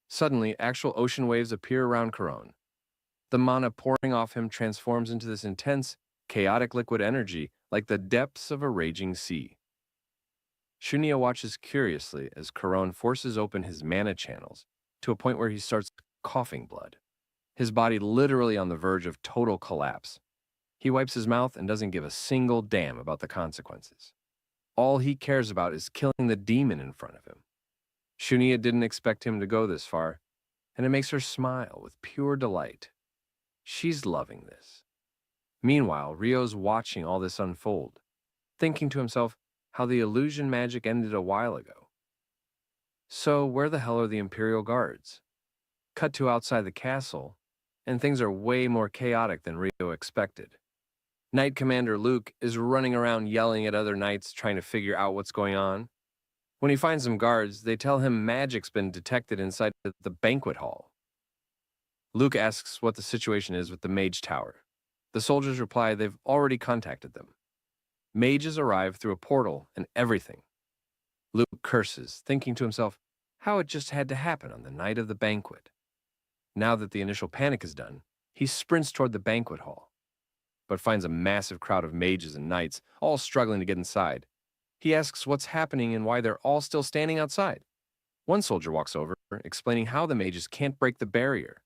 Suddenly, actual ocean waves appear around Karon. The mana pouring off him transforms into this intense, chaotic liquid energy like the depths of a raging sea. Shunia watches curiously as Karon forces open his mana channels to a point where he starts coughing blood, his body literally on the verge of total collapse. He wipes his mouth and doesn't give a single damn about the consequences. All he cares about is killing the demon in front of him. Shunia didn't expect him to go this far, and it makes her smile with pure delight. She's loving this. Meanwhile, Rio's watching all this unfold, thinking to himself how the illusion magic ended a while ago. So where the hell are the Imperial Guards? Cut to outside the castle, and things are way more chaotic than Rio expected. Knight Commander Luke is running around yelling at other knights trying to figure out what's going on. When he finds some guards, they tell him magic's been detected inside the banquet hall. Luke asks what the situation is with the mage tower. The soldiers reply they've already contacted them. Mages arrive through a portal and everything. Luke curses, thinking to himself how it just had to happen on the night of the banquet. Now that the initial panic is done, he sprints toward the banquet hall. but finds a massive crowd of mages and knights all struggling to get inside. He asks what's happening and why they're all still standing outside. One soldier walks over, explaining how the mages can't break the barrier.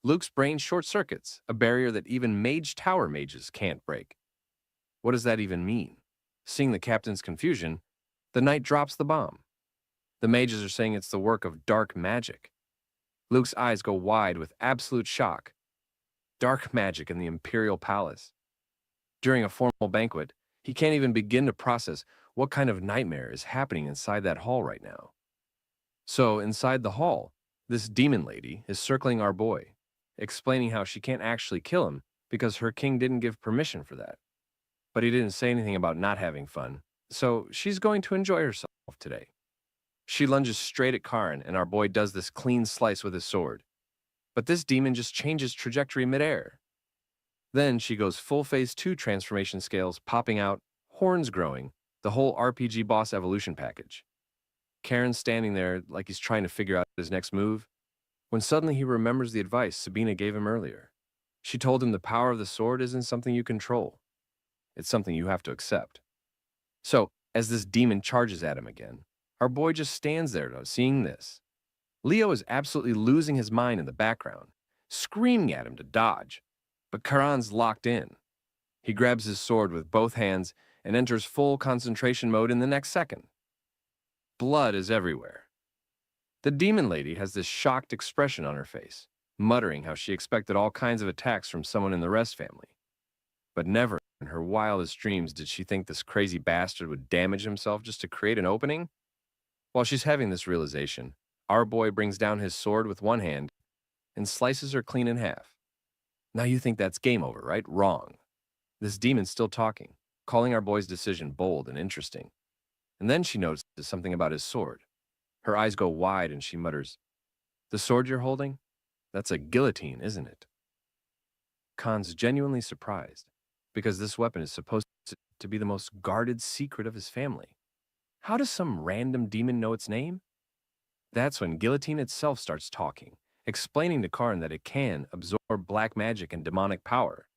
Luke's brain short circuits, a barrier that even Mage Tower mages can't break. What does that even mean? Seeing the captain's confusion, the knight drops the bomb. The mages are saying it's the work of dark magic. Luke's eyes go wide with absolute shock. Dark magic in the Imperial Palace. During a formal banquet, he can't even begin to process what kind of nightmare is happening inside that hall right now. So, inside the hall, this demon lady is circling our boy, explaining how she can't actually kill him because her king didn't give permission for that. But he didn't say anything about not having fun, so she's going to enjoy herself today. She lunges straight at Karin, and our boy does this clean slice with his sword. But this demon just changes trajectory midair. Then she goes full phase 2 transformation scales popping out, horns growing, the whole RPG boss evolution package. Karen's standing there like he's trying to figure out his next move, when suddenly he remembers the advice Sabina gave him earlier. She told him the power of the sword isn't something you control. It's something you have to accept. So, as this demon charges at him again, our boy just stands there seeing this. Leo is absolutely losing his mind in the background, screaming at him to dodge, but Karan's locked in. He grabs his sword with both hands and enters full concentration mode in the next second. Blood is everywhere. The demon lady has this shocked expression on her face, muttering how she expected all kinds of attacks from someone in the Rest family. But never in her wildest dreams did she think this crazy bastard would damage himself just to create an opening. While she's having this realization, our boy brings down his sword with one hand and slices her clean in half. Now you think that's game over, right? Wrong. This demon's still talking, calling our boy's decision bold and interesting. And then she notices something about his sword. Her eyes go wide and she mutters, "The sword you're holding? That's a guillotine, isn't it?" Khan's genuinely surprised, because this weapon is supposed to be the most guarded secret of his family. How does some random demon know its name? That's when Guillotine itself starts talking, explaining to Karn that it can absorb black magic and demonic power.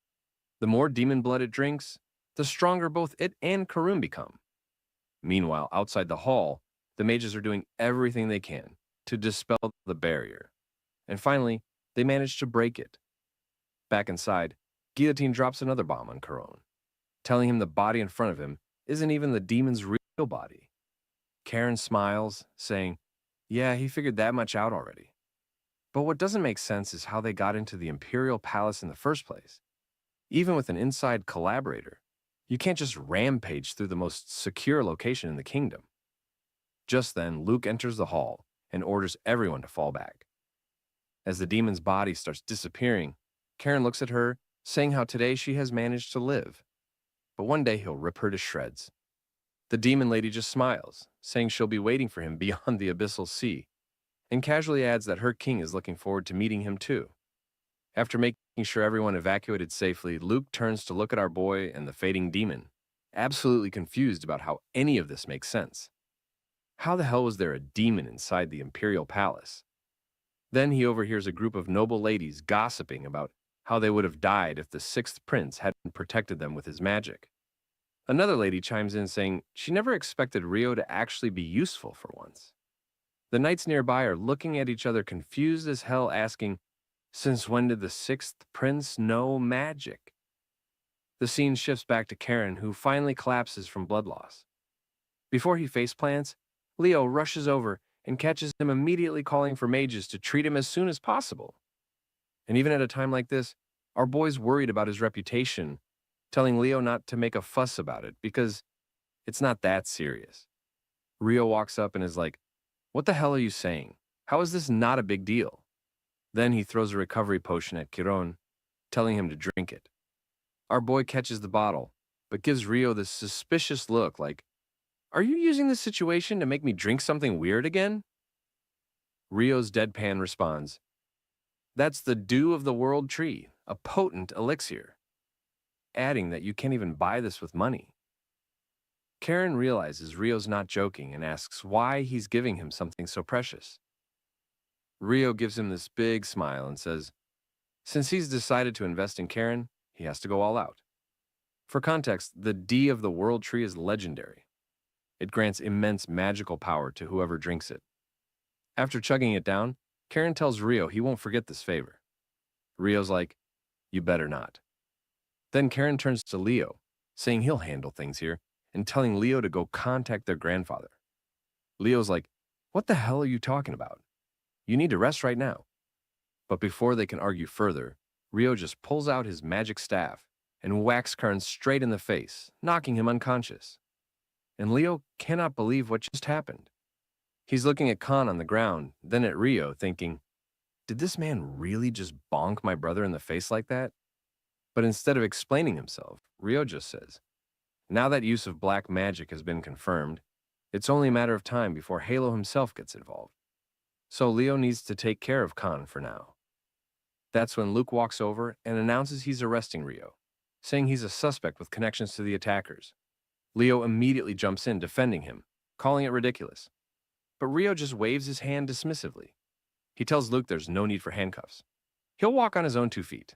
The more demon blood it drinks, the stronger both it and Karun become. Meanwhile, outside the hall, the mages are doing everything they can to dispel the barrier. And finally, they manage to break it. Back inside, Guillotine drops another bomb on Karun, telling him the body in front of him isn't even the demon's real body. Karen smiles, saying, "Yeah, he figured that much out already." But what doesn't make sense is how they got into the Imperial Palace in the first place. Even with an inside collaborator, you can't just rampage through the most secure location in the kingdom. Just then, Luke enters the hall and orders everyone to fall back. As the demon's body starts disappearing, Karen looks at her, saying how today she has managed to live. But one day he'll rip her to shreds. The demon lady just smiles, saying she'll be waiting for him beyond the abyssal sea, and casually adds that her king is looking forward to meeting him too. After making sure everyone evacuated safely, Luke turns to look at our boy and the fading demon, absolutely confused about how any of this makes sense. How the hell was there a demon inside the Imperial Palace? Then he overhears a group of noble ladies gossiping about how they would have died if the sixth prince hadn't protected them with his magic. Another lady chimes in saying she never expected Rio to actually be useful for once. The knights nearby are looking at each other confused as hell, asking, "Since when did the sixth prince know magic?" The scene shifts back to Karen, who finally collapses from blood loss. Before he faceplants, Leo rushes over and catches him immediately calling for mages to treat him as soon as possible. And even at a time like this, our boy's worried about his reputation, telling Leo not to make a fuss about it because it's not that serious. Rio walks up and is like, "What the hell are you saying? How is this not a big deal?" Then he throws a recovery potion at Kiron, telling him to drink it. Our boy catches the bottle, but gives Rio this suspicious look like, "Are you using this situation to make me drink something weird again?" Rio's deadpan responds, "That's the dew of the world tree, a potent elixir," adding that you can't even buy this with money. Karen realizes Rio's not joking and asks why he's giving him something so precious. Rio gives him this big smile and says, since he's decided to invest in Karen, he has to go all out. For context, the D of the World Tree is legendary. It grants immense magical power to whoever drinks it. After chugging it down, Karen tells Rio he won't forget this favor. Rio's like, "You better not." Then Karen turns to Leo, saying he'll handle things here, and telling Leo to go contact their grandfather. Leo's like, "What the hell are you talking about? You need to rest right now." But before they can argue further, Rio just pulls out his magic staff and whacks Karen straight in the face, knocking him unconscious. And Leo cannot believe what just happened. He's looking at Khan on the ground, then at Rio, thinking, did this man really just bonk my brother in the face like that? But instead of explaining himself, Rio just says, now that use of black magic has been confirmed, it's only a matter of time before Halo himself gets involved. So Leo needs to take care of Khan for now. That's when Luke walks over and announces he's arresting Rio, saying he's a suspect with connections to the attackers. Leo immediately jumps in, defending him, calling it ridiculous. But Rio just waves his hand dismissively. He tells Luke there's no need for handcuffs. He'll walk on his own 2 feet.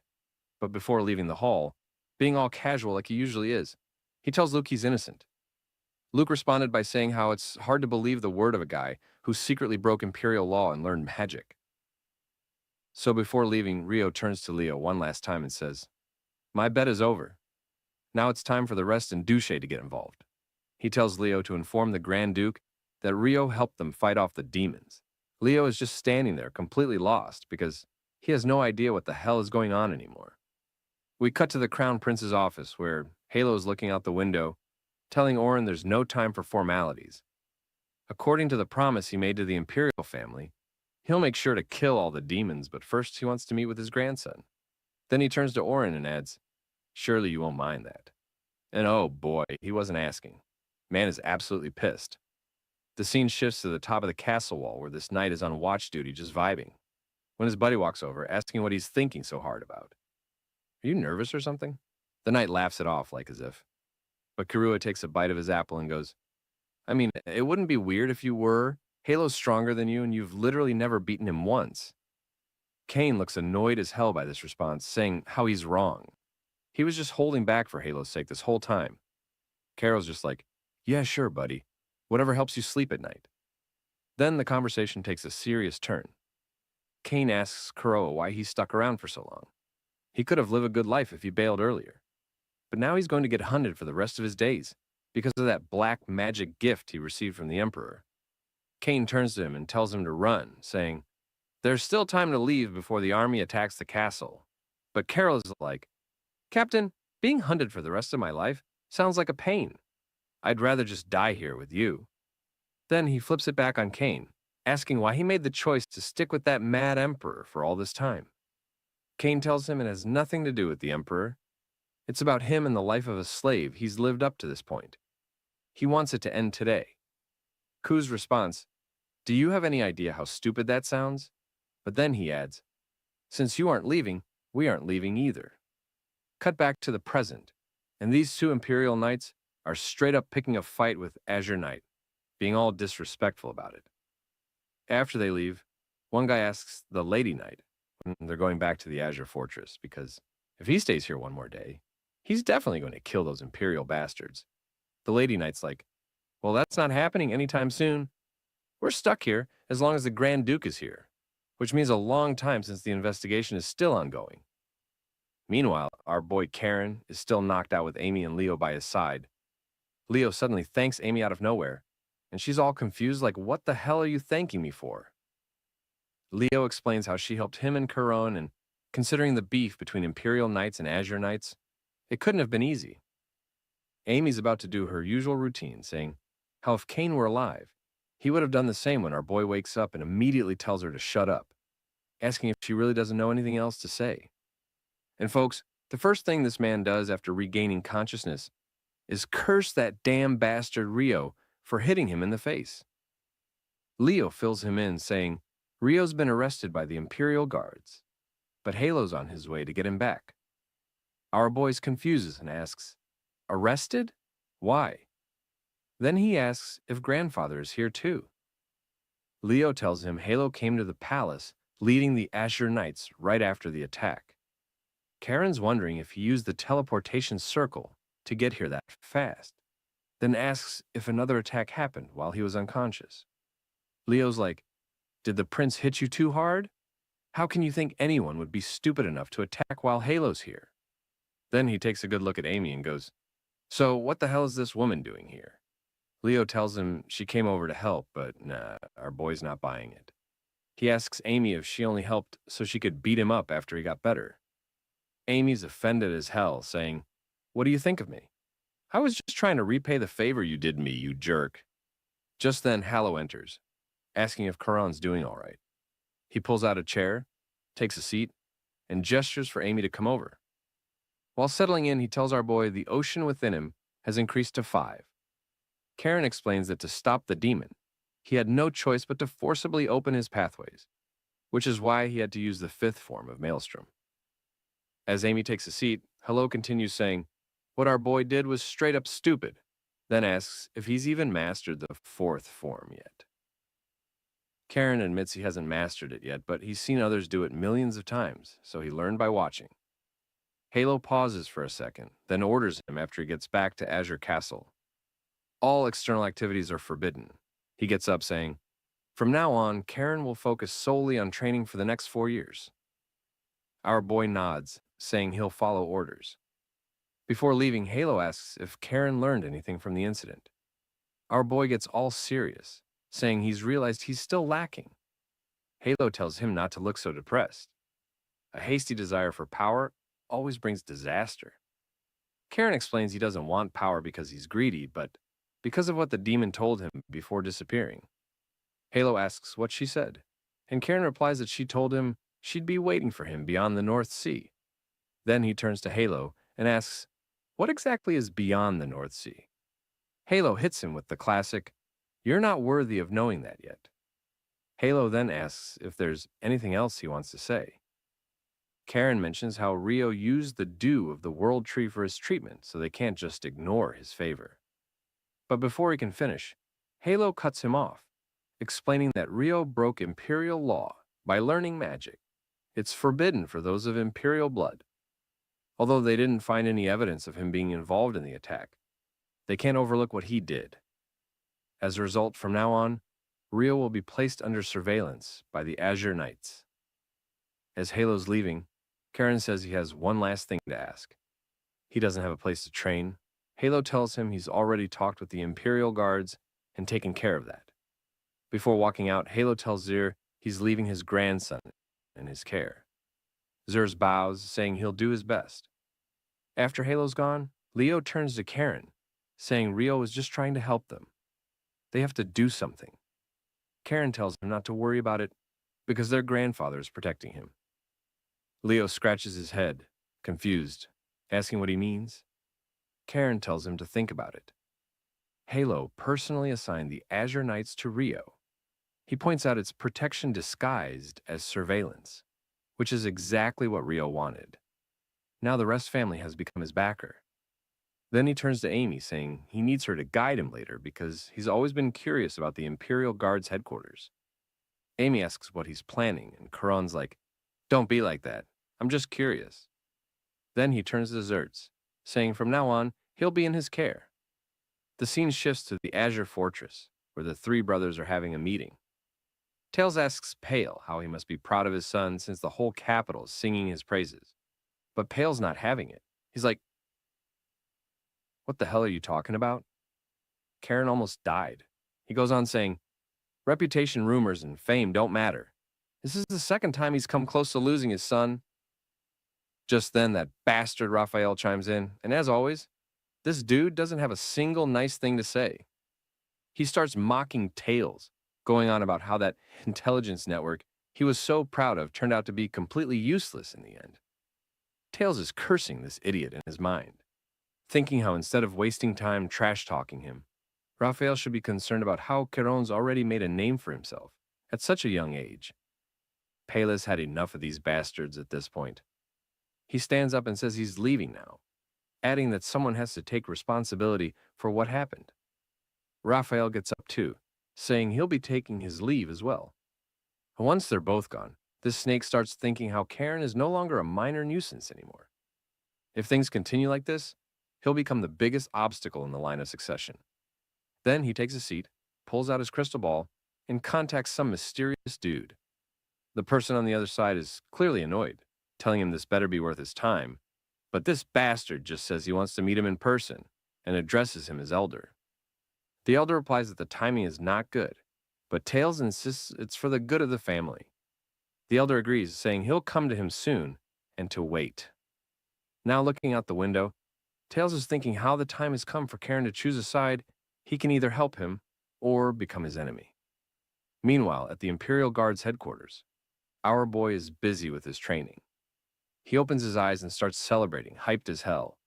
But before leaving the hall, being all casual like he usually is, he tells Luke he's innocent. Luke responded by saying how it's hard to believe the word of a guy who secretly broke Imperial law and learned magic. So before leaving, Rio turns to Leo one last time and says, my bet is over. Now it's time for the rest and Duche to get involved. He tells Leo to inform the Grand Duke that Rio helped them fight off the demons. Leo is just standing there completely lost because he has no idea what the hell is going on anymore. We cut to the Crown Prince's office where Halo is looking out the window, telling Orin there's no time for formalities. According to the promise he made to the Imperial family, he'll make sure to kill all the demons, but first he wants to meet with his grandson. Then he turns to Orin and adds, surely you won't mind that. And oh boy, he wasn't asking. Man is absolutely pissed. The scene shifts to the top of the castle wall where this knight is on watch duty just vibing, when his buddy walks over, asking what he's thinking so hard about. Are you nervous or something? The knight laughs it off like as if. But Kirua takes a bite of his apple and goes, I mean, it wouldn't be weird if you were. Halo's stronger than you and you've literally never beaten him once. Kane looks annoyed as hell by this response, saying how he's wrong. He was just holding back for Halo's sake this whole time. Carol's just like, yeah, sure, buddy. Whatever helps you sleep at night. Then the conversation takes a serious turn. Kane asks Kuroa why he stuck around for so long. He could have lived a good life if he bailed earlier. But now he's going to get hunted for the rest of his days because of that black magic gift he received from the Emperor. Kane turns to him and tells him to run, saying, there's still time to leave before the army attacks the castle. But Carol is like, Captain, being hunted for the rest of my life sounds like a pain. I'd rather just die here with you. Then he flips it back on Kane, asking why he made the choice to stick with that mad emperor for all this time. Kane tells him it has nothing to do with the emperor. It's about him and the life of a slave he's lived up to this point. He wants it to end today. Ku's response, do you have any idea how stupid that sounds? But then he adds, since you aren't leaving, we aren't leaving either. Cut back to the present, and these 2 Imperial Knights are straight up picking a fight with Azure Knight, being all disrespectful about it. After they leave, one guy asks the Lady Knight when they're going back to the Azure Fortress, because if he stays here one more day, he's definitely going to kill those Imperial bastards. The Lady Knight's like, well, that's not happening anytime soon. We're stuck here as long as the Grand Duke is here, which means a long time since the investigation is still ongoing. Meanwhile, our boy Karen is still knocked out with Amy and Leo by his side. Leo suddenly thanks Amy out of nowhere, and she's all confused like, what the hell are you thanking me for? Leo explains how she helped him and Caron, and considering the beef between Imperial Knights and Azure Knights, it couldn't have been easy. Amy's about to do her usual routine, saying how if Kane were alive, he would have done the same when our boy wakes up and immediately tells her to shut up, asking if she really doesn't know anything else to say. And folks, the first thing this man does after regaining consciousness is curse that damn bastard Rio for hitting him in the face. Leo fills him in, saying Rio's been arrested by the Imperial Guards, but Halo's on his way to get him back. Our boy confuses and asks, arrested? Why? Then he asks if grandfather is here too. Leo tells him Halo came to the palace leading the Azure Knights right after the attack. Karen's wondering if he used the teleportation circle to get here that fast, then asks if another attack happened while he was unconscious. Leo's like, "Did the prince hit you too hard? How can you think anyone would be stupid enough to attack while Halo's here?" Then he takes a good look at Amy and goes, "So what the hell is this woman doing here?" Leo tells him she came over to help, but nah, our boy's not buying it. He asks Amy if she only helped so she could beat him up after he got better. Amy's offended as hell, saying, "What do you think of me? I was just trying to repay the favor you did me, you jerk." Just then, Halo enters, asking if Karan's doing all right. He pulls out a chair, takes a seat, and gestures for Amy to come over. While settling in, he tells our boy the ocean within him has increased to 5. Karen explains that to stop the demon, he had no choice but to forcibly open his pathways, which is why he had to use the 5th form of Maelstrom. As Amy takes a seat, Hello continues saying, what our boy did was straight up stupid, then asks if he's even mastered the 4th form yet. Karen admits he hasn't mastered it yet, but he's seen others do it millions of times, so he learned by watching. Halo pauses for a second, then orders him after he gets back to Azure Castle. All external activities are forbidden. He gets up saying, from now on, Karen will focus solely on training for the next 4 years. Our boy nods, saying he'll follow orders. Before leaving, Halo asks if Karen learned anything from the incident. Our boy gets all serious, saying he's realized he's still lacking. Halo tells him not to look so depressed. A hasty desire for power always brings disaster. Karen explains he doesn't want power because he's greedy, but because of what the demon told him before disappearing. Halo asks what she said, and Karen replies that she told him she'd be waiting for him beyond the North Sea. Then he turns to Halo and asks, what exactly is beyond the North Sea? Halo hits him with the classic, you're not worthy of knowing that yet. Halo then asks if there's anything else he wants to say. Karen mentions how Rio used the dew of the World Tree for his treatment, so they can't just ignore his favor. But before he can finish, Halo cuts him off, explaining that Rio broke Imperial law by learning magic. It's forbidden for those of Imperial blood. Although they didn't find any evidence of him being involved in the attack, they can't overlook what he did. As a result, from now on, Rio will be placed under surveillance by the Azure Knights. As Halo's leaving, Karen says he has one last thing to ask. He doesn't have a place to train. Halo tells him he's already talked with the Imperial guards and taken care of that. Before walking out, Halo tells Zir he's leaving his grandson in his care. Zir's bows, saying he'll do his best. After Halo's gone, Leo turns to Karen, saying Rio is just trying to help them. They have to do something. Karen tells him not to worry about it because their grandfather is protecting him. Leo scratches his head, confused, asking what he means. Karen tells him to think about it. Halo personally assigned the Azure Knights to Rio. He points out it's protection disguised as surveillance, which is exactly what Rio wanted. Now the Rest family has become his backer. Then he turns to Amy, saying he needs her to guide him later because he's always been curious about the Imperial Guard's headquarters. Amy asks what he's planning, and Karan's like, don't be like that. I'm just curious. Then he turns to Zertz, saying from now on, he'll be in his care. The scene shifts to the Azure Fortress, where the 3 brothers are having a meeting. Tails asks Pale how he must be proud of his son since the whole capital is singing his praises. But Pale's not having it. He's like, what the hell are you talking about? Karen almost died. He goes on saying, reputation, rumors, and fame don't matter. This is the 2nd time he's come close to losing his son. Just then, that bastard Raphael chimes in, and as always, this dude doesn't have a single nice thing to say. He starts mocking Tails, going on about how that intelligence network he was so proud of turned out to be completely useless in the end. Tails is cursing this idiot in his mind, thinking how instead of wasting time trash-talking him, Raphael should be concerned about how Caron's already made a name for himself at such a young age. Palis had enough of these bastards at this point. He stands up and says he's leaving now, adding that someone has to take responsibility for what happened. Raphael gets up too, saying he'll be taking his leave as well. Once they're both gone, this snake starts thinking how Karen is no longer a minor nuisance anymore. If things continue like this, he'll become the biggest obstacle in the line of succession. Then he takes a seat, pulls out his crystal ball, and contacts some mysterious dude. The person on the other side is clearly annoyed, telling him this better be worth his time, but this bastard just says he wants to meet him in person and addresses him as elder. The elder replies that the timing is not good, but Tails insists it's for the good of the family. The elder agrees, saying he'll come to him soon and to wait. Now looking out the window, Tails is thinking how the time has come for Karen to choose a side. He can either help him or become his enemy. Meanwhile, at the Imperial Guard's headquarters, our boy is busy with his training. He opens his eyes and starts celebrating, hyped as hell,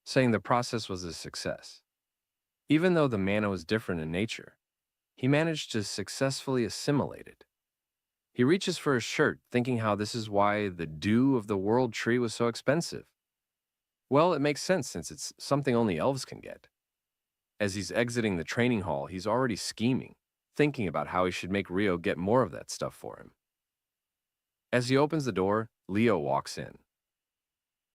saying the process was a success. Even though the mana was different in nature, he managed to successfully assimilate it. He reaches for his shirt, thinking how this is why the dew of the world tree was so expensive. Well, it makes sense since it's something only elves can get. As he's exiting the training hall, he's already scheming, thinking about how he should make Rio get more of that stuff for him. As he opens the door, Leo walks in.